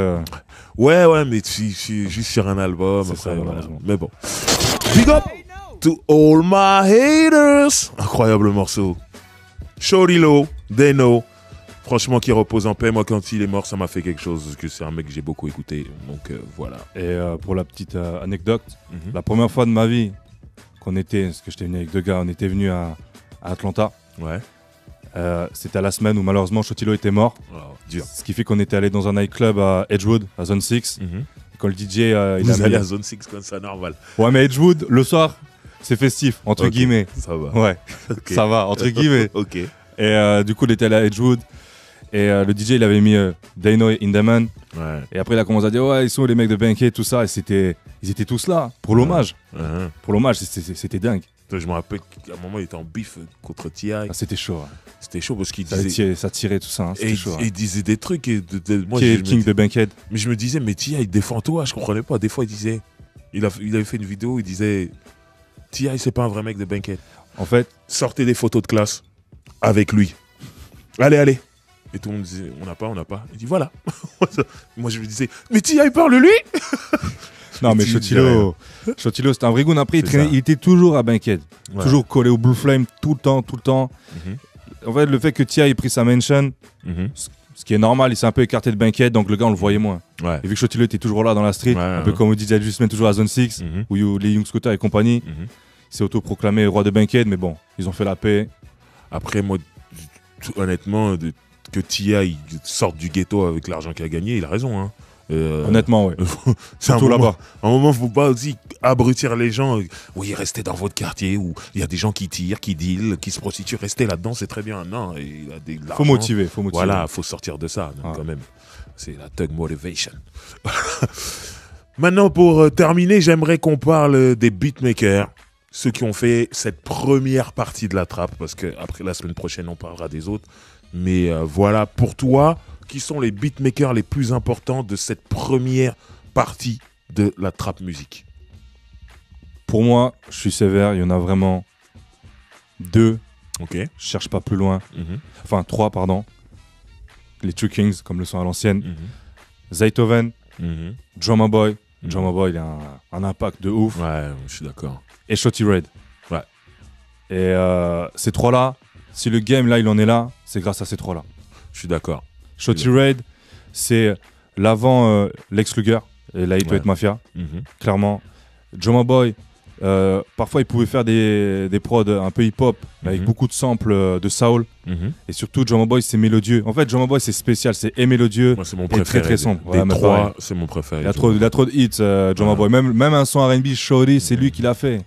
[SPEAKER 1] Ouais, mais juste sur un album.
[SPEAKER 2] C'est
[SPEAKER 1] après,
[SPEAKER 2] ça,
[SPEAKER 1] voilà. Mais bon. Big up to all my haters. Incroyable morceau. Shorty-Lo, Deno. Franchement, qui repose en paix. Moi, quand il est mort, ça m'a fait quelque chose. Parce que c'est un mec que j'ai beaucoup écouté. Donc, voilà.
[SPEAKER 2] Et pour la petite anecdote, la première fois de ma vie qu'on était, parce que j'étais venu avec 2 gars, on était venu à Atlanta.
[SPEAKER 1] Ouais.
[SPEAKER 2] C'était à la semaine où malheureusement Shorty-Lo était mort.
[SPEAKER 1] Wow, dur.
[SPEAKER 2] Ce qui fait qu'on était allé dans un nightclub à Edgewood, à Zone 6. Quand le DJ.
[SPEAKER 1] Vous allez à Zone 6 comme ça, normal.
[SPEAKER 2] Ouais, mais Edgewood, le soir, c'est festif, entre guillemets.
[SPEAKER 1] Ça va.
[SPEAKER 2] Ouais, ça va, entre guillemets.
[SPEAKER 1] Ok.
[SPEAKER 2] Et du coup, il était allé à Edgewood. Et le DJ, il avait mis Dano in the Man.
[SPEAKER 1] Ouais.
[SPEAKER 2] Et après, il a commencé à dire, ouais, ils sont les mecs de Bankhead, tout ça. Et ils étaient tous là pour l'hommage. Pour l'hommage, c'était dingue.
[SPEAKER 1] Je me rappelle qu'à un moment, il était en bif contre T.I.
[SPEAKER 2] Ah, c'était chaud. Hein.
[SPEAKER 1] C'était chaud parce qu'il disait...
[SPEAKER 2] Ça tirait tout ça. Hein.
[SPEAKER 1] Et
[SPEAKER 2] chaud,
[SPEAKER 1] il disait des trucs.
[SPEAKER 2] Moi, qui est le king de Bankhead?
[SPEAKER 1] Mais je me disais, mais T.I. il défend toi. Je comprenais pas. Des fois, il disait... Il avait fait une vidéo, il disait... T.I. c'est pas un vrai mec de Bankhead.
[SPEAKER 2] En fait...
[SPEAKER 1] Sortez des photos de classe avec lui. Allez. Et tout le monde disait, on n'a pas. Il dit, voilà. Moi, je me disais, mais T.I. parle lui.
[SPEAKER 2] Non, mais Shorty-Lo, c'était un vrai goon. Après, il était toujours à Bankhead. Ouais. Toujours collé au Blue Flame, tout le temps. En fait, le fait que T.I. ait pris sa mention, ce qui est normal, il s'est un peu écarté de Bankhead, donc le gars, on le voyait moins. Ouais. Et vu que Shorty-Lo était toujours là dans la street, un peu comme DJ Adjustment, toujours à Zone 6, où les Young Scooter et compagnie, il s'est autoproclamé roi de Bankhead, mais bon, ils ont fait la paix.
[SPEAKER 1] Après, moi, honnêtement, que T.I. sorte du ghetto avec l'argent qu'il a gagné, il a raison. Hein.
[SPEAKER 2] Honnêtement, ouais.
[SPEAKER 1] C'est un moment, là-bas. Un moment, faut pas aussi abrutir les gens. Oui, restez dans votre quartier où il y a des gens qui tirent, qui dealent, qui se prostituent. Restez là-dedans, c'est très bien. Non, il a de
[SPEAKER 2] faut motiver.
[SPEAKER 1] Voilà, faut sortir de ça, donc, quand même. C'est la thug motivation. Maintenant, pour terminer, j'aimerais qu'on parle des beatmakers, ceux qui ont fait cette première partie de la trappe, parce que après la semaine prochaine, on parlera des autres. Mais voilà, pour toi, qui sont les beatmakers les plus importants de cette première partie de la trap musique?
[SPEAKER 2] Pour moi, je suis sévère, il y en a vraiment 2.
[SPEAKER 1] Ok.
[SPEAKER 2] Je cherche pas plus loin. Enfin, 3, pardon. Les True Kings, comme le sont à l'ancienne. Zaytoven, Drummer Boy. Drummer Boy, il a un impact de ouf.
[SPEAKER 1] Ouais, je suis d'accord.
[SPEAKER 2] Et Shorty Red.
[SPEAKER 1] Ouais.
[SPEAKER 2] Et ces 3-là, si le game, là, il en est là, c'est grâce à ces 3-là.
[SPEAKER 1] Je suis d'accord.
[SPEAKER 2] Shorty Red, c'est l'avant Lex Luger et la 808 Mafia, clairement. Drummer Boy, Parfois, il pouvait faire des prods un peu hip-hop, avec beaucoup de samples de soul. Et surtout, Drummer Boy, c'est mélodieux. En fait, Drummer Boy, c'est spécial, c'est mélodieux.
[SPEAKER 1] Moi, c'est mon
[SPEAKER 2] et
[SPEAKER 1] préféré.
[SPEAKER 2] très sombre.
[SPEAKER 1] Des trois, c'est mon préféré.
[SPEAKER 2] Il a trop de hits, Drummer Boy. Même un son R&B, Shorty, c'est lui qui l'a fait.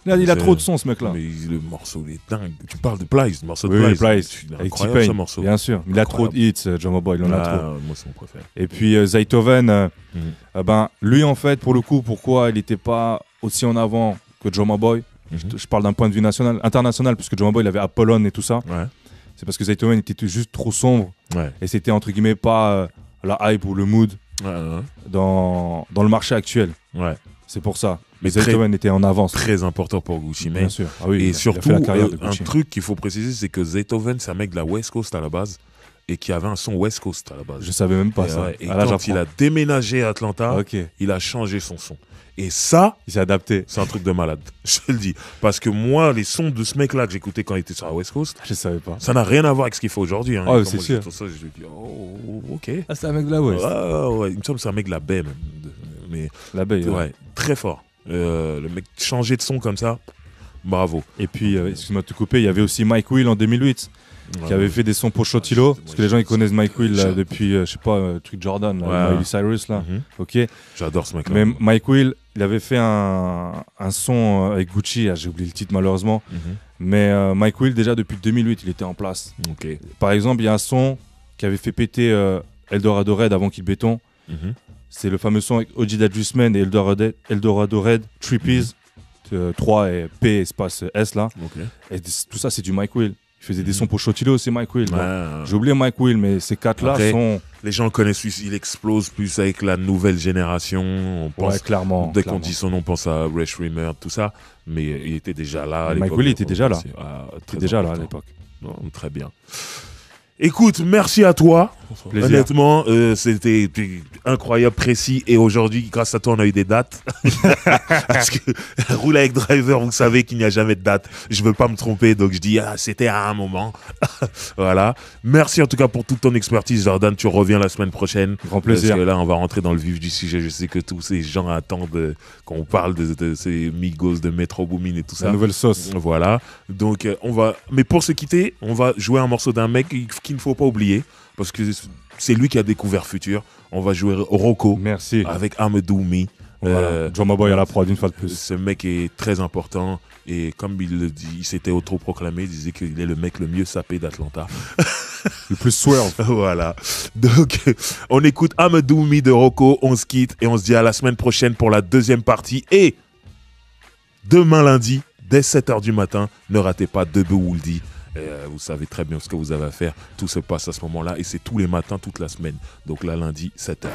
[SPEAKER 2] Il a trop de sons, ce mec-là.
[SPEAKER 1] Mais le morceau, il est dingue. Tu parles de Plies, le morceau de
[SPEAKER 2] Oui,
[SPEAKER 1] Plies.
[SPEAKER 2] Plies.
[SPEAKER 1] Avec T-Pain, ce morceau.
[SPEAKER 2] Bien sûr. Il a trop de hits, Drummer Boy. Il en a trop.
[SPEAKER 1] Moi, c'est mon préféré.
[SPEAKER 2] Et puis, Zaytoven, lui, en fait, pour le coup, pourquoi il n'était pas aussi en avant que Drummer Boy? Je parle d'un point de vue international, puisque Drummer Boy, il avait Apollon et tout ça.
[SPEAKER 1] Ouais.
[SPEAKER 2] C'est parce que Zaytoven était juste trop sombre.
[SPEAKER 1] Ouais.
[SPEAKER 2] Et c'était, entre guillemets, pas la hype ou le mood dans le marché actuel.
[SPEAKER 1] Ouais.
[SPEAKER 2] C'est pour ça.
[SPEAKER 1] Mais
[SPEAKER 2] Zaytoven était en avance.
[SPEAKER 1] Très important pour Gucci Mane.
[SPEAKER 2] Bien sûr. Ah oui,
[SPEAKER 1] et surtout,
[SPEAKER 2] un
[SPEAKER 1] truc qu'il faut préciser, c'est que Zaytoven, c'est un mec de la West Coast à la base et qui avait un son West Coast à la base.
[SPEAKER 2] Je savais même pas ça.
[SPEAKER 1] Ouais, et quand il a déménagé à Atlanta, il a changé son son. Et ça,
[SPEAKER 2] il s'est adapté.
[SPEAKER 1] C'est un truc de malade, je te le dis. Parce que moi, les sons de ce mec-là que j'écoutais quand il était sur la West Coast,
[SPEAKER 2] je savais pas.
[SPEAKER 1] Ça n'a rien à voir avec ce qu'il fait aujourd'hui. Hein.
[SPEAKER 2] Oh, c'est sûr.
[SPEAKER 1] Ça, je dis, oh, ok.
[SPEAKER 2] Ah, c'est un mec de la West.
[SPEAKER 1] Ouais, il me semble que c'est un mec de la baie même. Mais,
[SPEAKER 2] la baie,
[SPEAKER 1] ouais. Très fort. Le mec changer de son comme ça, bravo.
[SPEAKER 2] Et puis, excuse-moi de te couper, il y avait aussi Mike Will en 2008 qui avait fait des sons pour Shotilo, parce que les gens ils connaissent Mike Will là, depuis, je sais pas, truc Jordan, là, Miley Cyrus là. Ok.
[SPEAKER 1] J'adore ce mec là.
[SPEAKER 2] Mais Mike Will, il avait fait un son avec Gucci, j'ai oublié le titre malheureusement. Mais Mike Will, déjà depuis 2008, il était en place. Par exemple, il y a un son qui avait fait péter Eldorado Red avant qu'il béton. C'est le fameux son avec Ojida Juiceman et Eldorado Red, Trippies, 3 et P espace S là. Et tout ça, c'est du Mike Will. Il faisait des sons pour Shotilo, c'est Mike Will. J'ai oublié Mike Will, mais ces quatre-là sont...
[SPEAKER 1] Les gens le connaissent, il explose plus avec la nouvelle génération. On pense,
[SPEAKER 2] clairement.
[SPEAKER 1] Dès qu'on dit son nom, on pense à Ray Shrimmer, tout ça. Mais il était déjà là à l'époque.
[SPEAKER 2] Mike Will était déjà là. Il était déjà là à l'époque.
[SPEAKER 1] Très bien. Écoute, merci à toi.
[SPEAKER 2] Plaisir.
[SPEAKER 1] Honnêtement, c'était incroyable, précis. Et aujourd'hui, grâce à toi, on a eu des dates. Parce que roule avec driver, vous savez qu'il n'y a jamais de date. Je veux pas me tromper, donc je dis c'était à un moment. Voilà. Merci en tout cas pour toute ton expertise, Jordan. Tu reviens la semaine prochaine.
[SPEAKER 2] Grand plaisir.
[SPEAKER 1] Parce que là, on va rentrer dans le vif du sujet. Je sais que tous ces gens attendent qu'on parle de ces Migos, de Metro Boomin et tout ça.
[SPEAKER 2] La nouvelle sauce.
[SPEAKER 1] Voilà. Donc, on va. Mais pour se quitter, on va jouer un morceau d'un mec qu'il ne faut pas oublier. Parce que c'est lui qui a découvert Futur. On va jouer Rocco.
[SPEAKER 2] Merci.
[SPEAKER 1] Avec Amadou Me.
[SPEAKER 2] Voilà. Drummer Boy à la prod une fois de plus.
[SPEAKER 1] Ce mec est très important. Et comme il le dit, il s'était autoproclamé, il disait qu'il est le mec le mieux sapé d'Atlanta.
[SPEAKER 2] Le plus swerve.
[SPEAKER 1] Voilà. Donc, on écoute Amadou Me de Rocco. On se quitte et on se dit à la semaine prochaine pour la deuxième partie. Et demain lundi, dès 7h du matin, ne ratez pas Debout Wouldi. Vous savez très bien ce que vous avez à faire. Tout se passe à ce moment-là et c'est tous les matins, toute la semaine. Donc là, lundi, 7h.